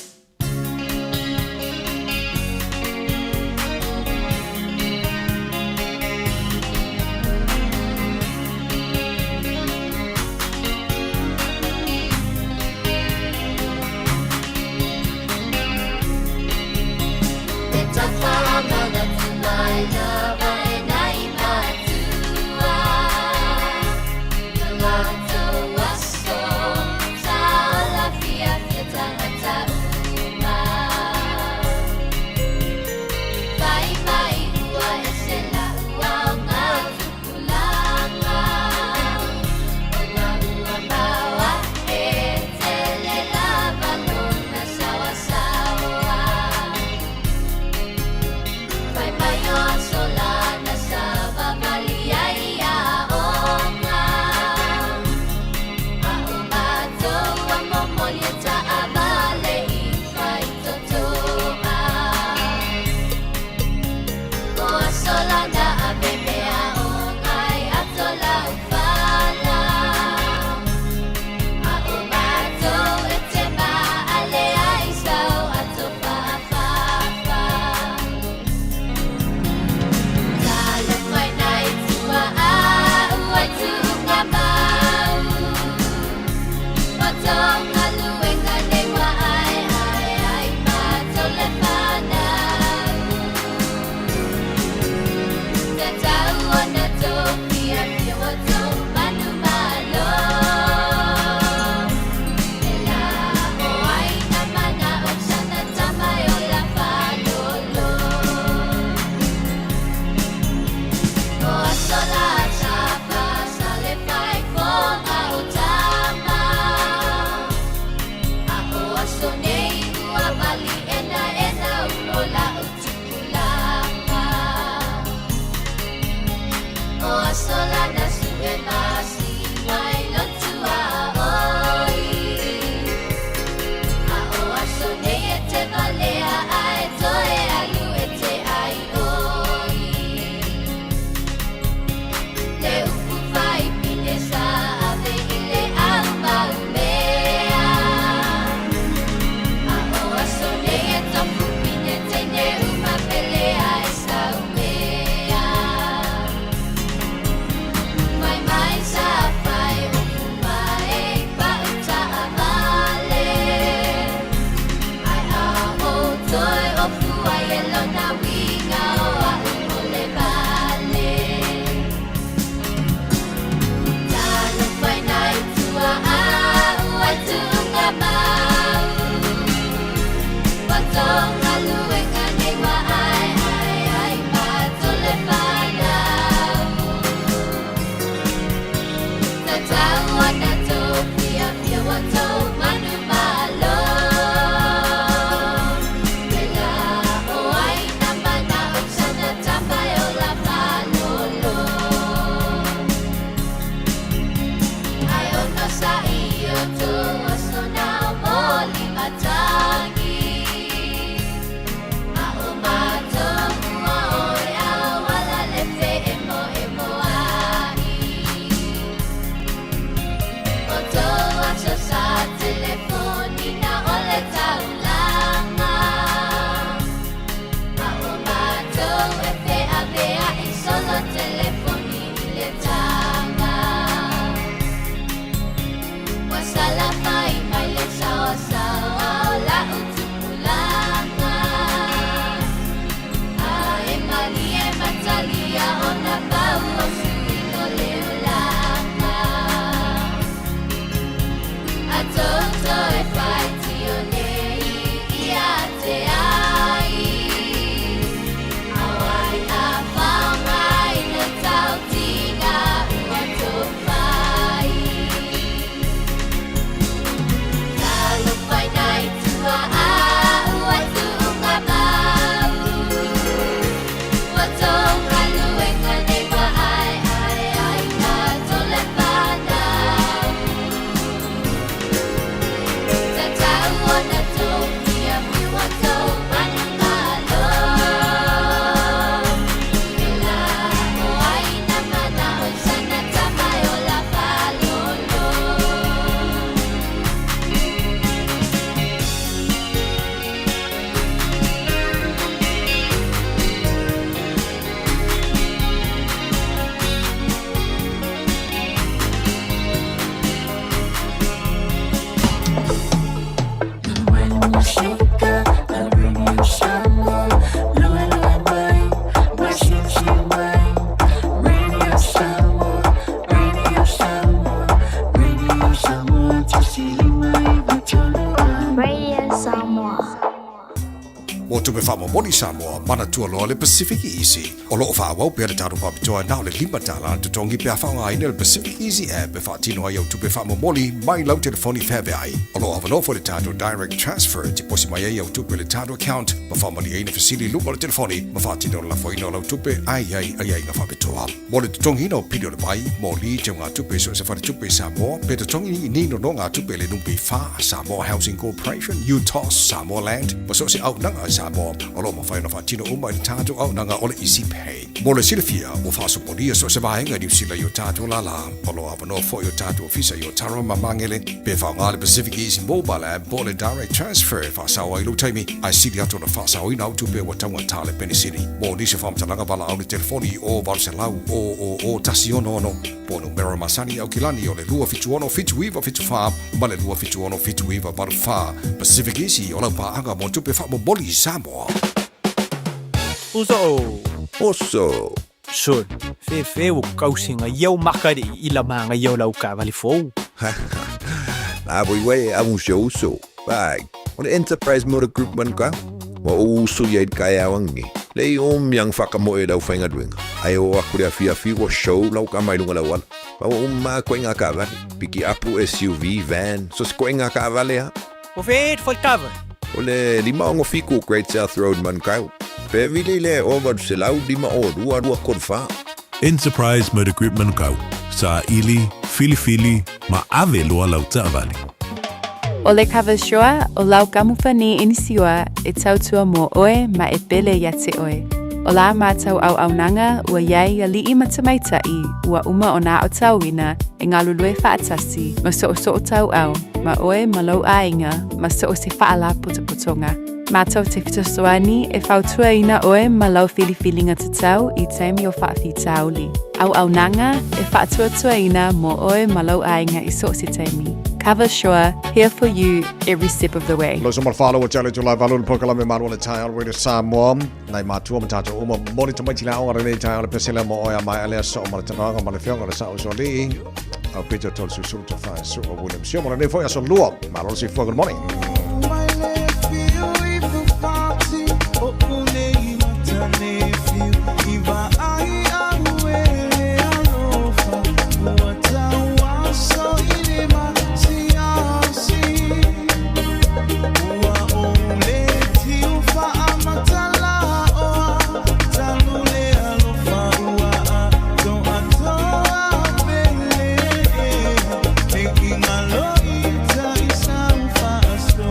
tupe wha moni Samoa, mana tua loa le Pacific Easy. O loo wha wau pia te taru papitoa nao le lima tala, tu tongi pia wha le Pacific Easy app, e wha tino ai au tupe wha moni, mai lau telefoni whewe ai. O loo awano fo le tato direct transfer, te posi mai ai au tupe le tato account, ma wha mani ai na fasili lupa le telefoni, ma wha tino la foino lau tupe ai na wha pitoa. Mo le tutongi no pidio le pai, mo li te ngā tupe so se wha tupe Samoa, pe tutongi ni no ngā tupe le numpi wha, Samoa Housing Corporation, UTOS, Samoa Land, ma so se au nanga Samoa, o lo ma whai na whatino uma i tātou au nanga ole Easy Pay. Mo le silifia, o whaso podia so se vahenga ni usila yo tātou la la, o lo awano fo yo tātou ofisa yo taro mamangele, pe whao ngāle Pacific Easy Mobile app, po le direct transfer, whasawa i lo taimi, ai sili ato na whasawa i nau tupe wa taunga tāle penisini. Mo nisi whamtalanga wala au le telefoni o valse lau o tasi ono, po numero masani au kilani o le lua fitu ono fitu iwa fitu wha, ma le lua fitu ono fitu iwa baru wha. Pacific Easy o lau paanga mo tupe wha mo boli Samoa. Oso. Son, fe o kausinga iau makari i la manga iau lau ka vali fou. Na boi a museo uso. Bag. O le Enterprise Motor Group man ka. Wa uso yaid kaya wangi. Lei yang whakamoe lau whainga duenga. Ai o akure a fia wa show lau ka mai lunga lau ala. Pa o koenga ka vale. Piki apu SUV, van. So se koenga ka vale ha. O feet for cover. O le lima ongo fiku Great South Road man kau. Pe vile le over se lau lima o rua korfa. Enterprise Motor Group Manukau. Sa ili, fili, ma ave loa lau tāwali. O le kawashoa o lau kamufani inisiua e tautua mo oe ma e pele yate oe. O la mātau au nanga ua iai a lii matamaitai ua uma o nā o tauina e ngā lulue whaatasi ma so o tau au ma oe ma lau ainga ma so o se whaala putoputonga. Mātau te fitosoani e whautua ina oe ma lau fili-filinga tatau I taimi o whaafi tauli. Au nanga e whaatuatua ina mo oe ma lau ainga I so se taimi. Cover Shore, here for you every step of the way. Lo somar follow o chale tulai valul pokala me maru le tai al radio Samoa. Nai matua matato uma moni tamaiti la ora le tai al pesela mo oia mai ale so mar tananga ma le fionga le sa so li. Au pito tol su to fa so o William Sio mo le foi so lua. Maru si for good morning. Making a love, it's a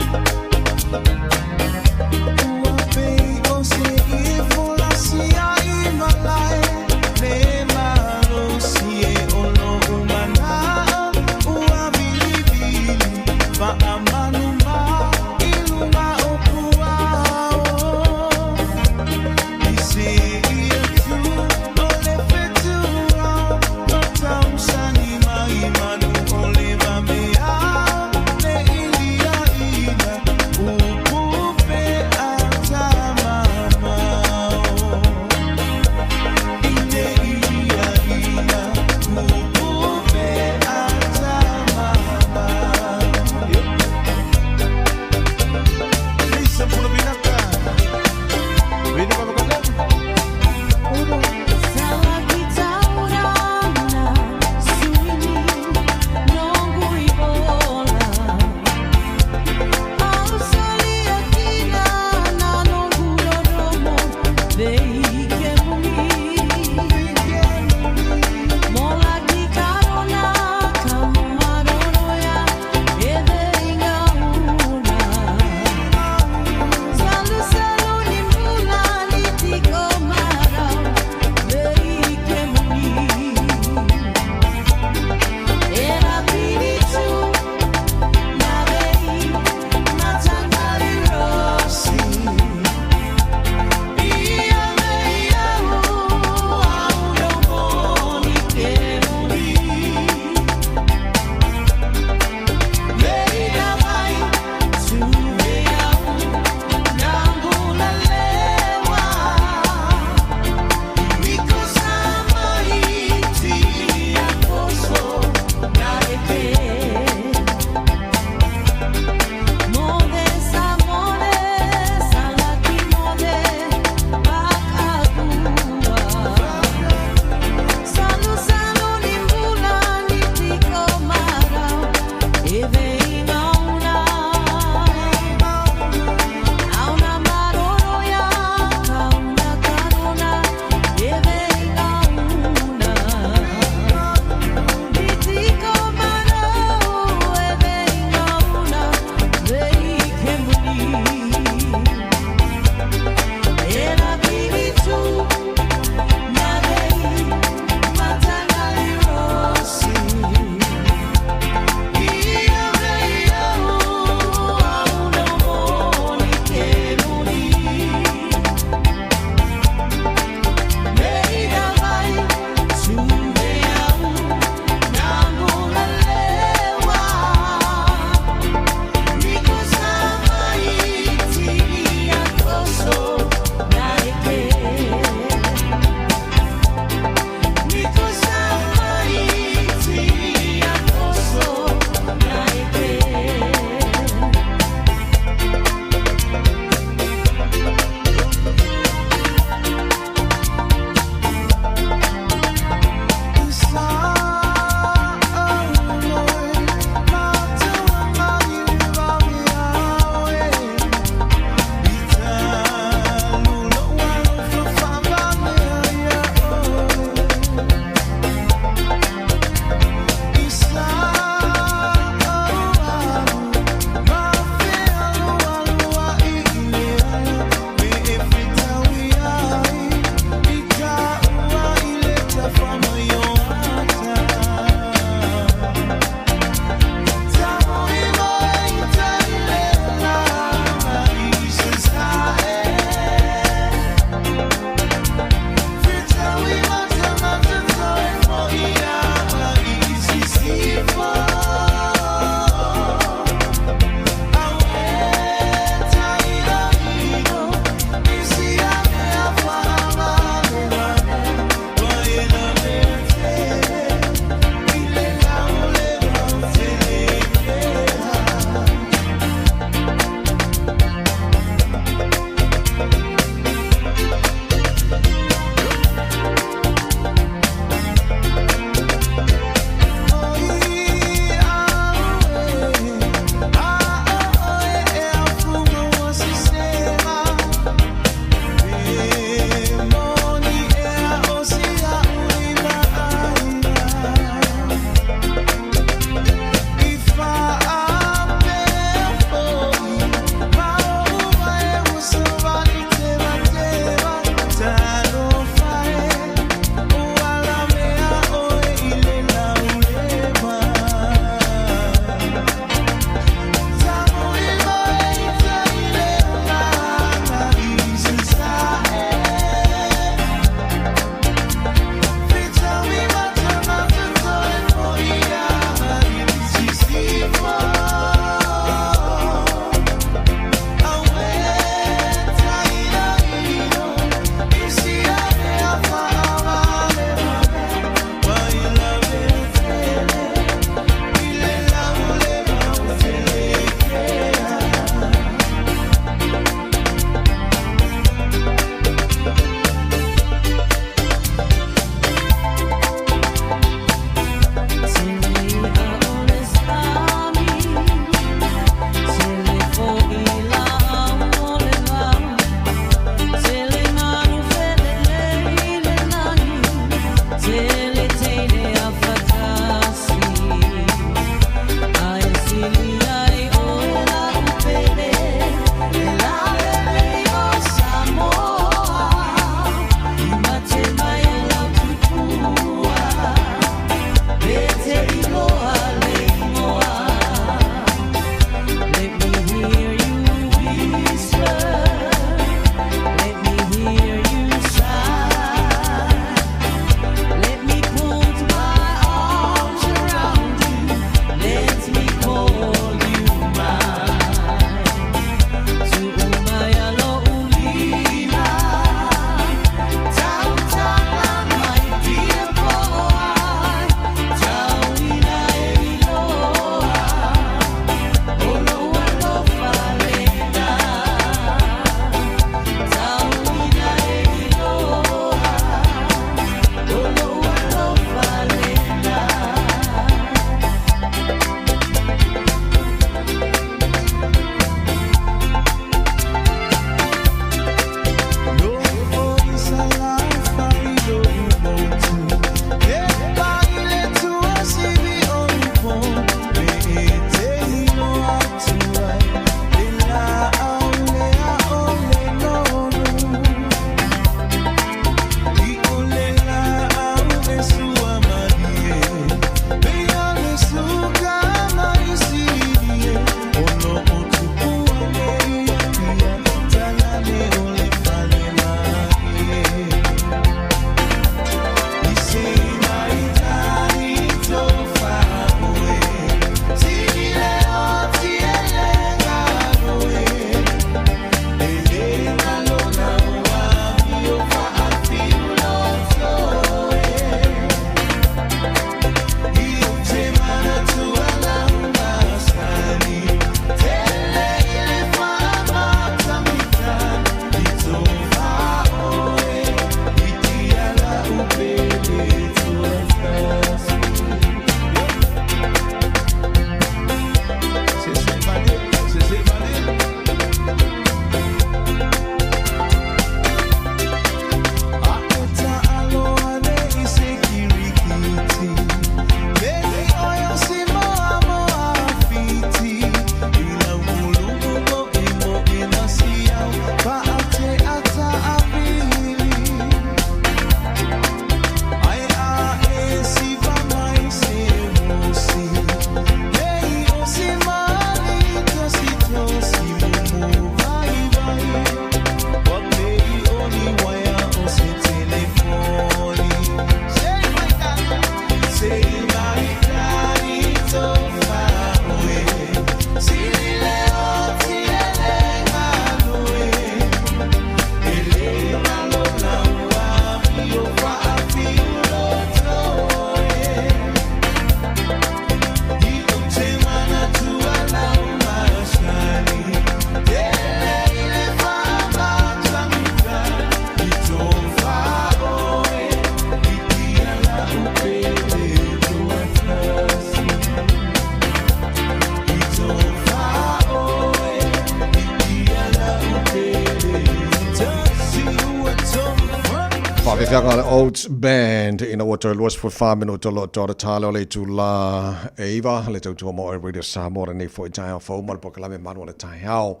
Whawhiwhianga le Oats Band ina ua toi luas for 5 minuto lo tora talo le tu la eiva le tau tua mo e Radio Samoa nei fo i tai au fau mal pokalame marua le tai au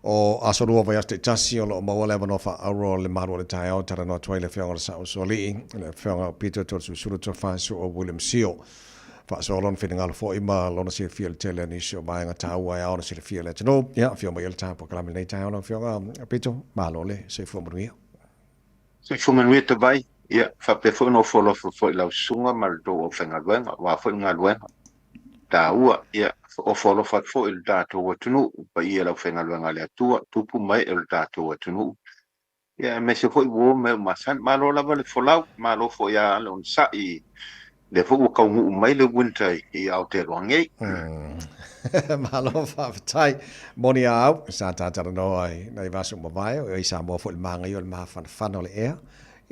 o asorua vai aste tasi o lo maua le manofa auro le marua le tai au tara no tuai le whianga le sao soli le whianga Peter Tor Susuru Tor Whansu o William Seal so lon fitting ala fo ima lona si fiel tele ni so mai nga taua ya ona si fiel et no ya fio mai el ta pokalame nei tai au no whianga Peter malole se fo mruia So fumanui te vai, ia, whape fo no folo fo lau sunga mal do o whenga luenga, wa fo ngā luenga. Tā ua, ia, o folo fat fo il tātou wa tunu, pa ia lau whenga luenga lea tua, tupu mai il tātou wa tunu. Ia, me se fo i wo me masan, malo lava le folau, malo fo ia le on sa i, le fo kau ngu mai le winter i Aotearoa ngei. Malo whawhatai, moni au, sa tātara no ai, nei vasu mawai, o i sa mua fo il manga i o le maha whanawhana le ea.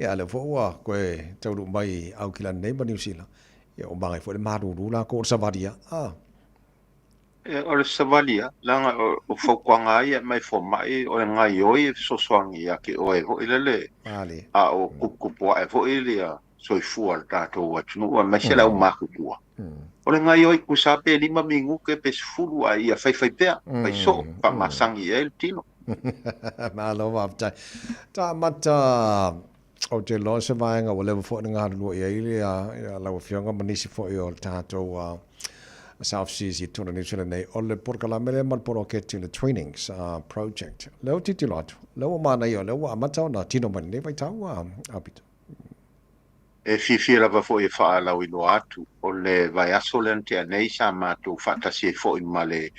Ia le fo ua, koe tauru mai au kila neiba New Zealand. Ia o mangai fo le maruru la ko o Savaria. O le Savaria, langa o whaukwanga ia mai fo mai, o le ngai oi so soangi ia ke oe ho ilele. A o kupua e ho ilia, soifua le tātou atunu, ua mai se lau makupua. O le ngai oi kusape 5 mingu ke pe sefulu a ia whaiwhai pea, pai so, pa masangi e le tino. Malo whawhatai. Tā mata o te loa se vaenga o lewa fo ngā lua i eile a lau whionga manisi fo i o le tātou South Seas i tuna New Zealand nei o le porkalame le malporo ke te le trainings project. Leo titi loatu, leo mana i o leo amata o na tino mani nei vai tau apita. E fifi lava fo i wha lau i loa atu, o le vai aso le ante anei sa mātou whatasi e fo i ma le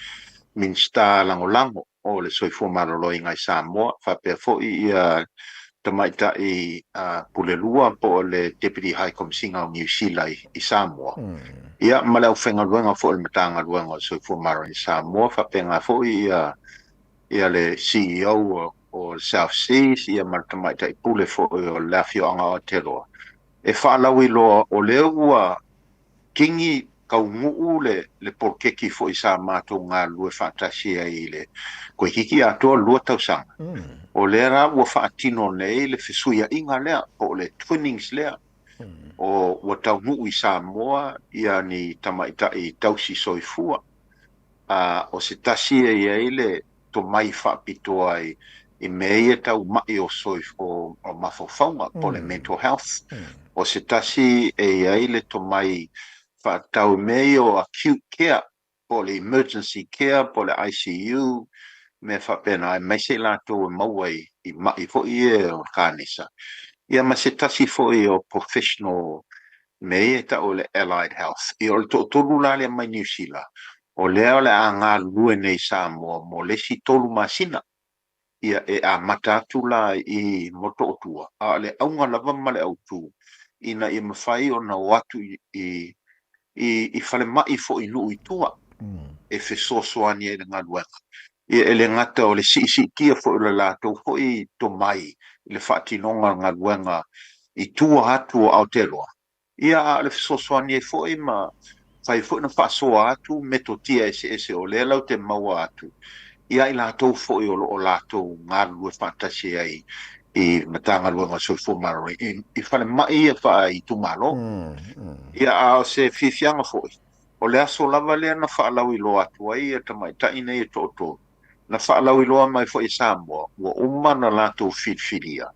minsta lango lango, o le soifo marolo i ngai Samoa, whapea fo i tamaita i Pulelua po le Deputy High Commissioner o New Zealand i Samoa. Ia ma lau whenga luenga fo i matanga luenga o soifo marolo i Samoa, whapea ngā fo i le CEO o South Seas, ia ma tamaita i Pule fo i o Lafio anga o Aotearoa. E whaalau i loa o leo ua kingi kau nguu le porkeki fo i sa mātou ngā lue whaatasia i le koe hiki atoa lua tausanga. O lea rā ua whaatino nei le whesuia inga lea o le twinnings lea o ua tau nguu i Samoa ia ni tamaita i tausi soifua. O se tasia i eile to mai whaapitoa i mei e tau mai o soif o mawhawhaunga po le mental health. O se tasi e eile to mai whaatau mei o acute care, po le emergency care, po le ICU, me whapena e mai se lato e mauai i mai fo i e o kānisa. Ia ma se tasi fo i o professional mei e ta o le allied health. I o le tolu la le mai New Zealand. O lea le a ngā lue nei Samoa mo le si tolu masina. Ia e a matatu la i moto otua. A le aunga lava ma le autu. Ina i mawhai o na watu i whale mai fo i nuu i tua. E whesosoani e ngā luenga. Ia e le ngata o le si kia fo i le lātou fo i to mai. I le whaatinonga ngā luenga i tua hatu o Aotearoa. Ia a le whesosoani e fo i ma whai fo i na whaasoa atu me to tia ese o le lau te maua atu. Ia i lātou fo i o lātou ngā lue whaatasi ai. I matanga luenga soifo maroi i whale mai e wha i tumalo ia a se whiwhianga foi o le aso lava lea na whaalau i loa atua i e tamai taine e toto na whaalau i loa mai foi Samoa ua umana lātou whiwhiria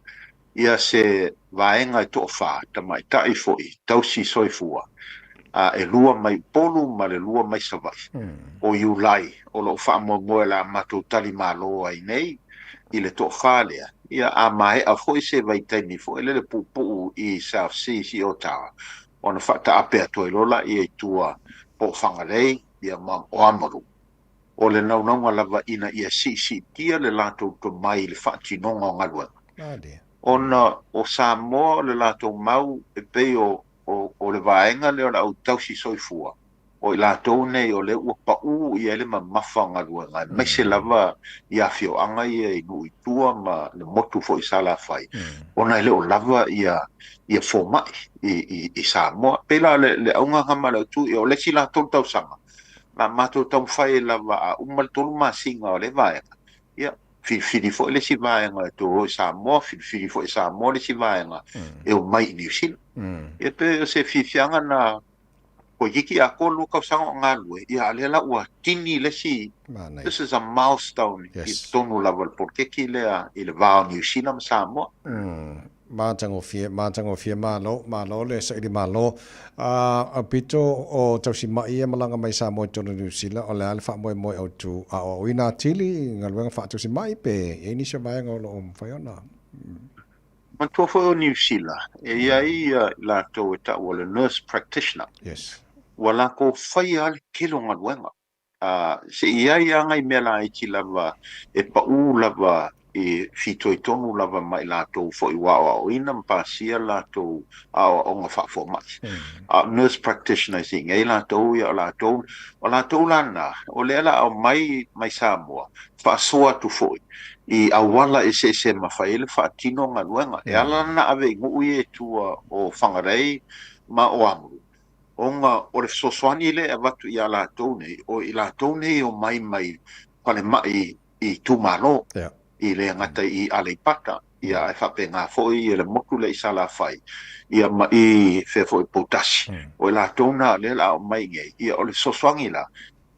ia se vaenga i toa wha tamai tai foi tausi soifua a e lua mai polu ma le lua mai savai o Iulai o lo wha moe la matou tali malo ai nei i le toa wha lea ia a mai a foi se vai taimi foi le pupu i South Seas i Otawa ona fata ape atu lola i tua po fangalei ia ma o amaru o le naunga lava ina ia si tia le lato to mai le fati nonga ngalua ona o Samoa le lato mau e pe o le vaenga le o tausi soifua o i lato nei o le ua pau i ele ma mawhanga luenga mai se lava i a fio anga i nui tua ma le motu fo i sala fai ona ele o lava i a fo mai i Samoa pela le aunga hama le tu i o le si lato tausanga na mato tau fai lava a umal tolu masinga o le vaenga ia fili fo le si vaenga to Samoa fili fo Samoa le si vaenga e o mai New Zealand e pe se fifianga na ko yiki a ko lu ka sanga ngalu ia le la ua tini le si this is a milestone i tonu level porque ki le il va New Zealand Samoa Mātango fie malo le sa ili malo a pito o tausi mai e malanga mai sa mo tonu New Zealand o le ale fa mo au tu a o ina tili ngaluenga fa tausi mai pe e ni se vai ngolo o mfaiona man to fo New Zealand e ai la to ta wala nurse practitioner yes wala ko fai al kilo ngaluenga se ia ngai mela i ki lava e pa u lava e fito i tonu lava mai lato fo i wao o ina mpasia lato o nga fa fo mai nurse practitioner sing e lato ia lato o lato lana o lela o mai Samoa fa soa tu fo i awala e se mafaile fa tino nga luenga e ala na ave ngu e tua o whangarei ma o amuru onga o le soswani le avatu i lato nei o i lato nei o mai pale mai i tumano i le ngata i Aleipata ia e whape ngā foi i le motu le isala whai ia i whewho i potasi o la tōna le la o mai ngei ia o le soswangi la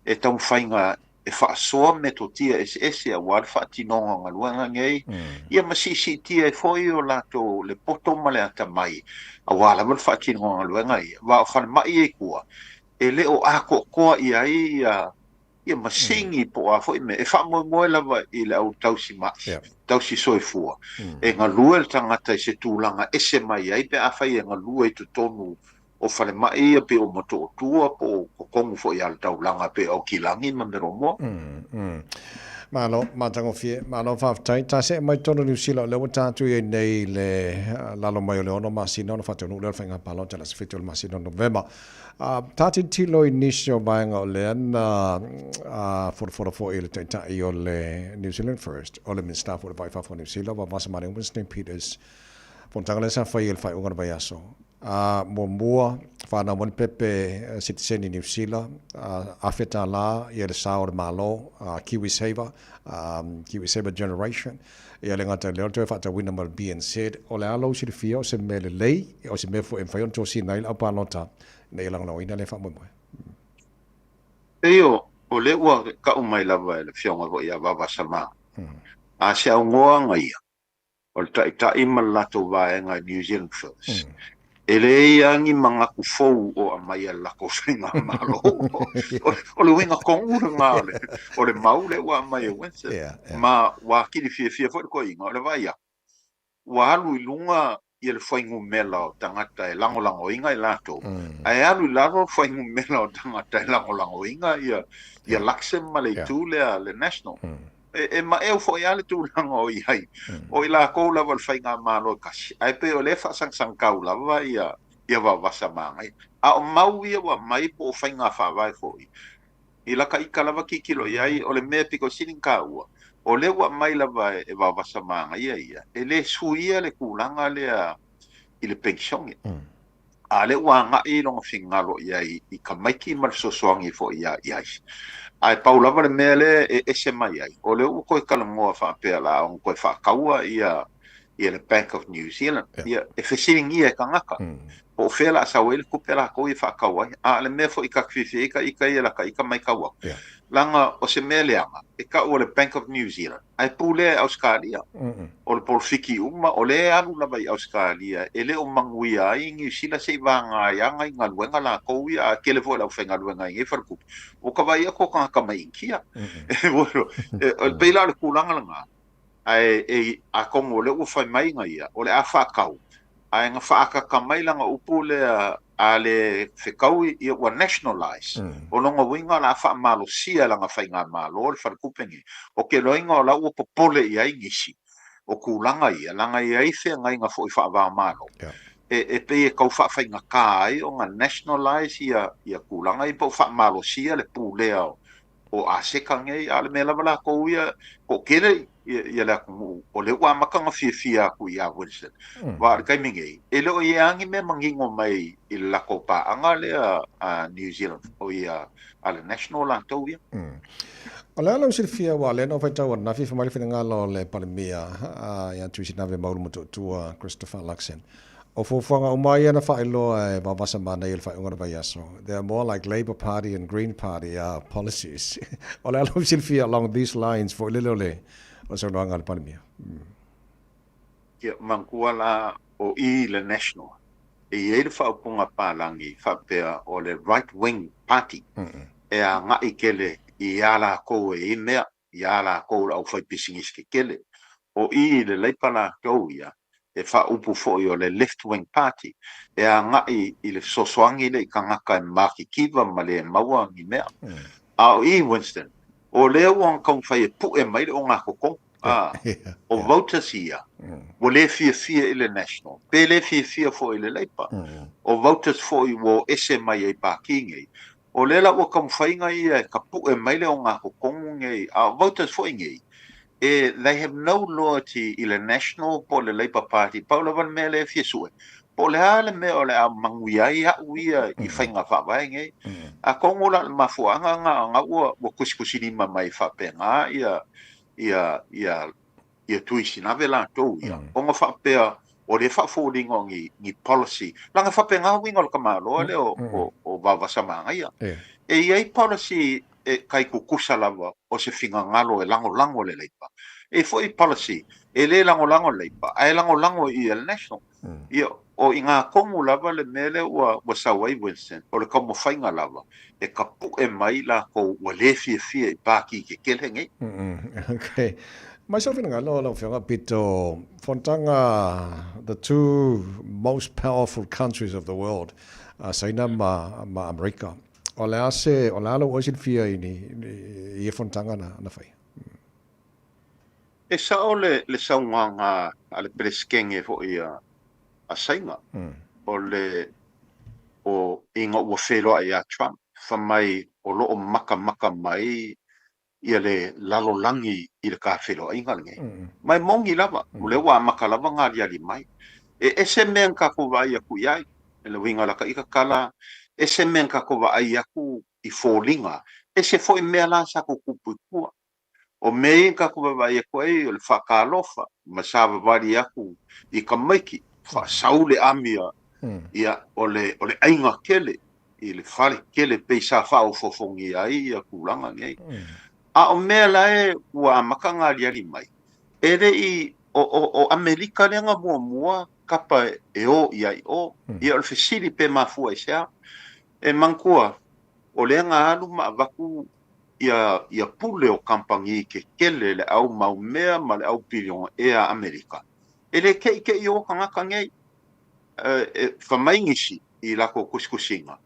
e tau whainga e whaasoa me to tia ese a wad whaatinonga ngā luanga ngei ia masisi tia e foi o la tō le poto ma le ata mai a wala mal whaatinonga ngā luanga ia wa o whane mai e kua e le o ako koa ia ia masingi po a foi me e fa mo lava i le au tausi ma tausi soifua e nga lua tangata se tūlanga ese mai ai pe a fai nga lua i tonu o fale mai e pe o moto tua po kongu fo i al taulanga pe o kilangi ma mero mo Malo, matango fie, malo whaftai, ta se mai tonu New Zealand, lewa tātu e nei le lalo mai o le ono masino, no whatau nukle whainga palo, tala se whitu o le masino November. Tāti tilo inisio baenga o le ana fo i le taitai o le New Zealand First, o le minsta fo le vaifa fo New Zealand, wa vasa mare Winston Peters, fontanga le sa whai il whai unga bai aso. Mua whana moni pepe citizen i New Zealand, awheta la i le sao le malo, Kiwi Saver Generation, i le ngata leo toi whata wina mal BNZ, o le alo si le fia o se me le lei, o se me fo e whaion tō si nail au pānota, nei lang no ina le wha moe. Eo, o le ua ka umai lava e le fionga ko ia wawasa maa. A se au ngoa ngaia, o le tai malato vaenga New Zealand First. Ele iangi mga kufou o amai ala ko whinga malo. O le winga kongura ngā le. O le maule wa amai e wense. Ma wakiri fia fo ko inga o le vaia. Wa alu i lunga i le whaingu mela o tangata e lango inga i lato. Ai alu i laro whaingu mela o tangata e lango inga ia lakse ma le tūlea le national. E ma e fo ia le tūlanga o i hai. O i la kou lava le whainga malo kasi. Ai pe o le whasang kau lava ia wawasa mangai. A o mau ia wa mai po o whainga whawai fo i. I laka ika lava ki kilo iai o le mea piko sining kaua. O le wa mai lava e wawasa mangai ia. E le suia le kulanga lea i le pension ia. A le wa ngai longa whingalo iai i ka maiki mal sosoangi fo ia iai. Ai paulava le mele e se mai ai. O le u koe kalangoa whapea la o koe whakaua ia le Bank of New Zealand. Ia e whesiring ia ka ngaka. O whela sa wele kupela ko i whakaua. A le mea fo i ka kwhiwhi ika ia laka ika mai kaua. Langa o se mele anga. E ka o le Bank of New Zealand. Ai pule Australia. O le polfiki uma o le anu lava i Australia. E le o manguia ai New Zealand se vanga ianga i ngaluenga la kou ia a kele fo lau whenga luenga i wharkupi. O ka vai ako ka mai inkia. Peila le kulanga langa. Ai a kongo le u whai mai nga ia. O le a whakau. Ai nga whaaka ka mai langa upu le a le whekau i ua nationalize. O longa winga la wha malo sia langa whainga malo o le wharkupengi. O ke loinga o la ua popole i ai ngisi. O kulanga ia. Langa i ai whea ngai nga fo i wha malo. E pe e kau whainga ka ai o nga nationalize ia kulanga i po wha malo sia le pulea o a sekangei a le mela wala ko ia ko kere ia le o le ua makanga fia ku ia Wilson. Wa kai mingei. E le o iangi me mangingo mai i lako pa anga le a New Zealand o ia a le national lang tau ia. Ala la usil fia wa le no faita wa na fi famali fina ngalo le palimia ya tu sina ve maulu moto tua Christopher Luxon. O fofanga umaya na failo e babasa mana il fa ngora bayaso. They are more like Labour Party and Green Party policies. Ala la usil fia along these lines for lilole o so no ngal palimia. Kia mankuala o i le national. E ele fa upunga palangi fa pea o le right wing party. E a ngai kele i ala ko e mea i ala ko au fai pisingis ke kele. O i le leipana tauia e fa upu fo o le left wing party. E a ngai i le sosoangi le i kangaka e maki kiva ma le maua ngi mea. A o i Winston. O leo wang kong fai e pu e mai le o ngā kokong. O voters ia. O le fia ile national. Pe le fia fo ile leipa. O voters fo i wo ese mai e Pākingi. O le la o kam whainga ia ka pu e mai le o ngā kokongu ngei. A voters fo i ngei. They have no loyalty ile national po le Labour Party. Paula van me le fia sue. Po le hale me o le a manguia i a uia i whainga whawai ngei. A kongo la mafuanga ngā ua kuskusini mai whapenga ia tuisi na vela to ia onga fa pea o le fa folding on ni policy langa fa penga winga o kamalo le o va samanga ia e ia policy e kai ku kusalawa o se finga ngalo e lango le leipa e foi policy e le lango leipa ai lango i el national ia o inga komu lava le mele wa sawai Winston o le komo fainga lava e kapu e mai la ko wale fie e paki ke kelenge Okay. Myself in ngalo fianga pito fontanga the two most powerful countries of the world saina ma America. Ola se ola lo osin fia ini e fontanga na fai. E sa ole le saunga ale preskenge fo ia a sainga o inga ua whelo ia Trump fa mai o lo maka mai ia le lalolangi i le ka whelo inga nge mai mongi lava o le wa maka lava ngari ali mai e se men ka ko vai aku iai e le winga la ka ika kala e se men ka ko vai aku i folinga e se foi mea la sa ko kupua o mei ka ko vai aku ai o le whakalofa ma sa vari aku i ka maiki fa saule amia ia o le ainga kele i le fale kele pe sa fa o fofongi ai ia kulanga ngai a o mea lae ua makanga ali mai ere i o Amerika lenga mua kapa e o ia ia o fesili pe mafua isa e mankua o lenga alu ma vaku ia pule o kampangi ke kele le au maumea ma le au pilion e a Amerika ele ke i o kanga ngai whamaingisi i lako kuskusinga.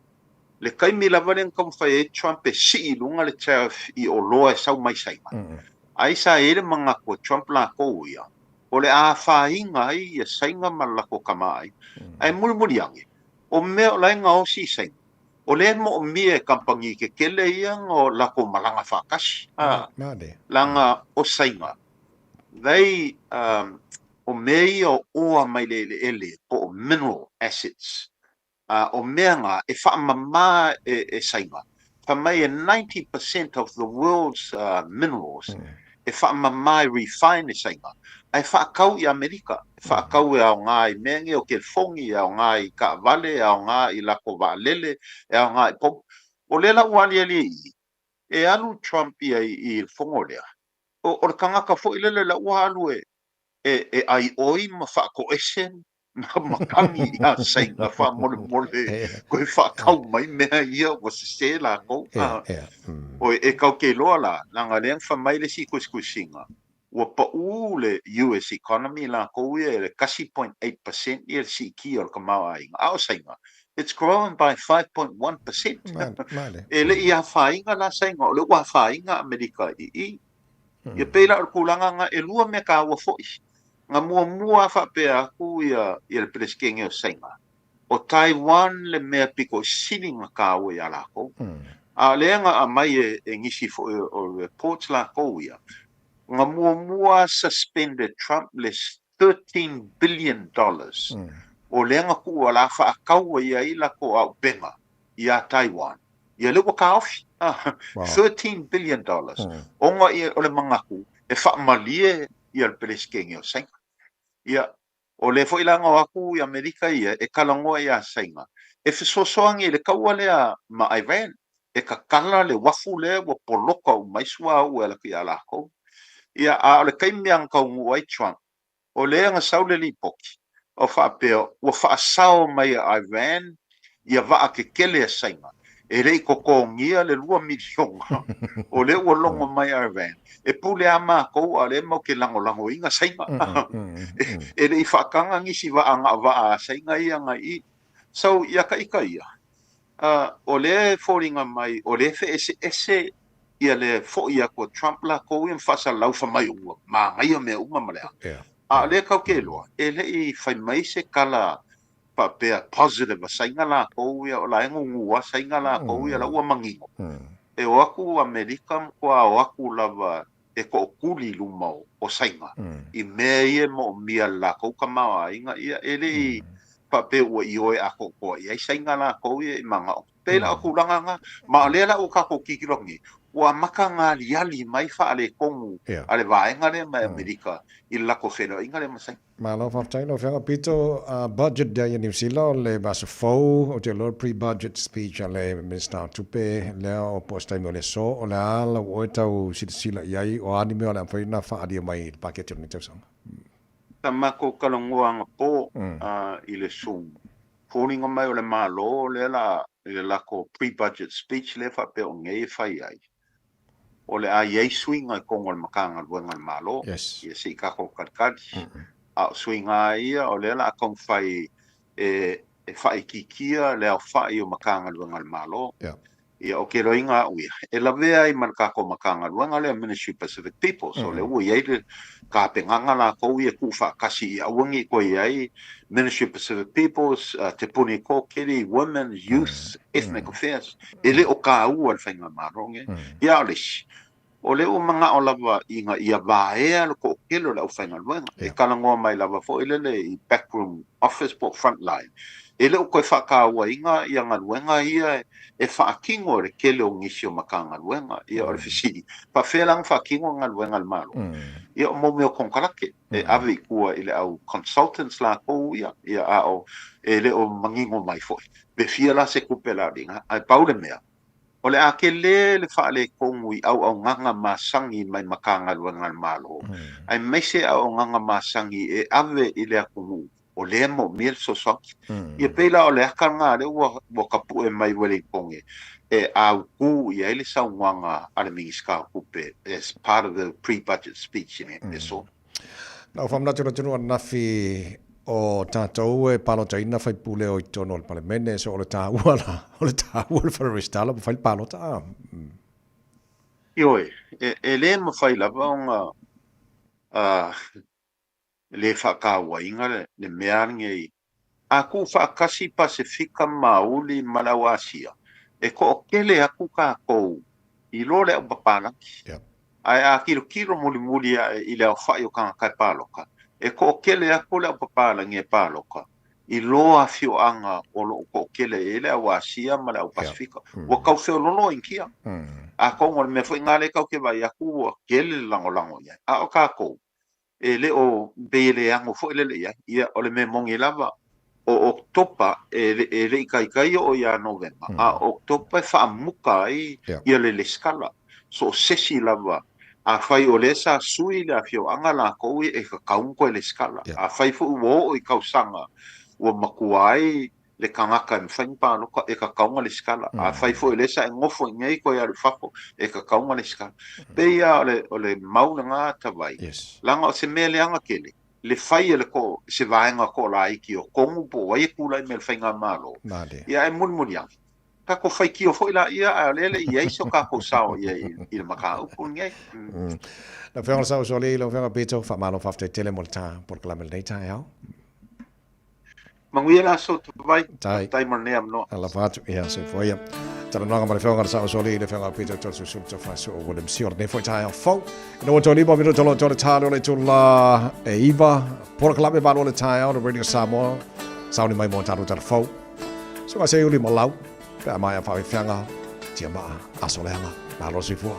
Le kaimi lava len kam whai e Trump e si i lunga le tariff i o loa e sau mai saima. Aisa e le manga ko Trump la kou ia. O le a whainga ai e sainga ma lako kamai. Ai muri ange. O mea o lainga o si sainga. O le mo o mia e kampangi ke kele ia o lako malanga whakasi. Langa o sainga. They o mei o oa mai le ele po mineral assets o mea ngā e whaamama e sainga pa mai 90% of the world's minerals e whaamama e refine e sainga ai whaakau i Amerika whaakau e ao ngā i mengi o ke fongi e ao ngā i ka vale e ao ngā i lako vaalele e ao ngā i pop o lela wali ali e alu Trump i whongolea o le kangaka fo i lele la ua alu e ai oi ma whaako esen ma kangi ia sainga wha mole koe whaakau mai mea ia wa se la kou o e kau ke loa la langa leang wha mai le si kuskusinga ua pa le US economy la kou ia le kasi 0.8% ia le si ki o le kamau ainga ao sainga it's growing by 5.1% e le ia whainga la sainga o le ua whainga Amerika ia peila o kulanga nga e lua me ka ua fois nga mua fa pe aku ia le preskenge o sainga o Taiwan le mea piko silinga ka o ia la ko a lenga a mai e ngisi fo o reports la ko ia nga mua suspended Trump le $13 billion o lenga ku la fa ka o ia ila ko au benga ia Taiwan ia le wa ka ofi $13 billion onga ia o le mangaku e whaamalie ia le peleskenge o sainga ia o le fo ilanga o aku i Amerika ia e kalangoa ia sainga e fisosoangi le kaua lea ma Iran e ka kala le wafu le wa poloka o maisua u ala ki ala ko ia a o le kaimiang ka ngu ai Trump o le nga saule li poki o fa peo o fa sao mai Iran ia va ke kele sainga e rei kokongia le 2 miliona o le o longo mai Iran e pule ama ko ale mo ke lango inga sainga e rei fa kanga ngisi va anga va sainga ia ngai so ia ka ia o le foringa mai o le fe ese ia le fo ia ko Trump la ko in fa sa lau fa mai u ma ngai me u ma le a le ka ke lo e le I fai mai se kala pa pe positive sainga la ko ia o la ngu wa sainga la ko ia la u mangi e o aku America ko o aku lava e ko kuli luma o sainga I me ia mo mia la ko ka ma inga ia ele pa pe o io e ako ko ia sainga la ko ia manga pe la ku langa ma le la o ka ko kikirongi wa makanga liali mai fa ale kongu ale vaenga le mai America I la ko felo inga le masai Malo faftai no fenga pito budget da New Zealand le baso fo o te lord pre-budget speech ale Minister Tupe le o postai mo le so o le ala o tau sila iai o anime o le foi na fa adia mai paket ni tau tamako kalongoanga po I le sum foninga mai o le malo le la ko pre-budget speech le fa pe o ngei fai ai o le a iei swinga I kongo le makanga luenga le malo ia si ka ko katkati a swinga ia o le la kong fai e fai kikia le au fai o makanga luenga le malo ia o ke roinga uia e la vea I marka ko makanga luenga le Ministry Pacific People so le ua iei le ka penganga la ko ia ku fa kasi ia wangi ko iei Ministry Pacific Peoples te puni ko kiri women youth ethnic affairs ele o ka ua le whainga maronge ia o leshi o le o manga o lava inga ia vaea le ko kelo le au whainga luenga e kalangoa mai lava fo ele le I backroom office po frontline ele o koe whaka ua inga ia ngā luenga ia e whaakingo le kele o ngisi o makanga luenga ia o le fisiri pa whelang whaakingo ngā luenga le malo ia o momi o kongkarake e awe kua ele au consultants la kou ia a o ele o mangingo mai foi be fia la se kupe la ringa ai paule mea o le ake le whaale kongu I au nganga masangi mai makanga luenga le malo ai meise au nganga masangi e awe ile a kungu o le mo miel so soki ia peila o le akanga le wa kapu e mai wele konge e au ku ia ele sa nganga ale mingiska kupe as part of the pre-budget speech in so na famna tino na fi o tātou e palo taina fai pule o itono le palemene so o le tāua le whakaristala fai palo ta Ioi, e le ma fai lava onga le whakawa inga le mearinga I aku whakasi Pasifika mauli Malawasia e ko o kele aku ka kou I lore au papanaki ai a kilo muli I le au whai o kanga kai paloka e ko o kele aku le au papalangi e paloka I loa fio anga o lo ko kele ele au Asia ma le au Pasifika wa kau feo lono inkia a kongo me foi ngale kau ke vai aku o kele lango ia a o ka kou e le o bele ango fo le ia o le me mongi lava o oktopa e le kai o ia november a oktopa fa muka ia le skala so sesi lava a fai o le sa sui le afio anga la ko e ka kaunko le skala a fai fo o I kausanga o makuai le kangaka me fai pa no e ka kaunga le skala a fai fo le sa ngofo ngai ko ia le fafo e ka kaunga le skala pe ia o le maunanga tawai langa o se mele anga kele le fai le ko se vaenga ko la iki o kongu po wai kula I me le whainga malo ia e mulmulia ka ko fai ki o foi la ia a lele ia so ka ko sao ia I le maka o pungai na whenga sao so le lo whenga beto fa malo fafte tele molta por klamel nei tai au manguia la so vai tai marne am no ala fatu ia se foi tala nanga ma le whenga sao so le whenga beto tol su sulta fa so o dem sior ne foi tai au fo no to ni bo mi to talo le to la e iva por klamel ba le tai au radio Samoa sao ni mai mo talo tala fo so I say uli mo lau pe mai fa whenga tia maa asoleanga malo sifua.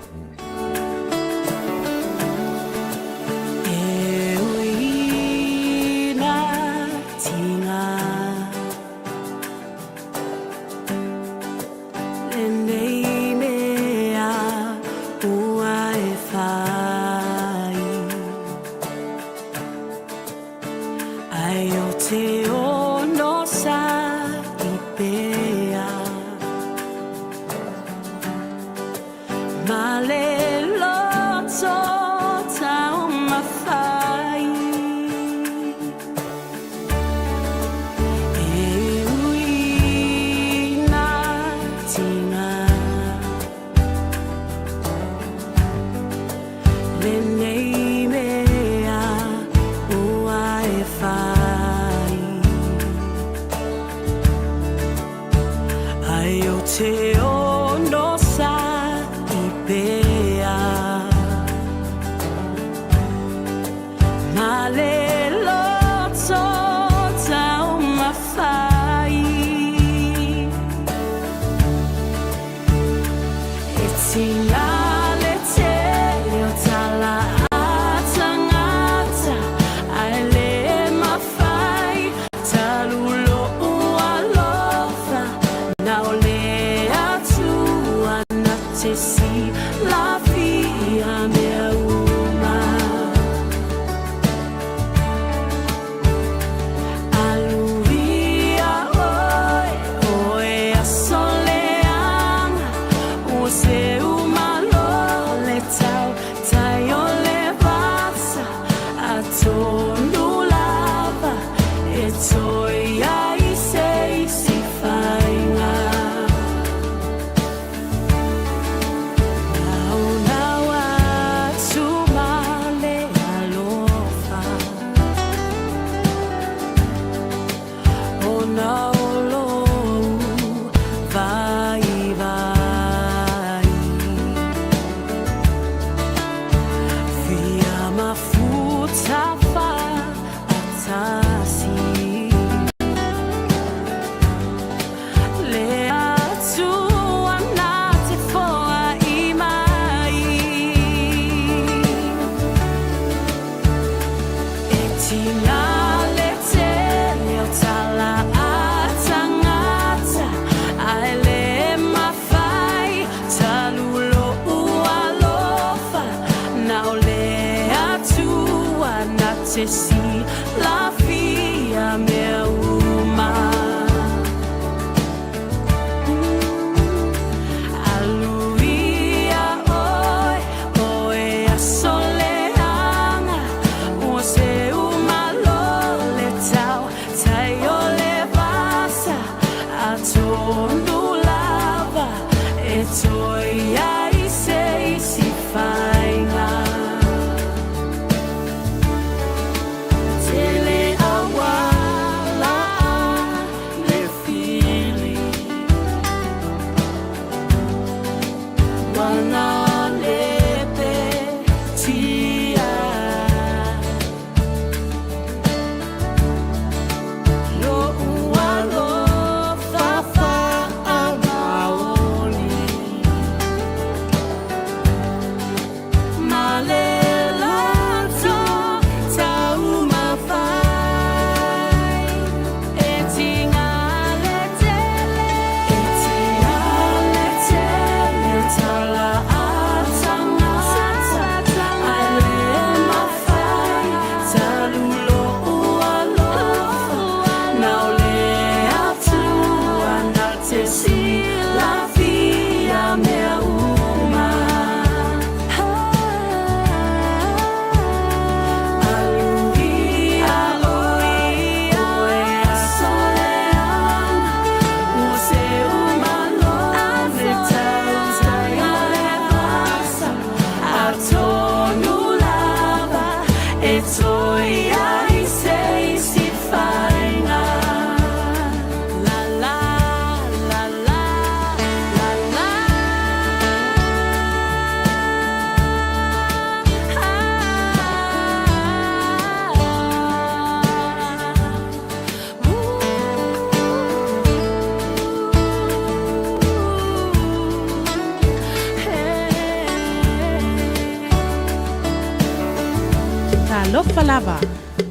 Ka lofa lava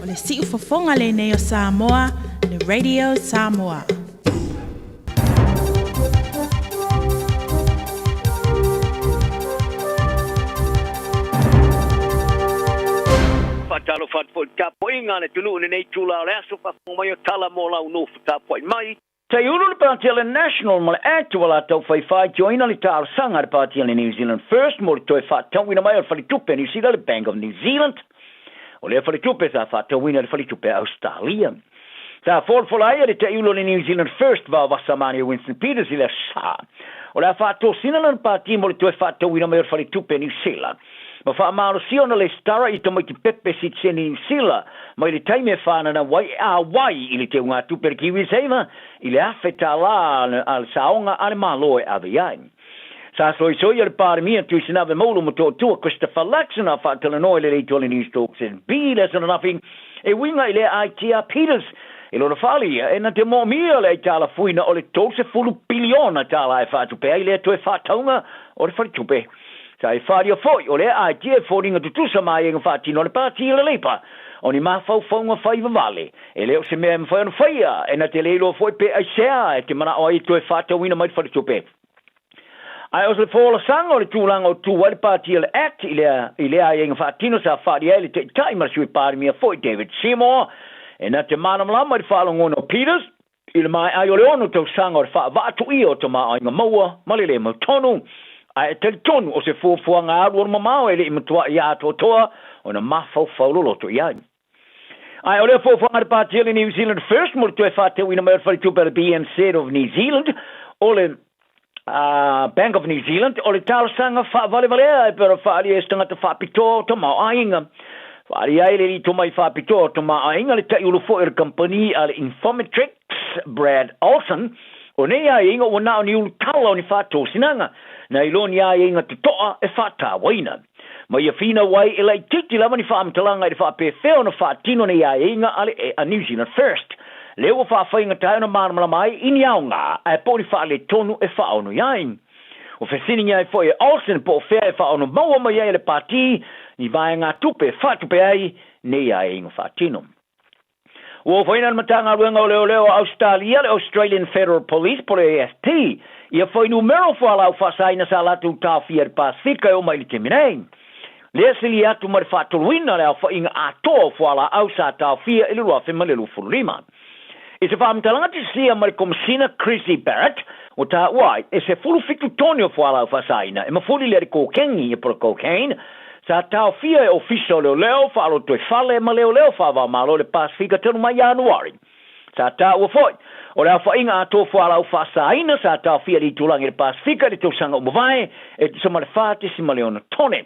o le siu fofonga le nei o Samoa, le Radio Samoa. Fatalo fat fo tapo inga le tunu nei tula le aso fa mai tala mo la no tapo mai. Te ulu le Party National mo actual ato fai join ali tar sanga le Party New Zealand First mo to fa tawina mai fa le tupe ni sila le Bank of New Zealand. O le fa le tupe sa fa tawina le fa le tupe Australia. Sa for ai le te ulu le New Zealand First va Samani Winston Peters ile sa. O le fa to sina le Party mo to fa tawina mai fa le tupe ni sila. Ma fa amaro siona le stara I tomo ki pepe si tseni sila mai le taime whana na wai ili te unga tuper kiwi seva ili afeta la al saonga ale maloe aviai. Sa soi al parmia tu sinave molo mo to Christopher Laxon a fa telenoi le tole news talks in B lesson nothing e winga ile ITA Peters ilo na fali e na te mo mia le tala fuina o le tose fulu biliona tala e fa tupe ile to e fa taunga o le fa tupe. Sai faria foi o le ai tie foringa tutusa mai en fati no le parti le lepa oni ma fau fonga faiva vale e leo se me foi no faia e na te lelo foi pe ai sea e te mana o I to e fata wina mai fati tupe ai os le fola sango le tulang o tu wal parti le act ile ai en fati no sa faria le te time sui par mia foi David Seymour e na te mana mala mai falong ono Peters ile mai ai o le ono to sango fa va tu io to ma ai maua malile mo tonu ai te tonu o se fuafuanga aru mamao ele imatua ia toa o na mafau faulolo to ia. Ai ole fuafuanga de Party in New Zealand First mo to e fate wina mai fai tupe BNZ of New Zealand ole Bank of New Zealand ole talsanga fa vale pero fa ali estanga te fa pito to ma ainga. Fa ali ele to mai fa pito to ma ainga le tai ulo fo company al Infometrics Brad Olsen o nei ainga o na ni ul talo ni fa to sinanga. Na iloni ia inga te toa e whata waina. Ma ia whina wai e lai titi lama ni whaamtalanga i whape wheo na whaatino ni ia inga ale e a New Zealand First. Leo o whaawhainga tae na maramala mai ini aunga e pōni whaale tonu e whaono iain. O whesini ia e fo e Olsen po whea e whaono maua mai e le pāti ni vai ngā tupe whatupe ai ne ia inga whaatino. O whaina matanga ruenga o leo Australia, le Australian Federal Police po le AFP. Ia foi numero fo ala fasaina sa la tu ta fier Pacifica o mai te minei. Le sili atu mar fatulwina le fa inga ato fo ala au sa ta fier ile lo fe malelu fulima. E se fam talanga te sia mar komsina Chrissy Barrett o ta wai e se fulu fitu tonio fo ala fasaina e ma fuli le cocaine e por cocaine sa ta fier official leo fa lo to fale maleo fa va malo le Pacifica tenu mai Januari. Sa ta o foi o le fa inga ato fo ala fa saina sa ta fia di tulang i Pacifica di tosanga o vai e so mal fati si maleona tone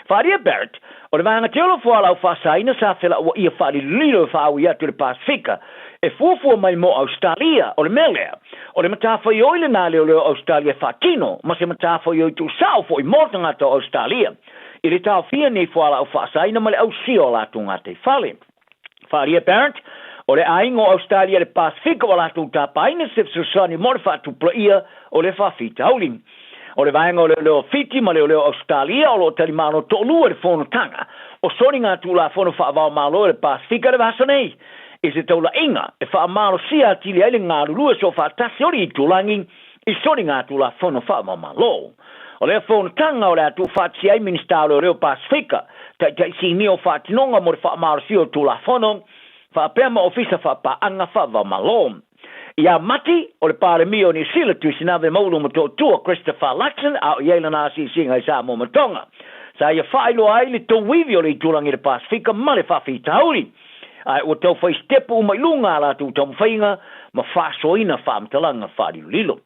faria Barrett o le vanga telo fo ala fa saina sa fela o ia fa di lilo fa o ia tu Pacifica e fu mai mo Australia o le melea o le mata fa yo ile na le Australia fatino ma se mata fa yo tu sao fo i mortanga to Australia ile ta fia ni fo ala fa saina male au sio la tunga te fale faria Barrett o le aingo Australia le Pacifica wala tu tapaina se susani morfa tu plaia o le fa fita hauling. O le vaingo le fiti ma le Australia o lo talimano to lua le fono tanga. O soninga tu la fono fa va malo le Pacifica le vasanei. Is it ola inga e fa malo sia tili ele nga lua so fa tasiori tu langi i soninga tu la fono fa va malo. O le fono tanga o le tu fa sia minister o le Pacifica. Ta si mio fa tinonga mo fa malo sia tu la fono. Fa pema ofisa fa pa anga fa va malom. Ia mati o le pare mio ni sila tu sinave maulu mo to Christopher Luxon a yela na si singa sa mo matonga. Sa ia fa ilo ai le to wivio le tulangi le Pacifica male fa fi tauri. Ai o to fa stepu mai lunga la tu tom fainga ma fa soina fa mtalanga fa di lilo.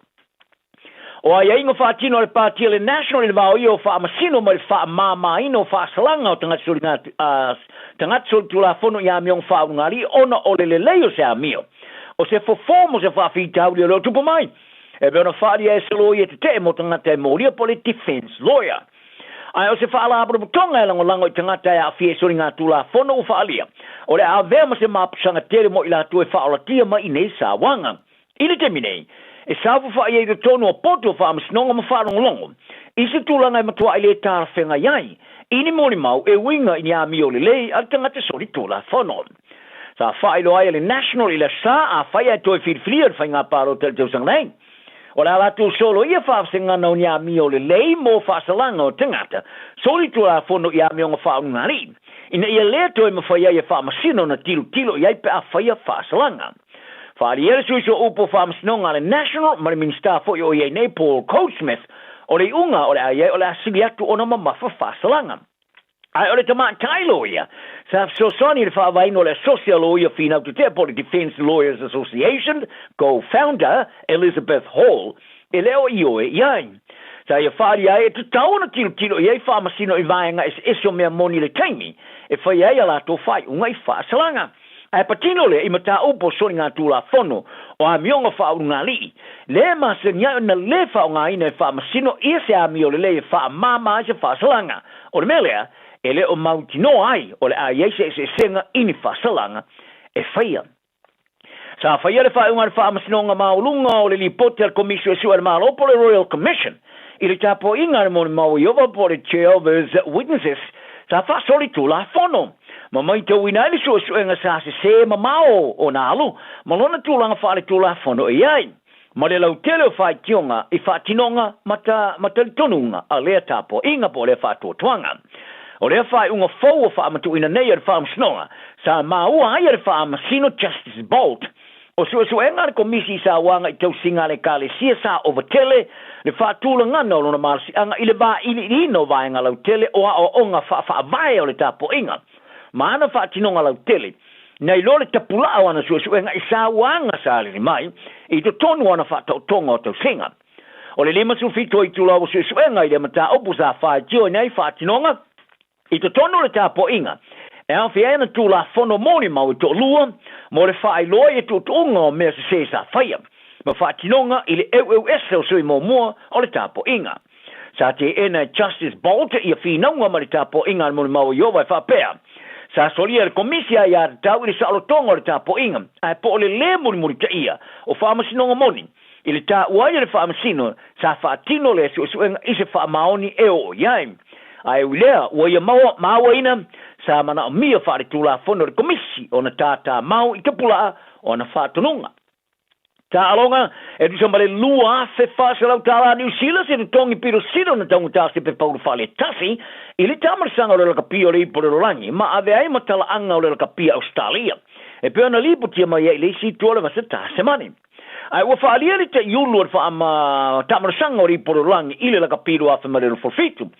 O ai ingo fa tino le Party le National le va io fa masino mo le fa mama ino fa salanga o tanga sulinga tangatso tu la fono ya miong fa ngari ona ole le leo se amio o se fo fomo se fa fita au le tu mai e be ona fa di eslo ye te mo tanga te mo ria pole defense lawyer ai o se fa la bro tonga lango tanga ta ya fi sulinga tu la fono fa alia o le ave mo se ma psanga tere mo ila tu e fa ola tia mai nei sa wanga ile te minei e savu fa ye tono poto fa msnonga mo fa longo isi tulanga matua ile tar fenga yai ini moni mau e winga ini a mio le al tanga te soli tula fono sa fai lo ai le national ila sa a fai a toi fil fai nga paro tel tau sang nei ora la tu solo ia fa singa no nia mio le mo fa salanga o tangata soli tula fono ia mio nga fa ngari ina ia le toi mo fai ia fa masino na tilo ia pe a fai fa salanga fa ia so upo fa masino nga le national ma min sta fo yo ia nei Paul Coatsmith o le unga o le ai o le asili atu ona mama fa salanga ai o le tama tailo ia sa so soni le fa vai no le social lawyer fina to te for the Defence Lawyers Association co-founder Elizabeth Hall eleo io ia sa ia fa ia tu tauna tilo ia fa masino i vai nga eso me moni le taimi e fa ia la to fai unga i fa salanga ai patino le i mata upo soni nga tu la fono o a mionga fa unga li le masenya na le fa unga ina fa masino ia se a mio le fa mama se fa salanga o le melea ele o mautino ai o le a se senga ini fa salanga e faia sa faia le fa unga fa masino nga maulunga o le lipote al komisio su al malo po le Royal Commission ili tapo inga mo mau yova po le chair of witnesses sa fa soli tu la fono ma mai te wina ni so nga sa se mamao o nalu ma lona tu langa fa le tu la fono ai ma le lau tele fa kionga i fa tinonga mata tonunga a le tapo inga po le fa tu twanga o le fa unga fo fa ma tu ina nei fa snonga sa ma u ai fa ma sino Justice Bolt o so enga komisi sa wanga i tau singa le kale sia sa over tele le fa tulanga no lona marsi anga ile ba ili no va nga lau tele o onga fa vai o le tapo inga mana fa tinonga lau tele nei lo le tapula wana so enga i sa wanga sa le mai i to tonu wana fa tonga o tau singa o le lima su fito i tula o so enga i le mata opusa fa jo nei fa tinonga i to tonu le tapo inga e an fiena tu la fono moni mau to lua mo le fa i loia tu tunga me se sa faia ma fa tinonga ile esel sui mo o le tapo inga sa te ena Justice Bolt i finonga ma le tapo inga mo mau yo vai fa pea sa solia le komisia ia tau i sa lo tonga le tapo inga ai po le mo te ia o fa masinonga moni ile ta uai le fa masino sa fa tino le su i se fa maoni e o yai ai ulea wa ia mau ina sa mana mia fa tu la fono le komisi ona tata mau i kapula ona fa tonunga ta alonga e du sambale lua fe fa se lau tala New Zealand se tongi piro sino na tongu tasi pe paulu fale tasi ili tamar sanga o le kapio le ipo le rolangi ma ave ai matala anga o le kapia Australia e pe ona lipo tia mai le si tuola ma se ta semani ai wa fa ali le te yulu fa ama tamar sanga o le ipo le rolangi ile la kapiro afa ma le forfitu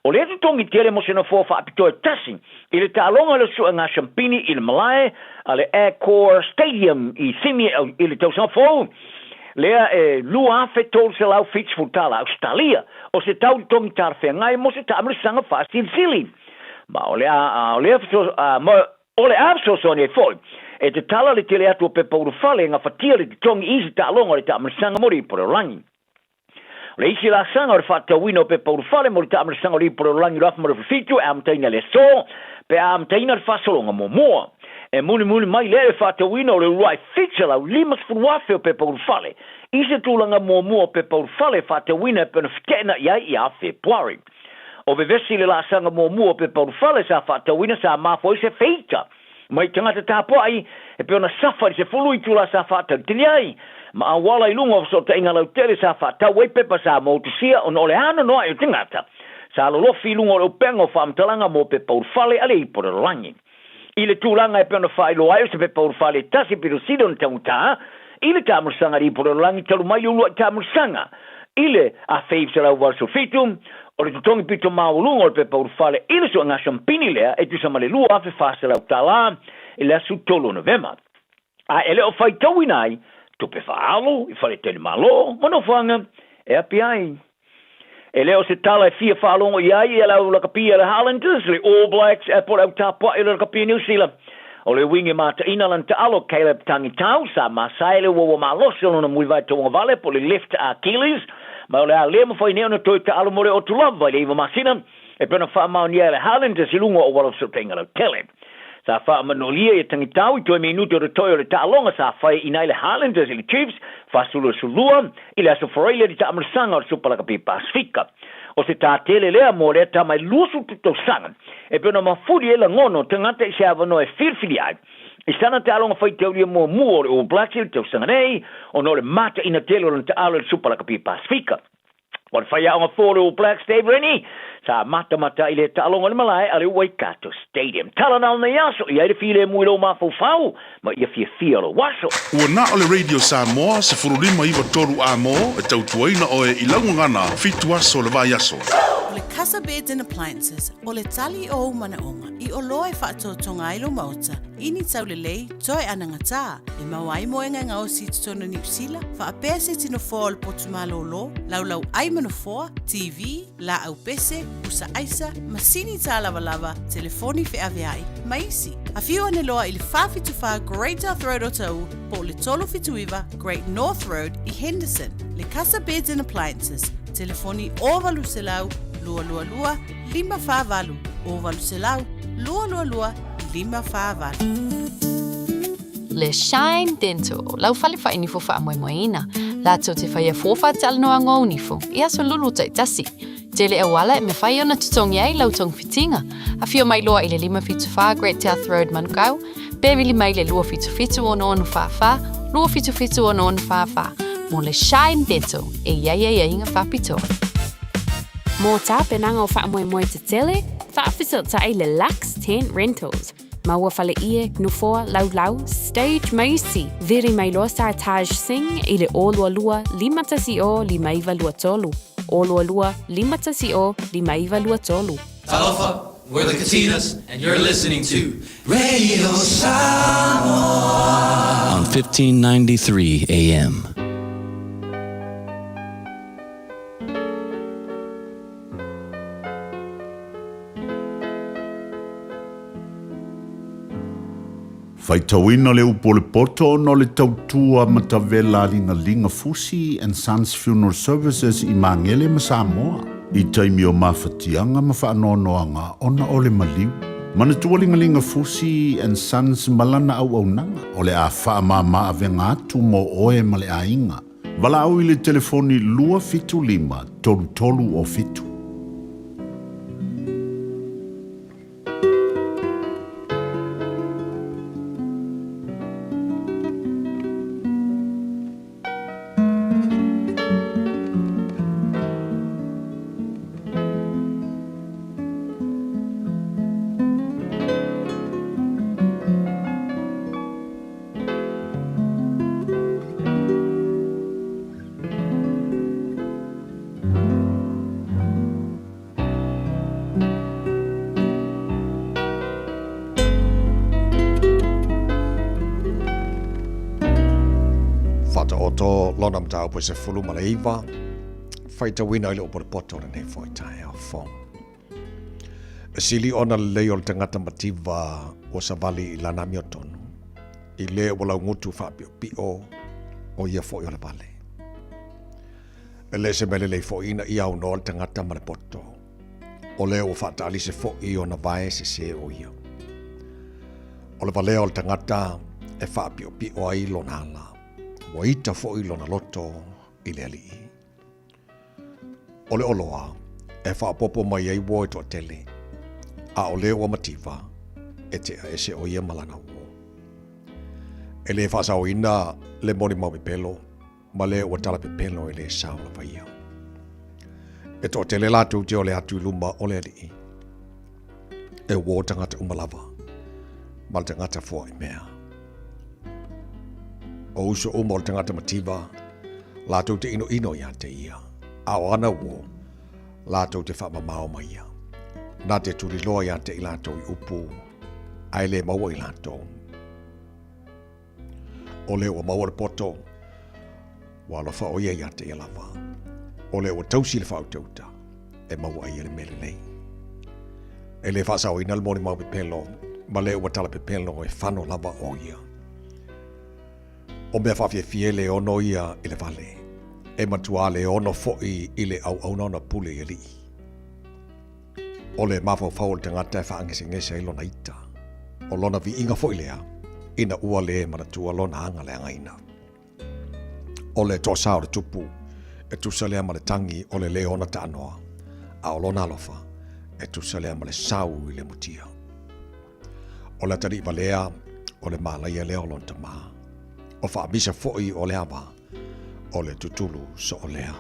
o le tongi tere mo se na fo fa apito tasi ile ta alonga le su nga champini il Malai ale Accor Stadium i Sydney ile tau sa fo lea lua fe tol se lau fits futala Australia o se tau tongi tar fe ngai mo se tamri sanga fácil sili ma ole so soni foi e te tala le tele atu pe pauru fale nga fatia le tongi isi ta alonga le tamri sanga mori por langi le isi la sanga o fata wino pe pauru fale mo le tamri sanga mori por langi raf mo fitu am taina le so pe am taina fa solonga mo e muni mai le fata wino le right feature la limas fuafe pe pauru fale isi tulanga mo pe pauru fale fata wino pe fkena ia February o vevesi le la sanga mo pe pauru fale sa fata wino sa ma foi se feita mai tangata tapo ai e pe ona safari se fulu i tula sa fata tini ai ma wala i lungo so te inga lau tere sa fata wei pepa sa mo tusia on ole ano no ai tangata sa lo fi lungo o pengo fam talanga mo pe pauru fale ale i por langi ile tulanga e pe ona fai lo ai se pe pauru fale tasi piru sidon tauta ile tamur sanga ri por langi talu mai ulu tamur sanga ile a feif sera o so fitum o le tongi pito maulungo pe pauru fale ile so nga champini lea e tu samale lua fe fasela utala ile su tolo novema a ele o fai tawinai tu pe faalo i fale tele malo mono fanga e apiai ele o se tala e fia falongo iai e la kapia le Highlanders le All Blacks e por autapa e la kapia New Zealand o le wingi mata inalan ta alo Caleb Tangitau sa masaile wo maloselo no muy vai tonga vale por le left Achilles ma ole a lema foi neo no toita alo more o tulava le iwa masina e pena fa ma ni ele Highlanders ilungo o wala so tenga lo tele sa fa manolia e Tangitau i 2 minuto de toyo le ta longa sa fa ina ile Highlanders ile Chiefs fa sulu sulua ile so foreile di ta amrsanga o supala kapi Pacifica o se tātele lea mo lea tamai lusu tutosanga. E pena mafuri e la ngono te ngata i se avano e firfili ai. I sana te alonga whai te auria mua mua o le All Blacks te usanga nei, o no le mata ina tele o le te alo le Supalakapi Pasifika. O le whai aonga fōre All Blacks, Dave Rennie, sa mata i le te alonga le malai a le Waikato Stadium. Tala nao na yaso, i aere while mui lo mafau, ma ia fia lo waso. Ua na o le Radio Samoa, se furulima iwa toru a mo, e tautuaina o e ilaungangana, fitu aso le vai aso. O le Casa Beds and Appliances, o le tali o umanaonga, i o loa e whaatotonga ilo mauta, ini tau le lei, toi anangata, e mawai moenga ngao si tutono New Zealand, wha a pese tino fōa o le potumalo lo, lau aimano fōa, TV, la au pese, usa aisa, masini tā lava, telefoni fe aveai, maisi. A whiu ane loa i le whawhituwha Great North Road o tau, po le tolo fituiva Great North Road i Henderson. Le Casa Beds and Appliances, telefoni o valu se lau, lua, lima whāwalu, o valu se lau, lua, lima whāwalu. Le Shine Dental, lau whale wha inifo wha moemoeina. Lātou te whaia fōwha te alanoa ngō unifo, i aso lulu tai tasi. Tele e wala e me whai ona tutongi ai lau tong fitinga. A whio mai loa i le 5 Great South Road Manukau, Berili mai le 2 o nonu whawha, 2 o nonu whawha. Mo le Shine Dental, e ia inga whapitoa. Mō tā penanga o wha moe te tele, whaafisot ta i le Lux Tent Rentals. Maua whale ie, nufoa, lau, stage maisi. Viri mai loa sa Taj Singh i le Olualua 5 tolu. Olualua 5 tolu. Talofa, we're the Katinas, and you're listening to Radio Samoa on 1593 AM. Faitauina le upo le poto no le tautua matavela linga Fusi and Sons Funeral Services I Mangele ma Samoa. I taimi o mawhatianga ma whaanoanoanga ona o le maliu. Mana tualinga Fusi and Sons malana au nanga o le a whaamama avenga atu mo oe ma le ainga. Wala au I le telefoni 255 tolu o fitu. Lona mtau po se fulu maleiva faita wina ile opor poto na nei foi tai au fo sili ona le ol tangata mativa o savali lana miotonu ile wala ngutu fabio pio o ia foi ona vale ele se mele le foi ina ia o no tangata ma poto o le o fata ali se foi ona vai se o ia o le vale ol tangata e fabio pio ai lonala wa ita fo ilo na loto ile ali. Ole oloa, e wha popo mai ei wo to tele. A ole o mativa, e te a ese o ia malanga wo. Ele wha sao ina le moni mau pelo, ma le o tala pelo ele sao la paia. E to tele latu te ole atu luma ole ali. E wo tangata umalava, mal tangata fo I mea. O uso o mo tangata mativa, lātou te ino ia te ia. Ao ana wo, lātou te whamamao mai ia. Nā te turi loa ia te I lātou I upu, ai le maua I lātou. O leo o maua le poto, wa lo wha oia ia te ia lava. O leo o tausi le whautauta, e maua ia le mele lei. E le whasao ina le moni mau pepelo, ma leo o tala pepelo e whano lava o ia. O mea whawhiawhie le ono ia I le vale. E matua le ono fo'i I le au nona pule I li. O le mawhau te ngata e whaangese I lona ita. O lona vi inga fo'i lea. Ina ua le manatua lona anga le angaina. O le tosao le tupu. E tusa lea manatangi o le ona ta anoa. a o lona alofa e tusa lea ma le sau i le mutia. O le tari ma lea o le malaia lea o lon tama. O wha misa fo'i o lea ma o le tutulu so o lea.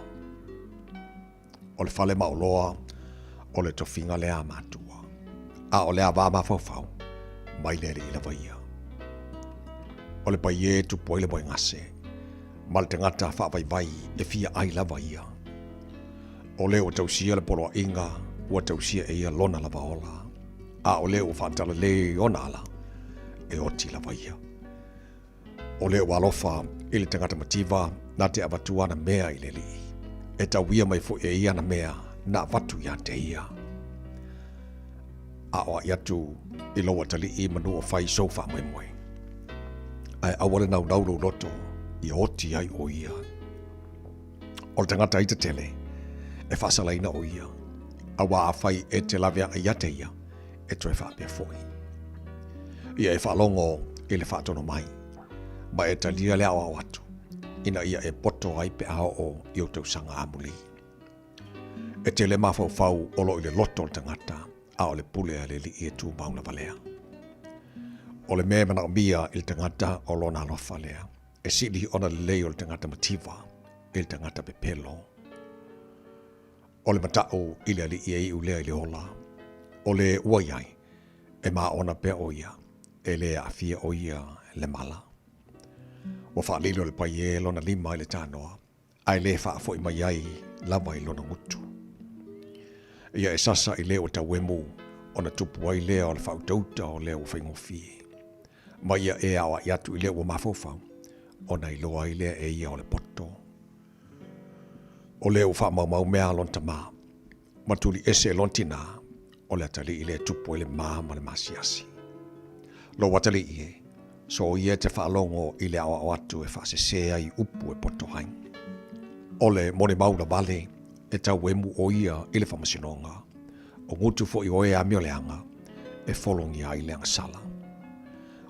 O le fale ma o loa o le tofinga lea matua. A o lea vā mawhauwhau mai le i la vaia. O le paie tu poi le boi ngase. Ma le tangata wha vai e fia ai la vaia. O leo tausia le poloa inga ua tausia e ia lona la vaola. A o leo whaatala le o nala e oti la vaia. O leo alofa i le tangata mativa na te avatuana mea i le li. E tauia mai fo e ia na mea na vatu ia te ia. A oa iatu i loa tali i manua fai sofa mai moe. Ai awale nau nauru loto i oti ai o ia. O le tangata i te tele e whasalaina o ia. A wā awhai e te lawea a ia te ia e toe whapea foi. Ia e whalongo i le whatono mai. Ma e talia lea o atu. Ina ia e poto ai pe ao o i o tausanga amuli. E te le mawhau o lo i le loto o tangata a o le pule a le li i e tū mauna valea. O le mea mana o mia i le tangata o lona alofa lea. E sili ona le lei o le tangata mativa i le tangata pepelo. O le matao i le ali i e u lea i le ola. O le uaiai e maa ona pea o ia. E le a fia o ia le mala. O wha lilo le pai e lona lima i le tānoa. Ai le wha fo i mai ai lava i lona ngutu. Ia e sasa i le o ta wemu. Ona tupu ai lea o le whautauta o lea o whaingofi. Ma ia e awa i atu i lea o mawhauwhau. Ona i loa i lea e ia o le poto. O lea o wha mau mea lon tama. Matuli ese lon tina. O le atali i lea tupu i le maa ma le masiasi. Lo watali i e. So ia te whaalongo i le awa o atu e whaasesea i upu e poto hain. O le mone mauna vale e tau wemu o ia i le whamasinonga. O ngutu fo i oe a mioleanga e folongi a i leanga sala.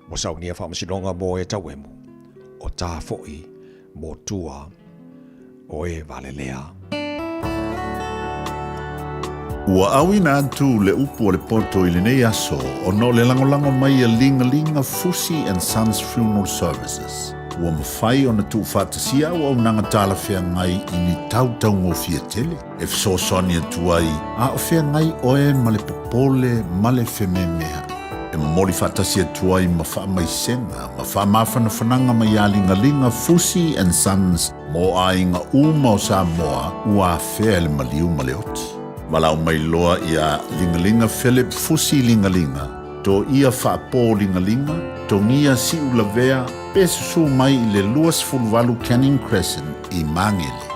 Mo sau nia whamasinonga mo e tau wemu. O tā fo i mo tua o e vale lea. Ua awina atu le upu o le poto i le nei aso o no le langolango mai a linga Fusi and Sons Funeral Services. Ua mawhai o na tu whātasia o au nanga tāla whea ngai i ni tautau ngō fia tele. E fso soni atu ai, a o whea ngai oe ma le popole ma le whememea. E mori whātasia atu ai ma wha mai senga, ma wha mawhana whananga mai a linga Fusi and Sons mo a inga uma o Samoa ua whea le maliu ma le oti. Malau mai loa ia lingalinga Philip Fusi lingalinga. To ia whaapo lingalinga, to ngia si ulavea, pesusu mai i le luas fulvalu Canning Crescent i Mangele.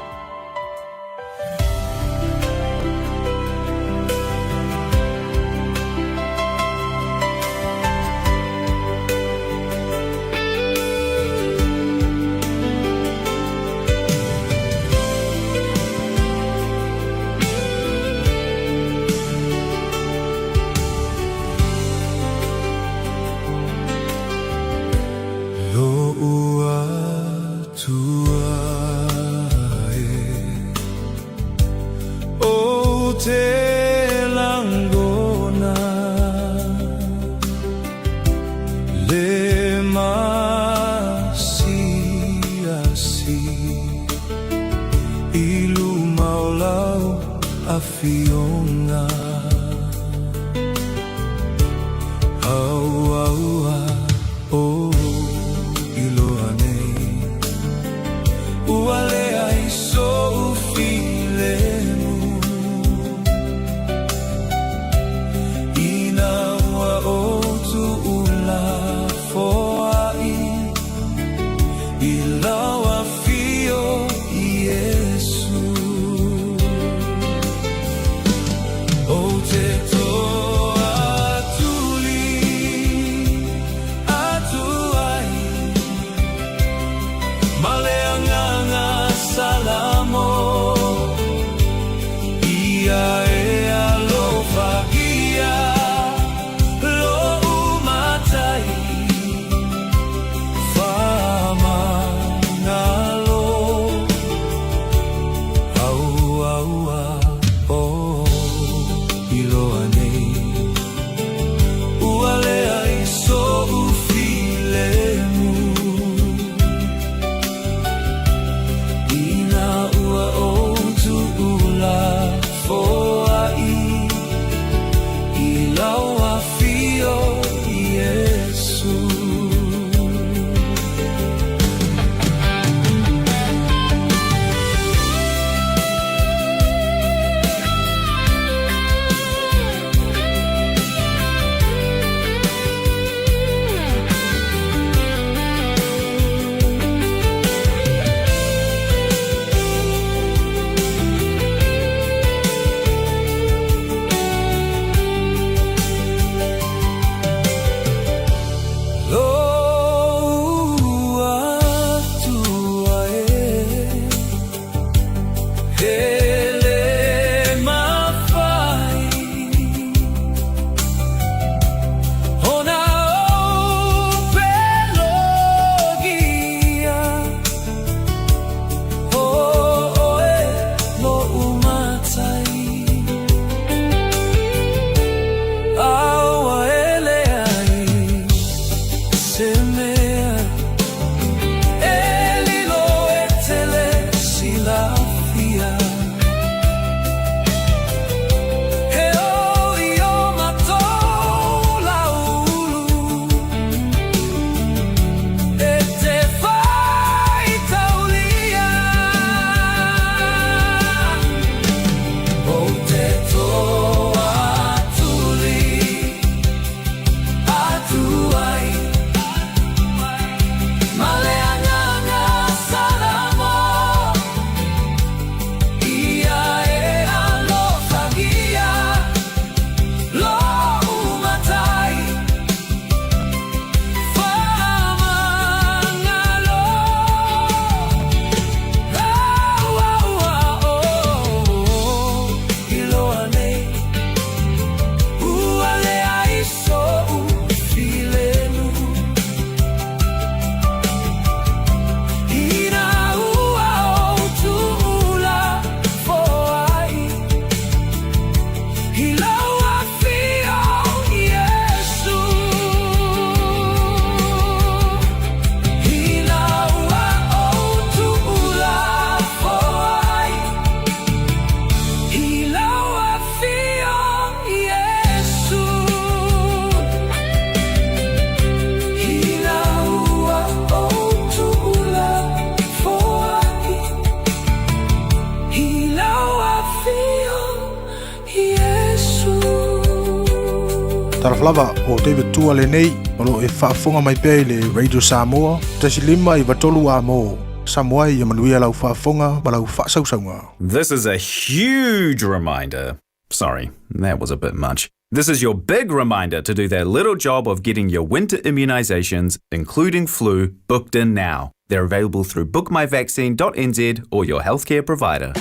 Talaflava o David Tua le nei, o lo e whaafonga mai pēi le Radio Samoa, tasi lima I watolu a mō. Samoa I manuia lau whaafonga, ma lau whaasausaunga. This is a huge reminder. Sorry, that was a bit much. This is your big reminder to do that little job of getting your winter immunisations, including flu, booked in now. They're available through bookmyvaccine.nz or your healthcare provider.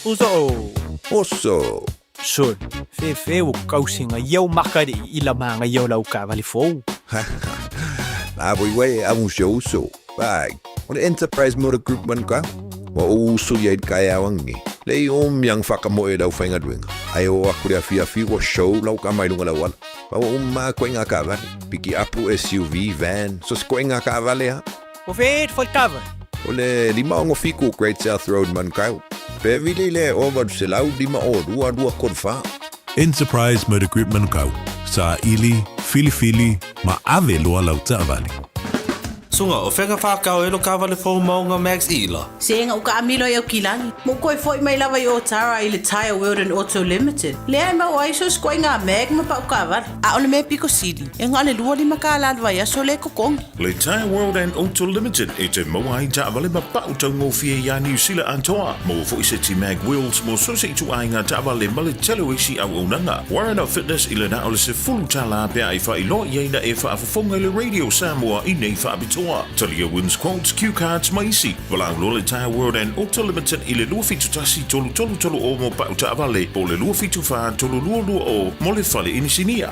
Oso. Sure, fe o kausinga iau makari I la manga iau lau ka vali fou. Nāpoi amu show so. Bag. O le Enterprise Motor Group man ka. Wa usu yaid kai awangi. Lei yang whakamoe lau whaingaruinga. Ai o aku rea fia wa show lau ka mai lunga lau ala. Wa ma koe ngā ka vale. Piki apu SUV, van. So koe ngā ka vale ha. O fe faltava. O le lima ongo fiku Great South Road man kau. Pe vile le over se lau lima o rua korfa. Enterprise Motor Group Manukau. Sa ili, fili, ma ave loa lau tāwali. Sunga, o whenga whākau ero ka wale fōu maunga Max Ila. Senga uka amilo iau kilani. Mo koe foi mai lawa I o Tara I le Tire World and Auto Limited. Lea mau aiso skoi ngā meg ma pa uka wale. A ole me Pico City. E ngā le lua lima ka alalwa ia so le kokongi. Le Tire World and Auto Limited e te maua I ta wale ma pa utau ngō fia ia New Zealand antoa. Mo fo se ti mag wheels mo so se tu ai ngā ta wale ma le telo isi au onanga. Warren Up Fitness I le na ole se fulu tala pia I wha I lo iei na e wha afafonga le Radio Samoa I nei wha abitoa. Talia wins quotes, cue cards, maisi. Walang Lole Tire World and Auto Limited I le lua fitu tasi tolu o mo pa uta avale. O le lua fitu wha tolu lua o mo le whale inisinia.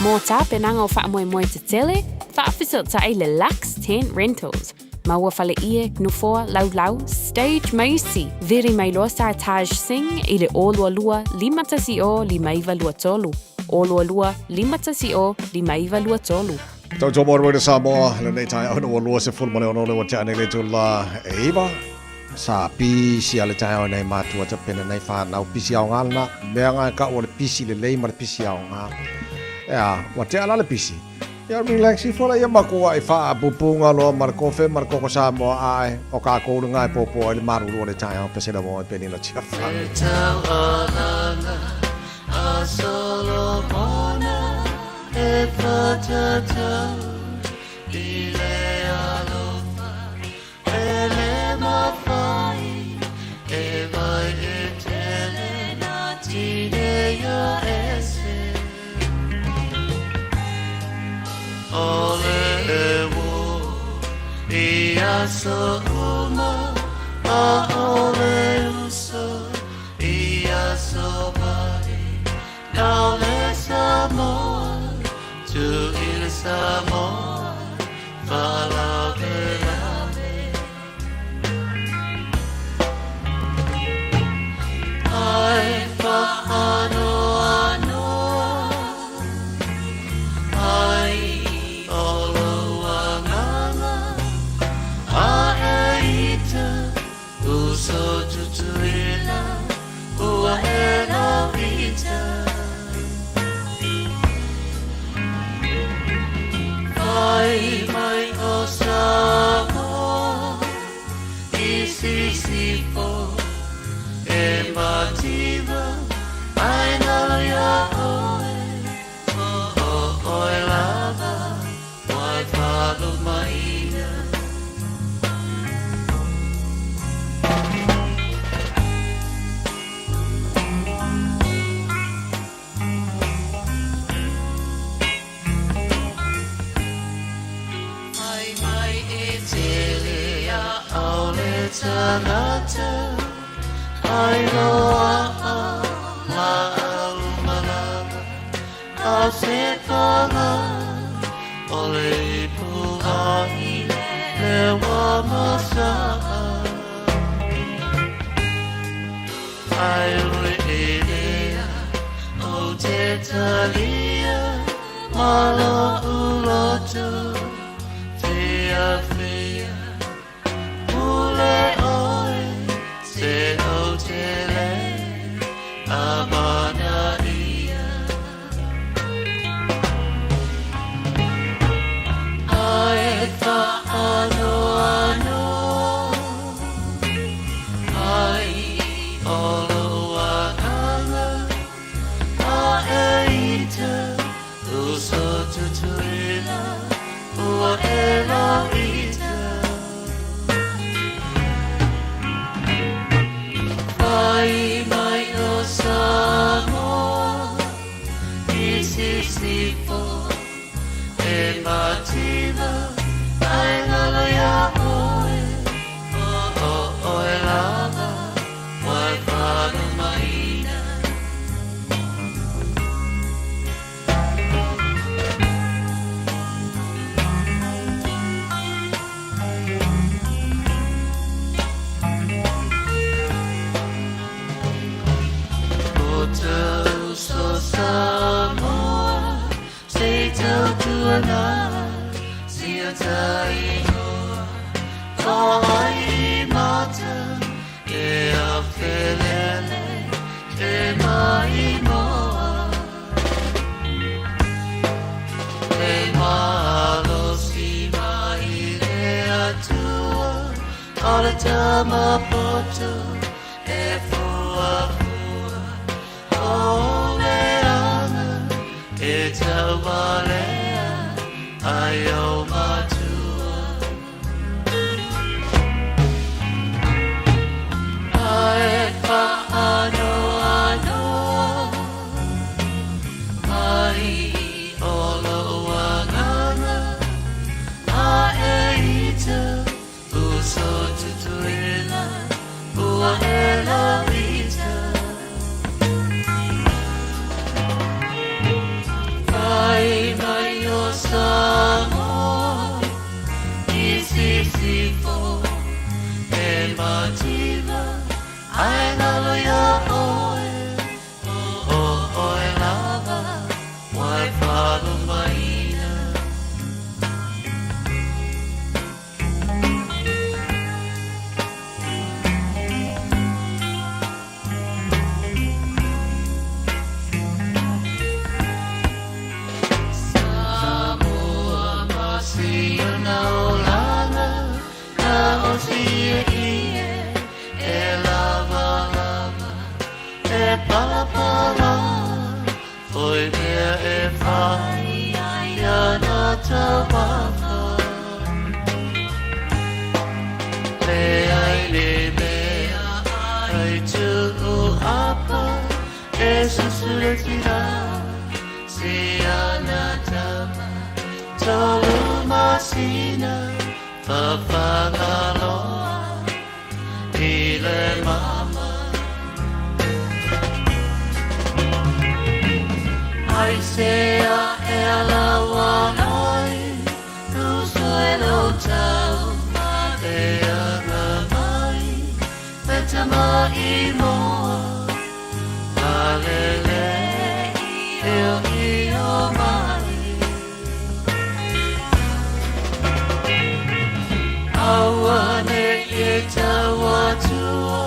Mō tā penanga o whaamoemoe te tele, whaafisota I le Lux Tent Rentals. Maua whale ia, gnufoa, lau, stage maisi. Viri mai loa sa Taj Singh I le olua lua, limatasi o, limaiva lua tolu. Olua lua, limatasi o, limaiva lua tolu. Tau tō mōra wera Samoa, le nei tai au o lua se fulmane o nole wa te ane le tu la eiva. Sa pisi ale tai au nei mātua te pena nei whanau pisi au ngāna. Mea ngai ka o le pisi le lei ma le pisi au ngā. Ea, wa te ala le pisi. Ia relaxi fola ia makua I wha pupunga loa mar kofe mar koko Samoa ai. O ka kouru ngai popo ai le maruru o le tai au pesena mo I penina tia wha. E tau alanga, a solo mona. E whatatau I le alofa E le mawhai E vai e tele Nā tine ia ese Ole e wo I aso uma A ole uso I aso bari Nau le Samoa Tu il Samoa, fala velame. Ai fa ano, ai olo anganga, a eita, uso tutuila, ua ela vita. Ai mai o Samoa I sisifo E mativa Ai nalo ia oe Oe lava Wai whalo maina Tanata, I loa malama, a se pala, ole puai, le wa masa. I idea, o te talia, malo uloto, fia. Ule oe, se o tele, amana ia. Ai fa ano, ai olo anganga, a e uso tutuila ua Eloita Ai mai o Samoa Isisifo E matina Ai lalo ya oe Oe lava Wai whanu maina Samoa, say tell to another, see a taino, ai mata, e a felele, e mai moa, e malo si mai le atua, ala tama poto, e fua fua, oh. E tau walea ai o matua Ai pa ano ano Ai o lo wanganga A e ita uso tutuila Ua e la ita Ai mai o Samoa Isisifo E mativa Ai lalo ya oe Oe lava Wai whanu maina Oi mea e whai ia na tawaka Le ai le mea ai tu apa E susure tira Si ana tama Tolu masina Whawhangaloa I le mama Ai sea e ala wanoi Tu suelo tau E ana mai Meta mai moa Alele i o mai Awane e tawa tua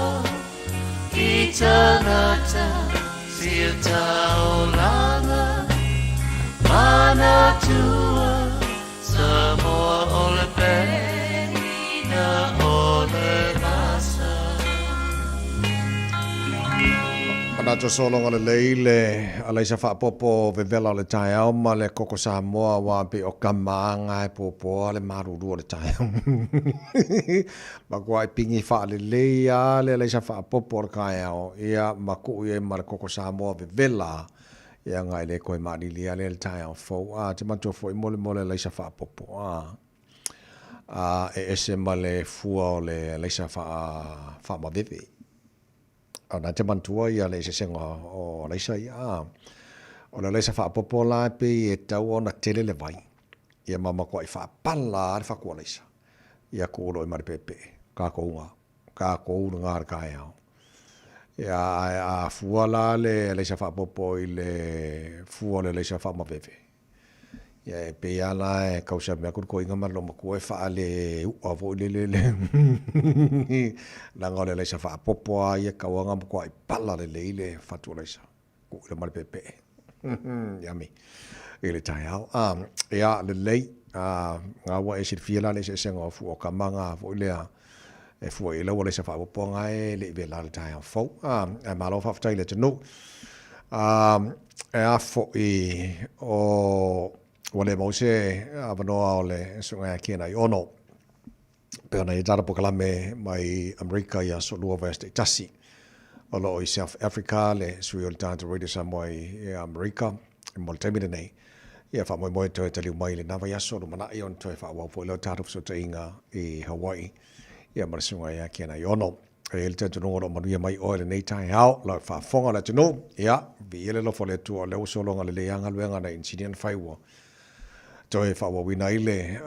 I tanata Si tau langa Mana tua Samoa ole pena ole masa Ana to solonga le leile ala isa fa popo ve vela le tai au ma le koko Samoa wa pe o kamanga e popo le maruru le tai. Ma kwa pingi fa le leia le isa fa popo le kai au ia ma ku ia ma le koko Samoa ve vela ia ngai le koi ma li le tai au fo a te mato fo mole mole le isa fa popo e ese ma le fua le isa fa ma veve. Ana te mantua ia le se senga o leisa ia. O le leisa wha popo la pe e tau ona tele le vai. Ia mama ko i wha pala le wha kua leisa. Ia ko uro i mari pepe. Ka ko unga. Ka ko unga ngāra ka e au. Ia a fua la le leisa wha popo i le fua le leisa wha maweve. Ia e pe ia la e kausa mea kun ko inga marlo ma kua e wha le ua vo le. Langa le leisa wha popo a ia kauanga ma kua i pala le leile whatua leisa. Ko ila mari pepe. Yummy. Ile tai au. Ia le lei. Ngā wa e sirfia la le se senga o fu o kamanga vo ilea. E fu ila wa leisa wha popo ngai le iwe la le tai au fau. E malo whaftai le tenu. a fo o wale mause avanoa o le sunga kina I ono pena I tara pokalame mai Amerika ia so lua veste tasi o lo I South Africa le sui o le tata radio Samoa I Amerika I Moltemina nei ia fa moi toi tali mai le nava ia so lo mana I on toi fa wa fo le tata so tainga I Hawaii ia marasunga ia kina I ono ele te tonu o manuia mai o le nei tai hao la fa fonga la tonu ia vi ele lo fole tu o le uso longa le leanga luenga na incident fai wo toi fa wo wina ile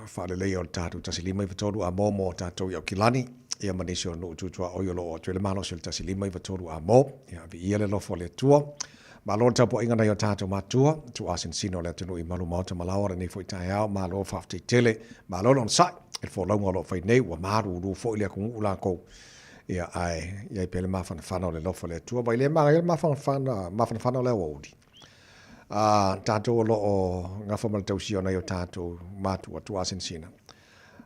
fa le leo tatu tasilima I vatoru a momo tatu ia kilani ia manisio no tutua o yolo o tele malo sil tasilima I vatoru a mo ia vi ele lo fole tu malo tapo inga na yo tatu matua tu asin sino le tonu I malu mauta malawa ni foi tai hao malo fa tele malo on sai il fo longa lo fai nei wa maru ru fo ile ku ula ko ia ia pele mafana fana le lofo le tua baile mafana fana le wodi tato lo o ngafa mal tausi ona yo tato matu atu asinsina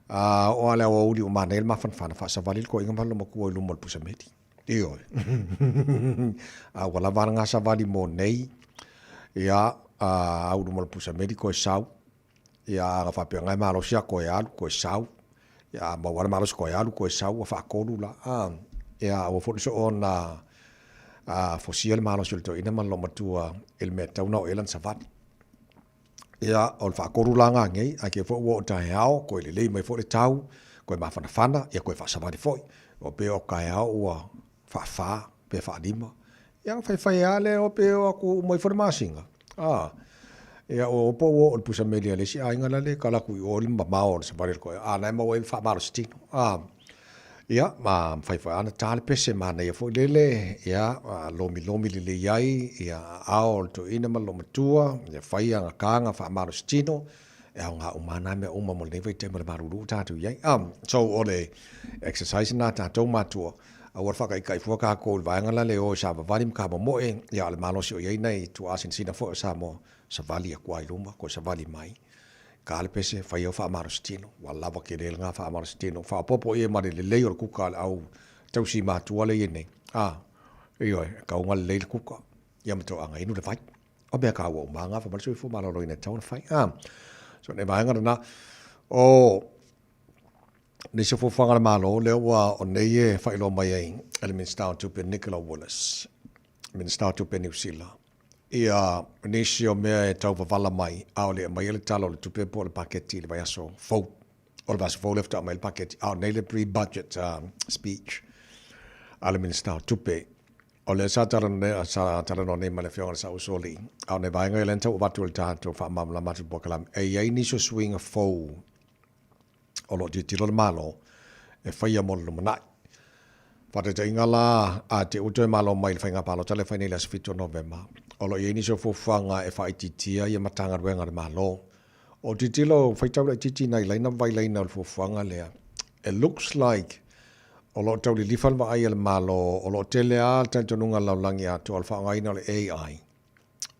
o ale wodi o manel mafana fana fa savalil ko inga malo mo lu mol pusameti io wala varanga savali mo nei ia au mol pusameti ko sau ia ga fa penga malo sia ko ya ko sau ya ma wala malo ko ya ko sau fa ko la ya o fo so ona fosil malo sulto ina man lo matua el meta no elan savat ya ol fa ko la nga ngai a ke fo wo ta hao ko le mai fo le tau ko ma fana ya ko fa savat fo o pe o ka ya o fa pe fa lima ya fa ya le o pe o ku mo informasinga ia o po o pusa media le si ainga le kala ku o le mao se pare ko na mo e fa maro stino ia ma fai ana tal pese mana ia fo le ia lomi le iai ia ao to ina ma lo matua ia fai anga kanga fa maro stino e nga umana me uma mo le vai te mo maru ta tu iai so o le exercise na ta to matua a war fa kai fo ka ko va nga le o sa va valim ka mo e ia le malo si o iai nei tu asin sina fo sa mo savali a kwai luma ko savali mai ka le pese fa yo fa marostino wala va ke del nga fa marostino fa popo e mare le leor ku ka au tausi ma tu ale ne io ka un le ku ka ya me to anga inu le fai o be ka wo ma nga fa marso fu ma lo ina town fai so ne va nga na o ne se fu fa nga ma lo le wa o ne ye fa lo mai ele min start to pe Nicola Wallace min start to pe New Zealand ia nisio mea e tau wavala mai au le mai ele talo le tupe po le paketi le vai aso fau o le vas fau lefta mai le paketi au nei le pre-budget speech ale minister tupe o le sa tala no nei ma le fionga sa usoli au ne vai ngai lenta o watu le tato fa mamla matu pokalam e iai nisio swing a fau o lo di tilo le malo e faya mo le manai Fate te ingala a te utoe malo mai le whainga palo tale whainei le asfito November. Olo i eni so fufanga e whaititia i matanga ruenga le malo. O titilo whaitau le titi nei leina vai leina le fufanga lea. It looks like olo tau li lifal wa ai le malo olo tele a tantonunga laulangi atu al whainga le AI.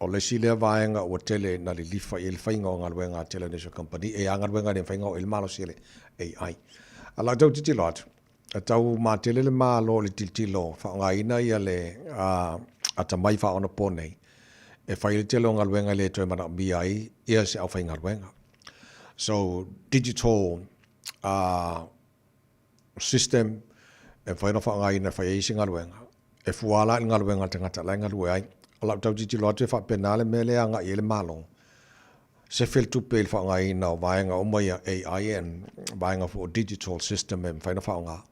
O le si lea vaenga o tele na li lifa i le whainga o ngaruenga tele neso company e angaruenga le whainga o il malo si le AI. Ala tau titilo atu. Tau matele le malo le titilo whainga ia le ata mai whaona ponei. E whaile te longa luenga le toi mana BI ia se au whainga luenga. So digital system e whaina whainga ina whaiesi ngā luenga. E fuala ngā luenga te ngata lai ngā luenga. Ola tau titilo atu e whapenale me le anga i le malo. Se fel tupe il whainga ina o vaenga o mai AI en vaenga for digital system e whaina whainga.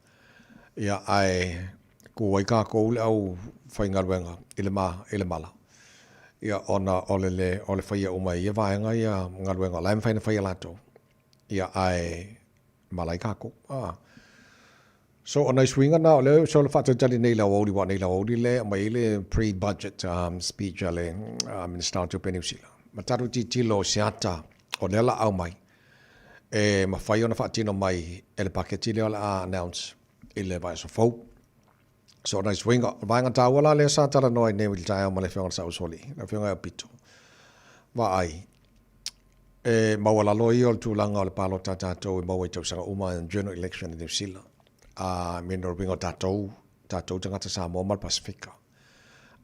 Ia ai ko ka ko le au whainga luenga i le mala. Ia ona ole whaia o mai ia vaenga ia ngā luenga laim whaina whaia lato. Ia ai malai kako. So ona swinga na ole so le fata tali nei la odi wa nei la odi le mai le pre-budget speech ale Minister to Peninsula. Mataru titilo siata o nela au mai. E ma whaia ona whaatino mai ele paketi le ala announce ile vai so fou. So na swinga vaenga tawala le sa tala noi ne wil tae ma le fionga sa usoli. Na fionga pito. Va ai. E mawala loi o tu langa o le palo tatato e mawa tau sanga uma in general election in New Zealand. Mino ringo tatou tangata sa mo mal Pasifika.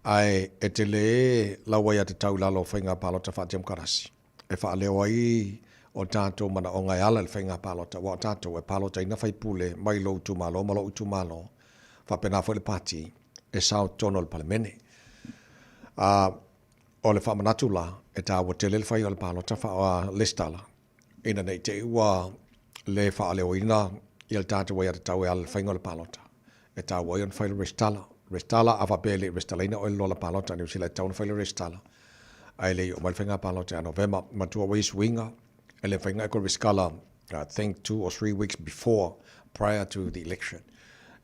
ai e te le lawa ia te tau lalo whainga palota wha jam karasi. E wha leo ai o tātou mana o ngai ala le whainga palota. Wa tātou e palota ina whai pule mai lo tu malo, malo utu malo. Wha pena wha le pati e sao tono le palemene. O le wha manatu la e tā wa te le whai o le palota wha listala. Ina nei te ua le wha leo ina i le tātou ia te tau e ala le whainga o le palota. E tā wa ion whai le restala. Restala awa pele restala ina o lola palota ni sila taun file restala ai le o malfenga palota November matua wais winga ele fenga ko reskala I think 2 or 3 weeks before prior to the election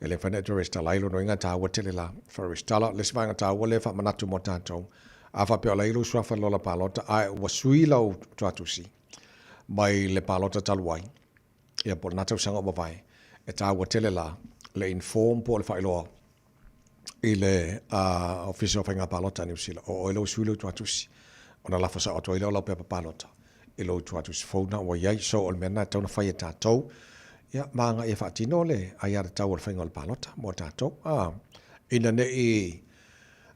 ele fenga to restala ilo no inga ta watelela for restala le svanga ta wole fa manatu motato afa pe la ilo swa fa lola palota ai wasuila o tuatusi mai le palota talwai ia por natu sanga bavai e ta watelela le inform por fa ilo ile official whainga palota New Zealand o ilo suilo tuatusi ona la fasa o ilo la pepa palota ilo tuatusi fauna wa yai so ol mena tauna whai e tātou ia maanga e whaatino le ai ara tau al whainga o palota mo tātou ina ne i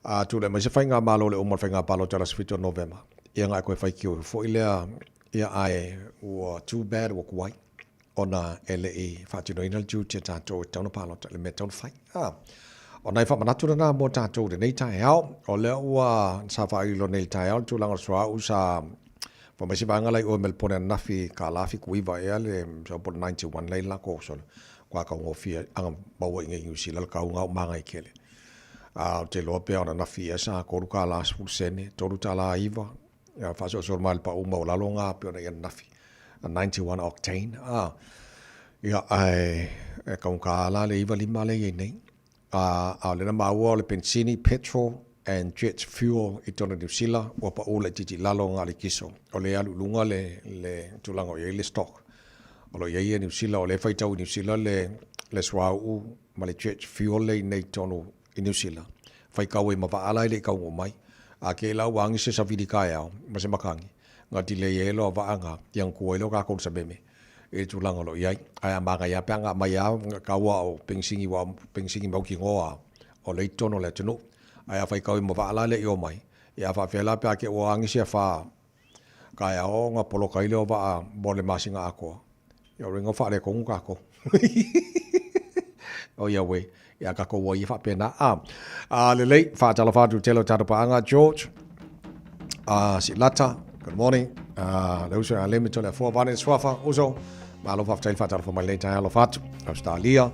tūle mai se whainga malo le umar whainga palota la sifito November ia ngai koe whaikio fo ilea ia ai ua too bad wa kuai ona ele i whaatino ina le duty tātou tauna palota le me tauna whai o nei wha manatu na mo tātou de nei tae au, o lea ua sa wha ilo nei tae au, tūlanga soa u sa wha maisi vanga lai ua melpone nafi ka lafi kuiva ea le sa po 91 lei lako so kwa ka ngofia anga maua inge iusi lal ka unga o manga i kele. Te loa pia ona nafi ea sa koru ka la spul sene, toru ta la iwa, wha so so mail pa uma o lalo ngā pia ona ia nafi, 91 octane. Ia ai, ka unga la le iwa lima le i nei. Le maua o le benzini, petrol and jet fuel i tona New Zealand o pa o le titi lalo ngā le kiso. O le alu lunga le tūlanga o iei le stock. O lo iei New Zealand o le whaitau New Zealand le swau ma le jet fuel le nei tono i New Zealand. Whaikau e mawa ala i le kau o mai. A ke lau wangi se sa vidi kai au, ma se makangi. Ngā ti le iei lo wa anga, yang kua ilo ka kau sa meme. E tūlanga lo iai. Ai a manga ia peanga mai au, kaua o pengsingi mau ki ngoa o le tono le tunu. Ai a whaikau i mawa ala le i o mai. Ia wha whiala pia ke o angi sia wha kai ao ngā polo kai leo wa mo le masinga akoa. Ia ringo wha le kongu kako. O ia we. Ia kako wa i wha pena. Le lei, wha tala whatu telo tatapaanga George. Si lata. Good morning. Le uso a limito le fua vane swafa uso. Malo fa tail fa tala fa mai lenta alo fatu. Australia.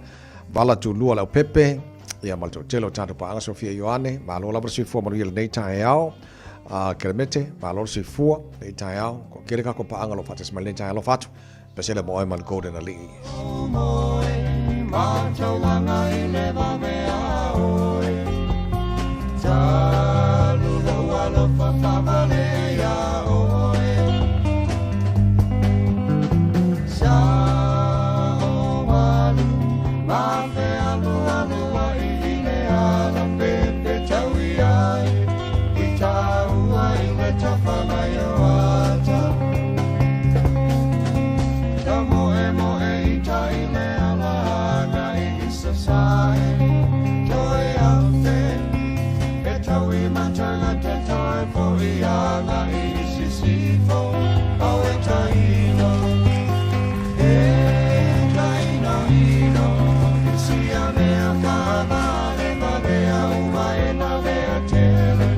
Vala tu lua le pepe. Ia malto telo tatapaanga Sofia Ioane. Malo la brasi fua manuia le neita e ao. Keremete. Malo si fua neita e ao. Ko kere kako paanga lo fatas mai lenta alo fatu. Pesele mo man golden ali. Macho wanga ile va me aoi. Saludo wala fa favale ya oi. Sa o walu ma fe alu alu wa ile ala pepe chawi ai. Itau ai le tafana ya wata. Tamo emo e itai le ala. Joy of faith, Etawi Matanga Tetai for Iana Isisifo, Awetaino, Etaino Hino, Siamea Kama, Evadea Umaena Lea Tele,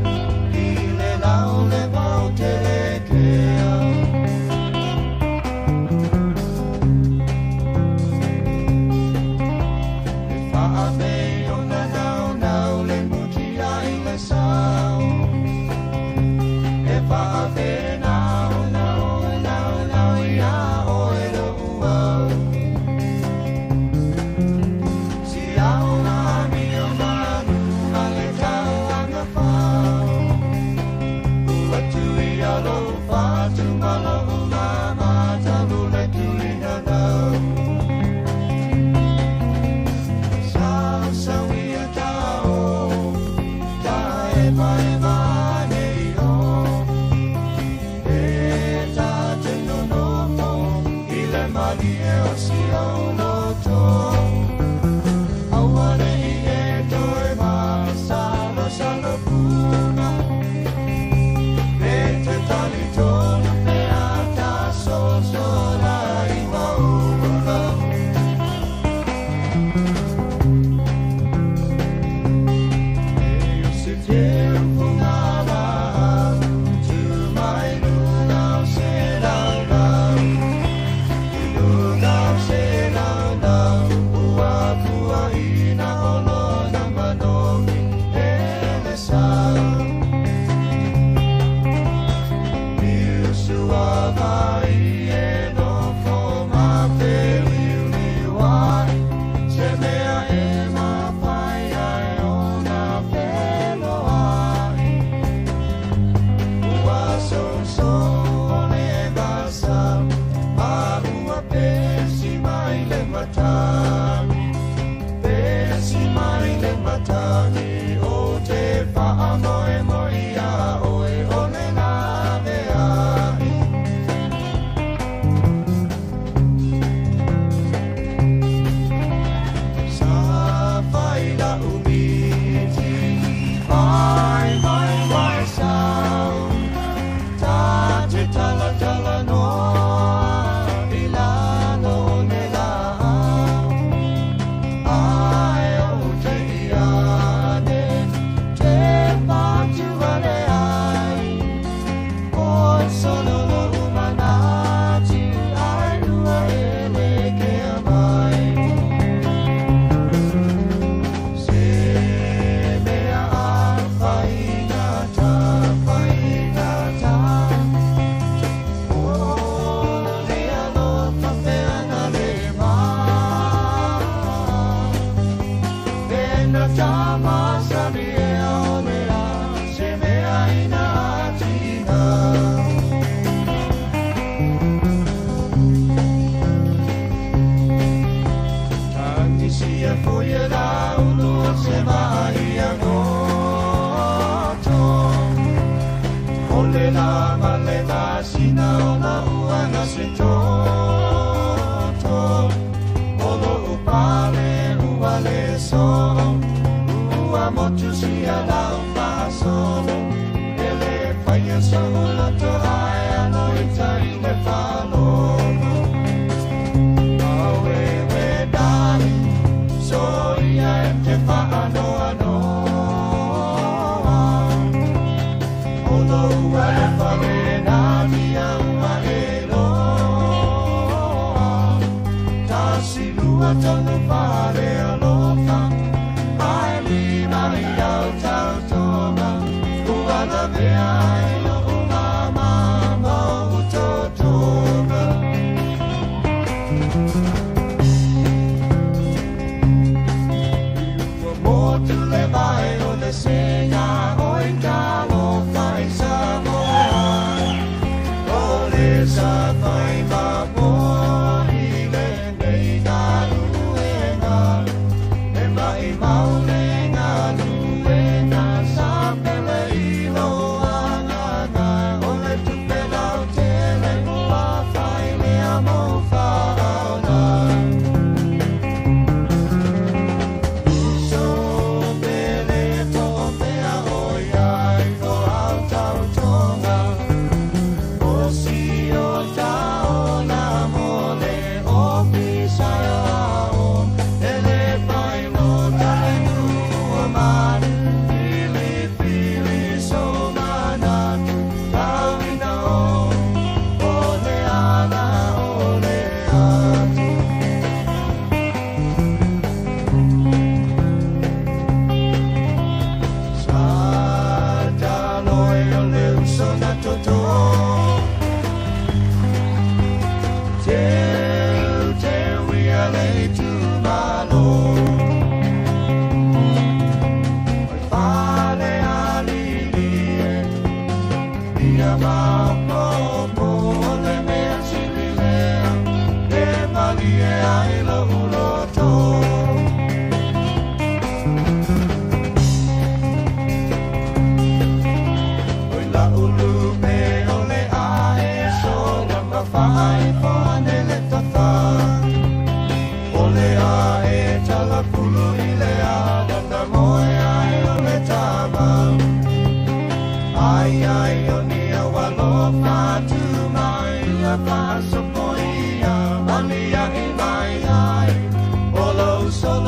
Ile Laule Bautele Kea. I wanna hear ona ua na se toto Olo upale ua le so Ua motu si alau pasolo Ele whaia sa hula to ai anoita I le whalono Awe we dali So ia e te whaano anoa Olo ua le whale na tia ua e loa Tasi lua tonu whare alofa Ai li mai au tau tonga Ua na mea e lo umama mo utotonga Motu le vai o le sena o in talo fai sa moa O le sa fai ma po I le nei na luenga E mai maule na luenga sa pele I loa ngana O le tupe lau tele ua fai le amo whaona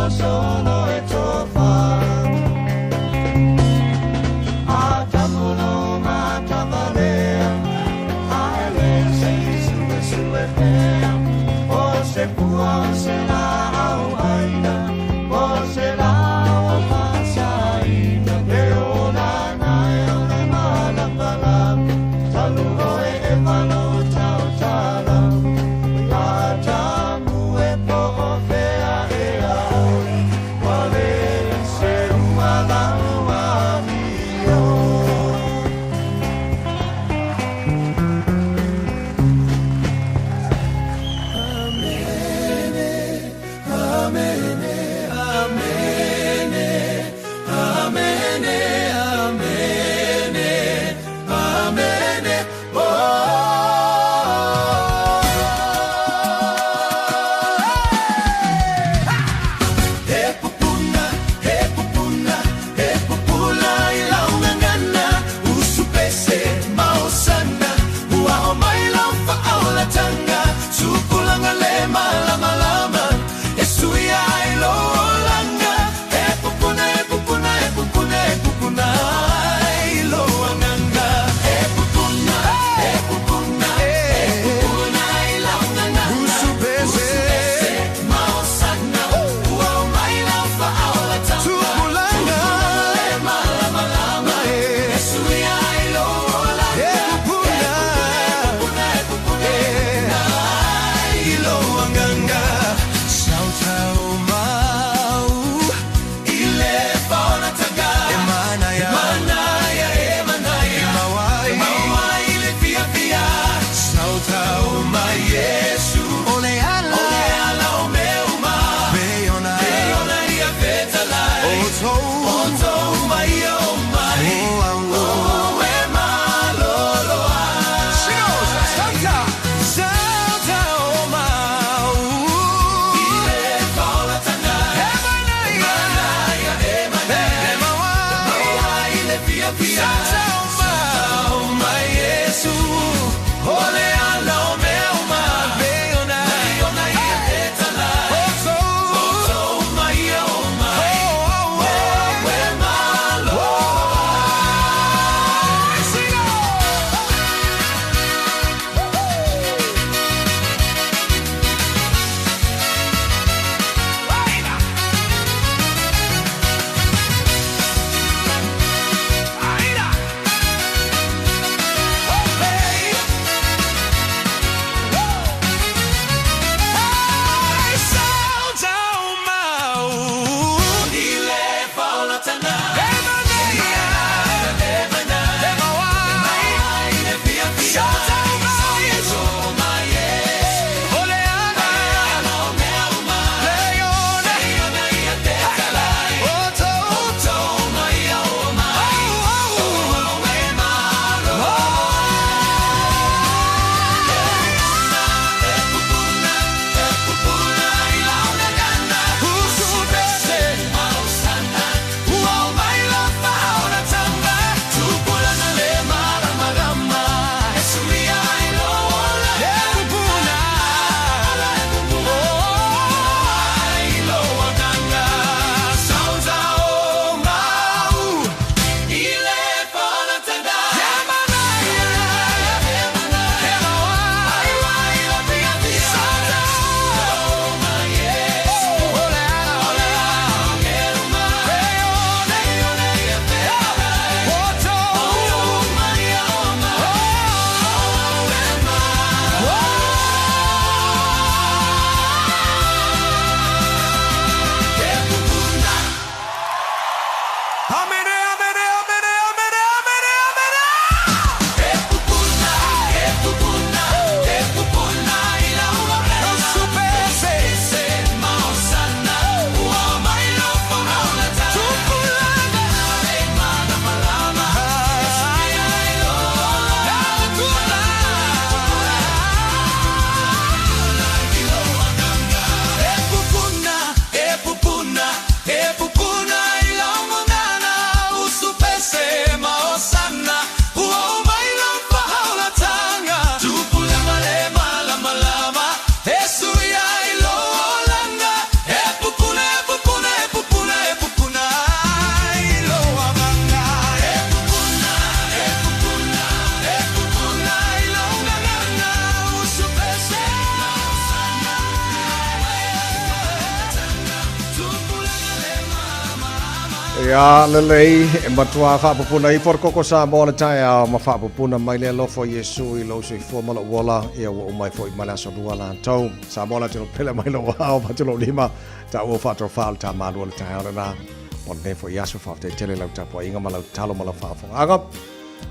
Solo e tofa Atamulo matavalea Aile sei sue sue fea O se pua se la au aina O se la au pasaina E ona nai o le malapala Talu oe e malo tau tala Atamu e po o fea e au Wale se uala uamio Ya lelei e matua whapupuna I whorkoko sa moa le tae a ma whapupuna mai lea lofo Yesu I lo sui fua mala uola ia ua umai fo I mala aso dua la tau sa moa la tino pele mai lo wao ma tino lima ta ua whatro whaal ta malua le tae ala na on ne fo Yasu whafte tele lau tapo inga mala talo mala whaafonga anga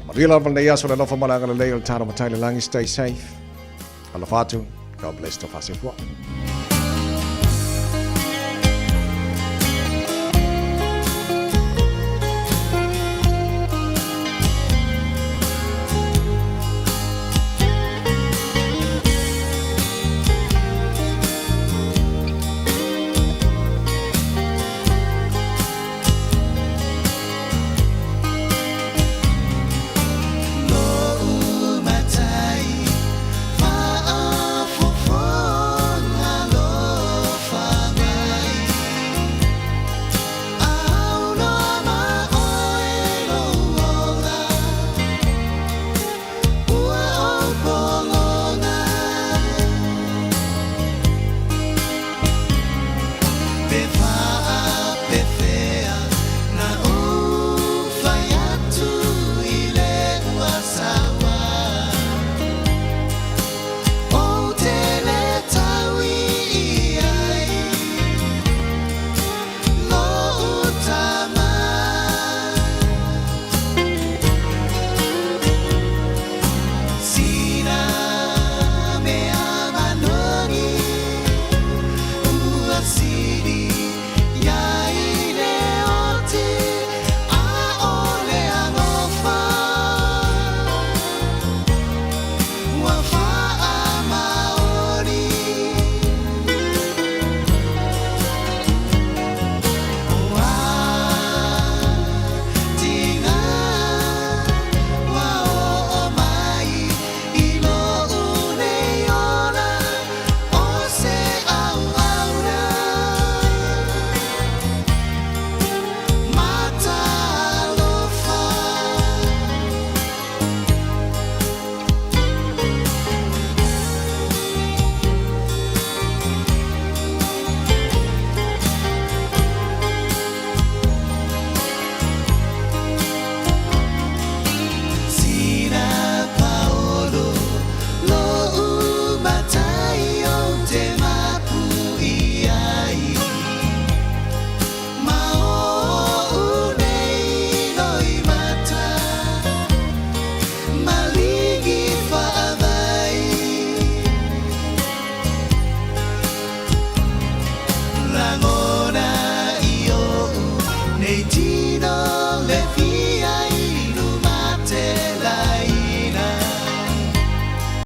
ma rila mala Yasu le lofo mala anga le leo le tano matai le langi stay safe ala whatu God bless to whasefua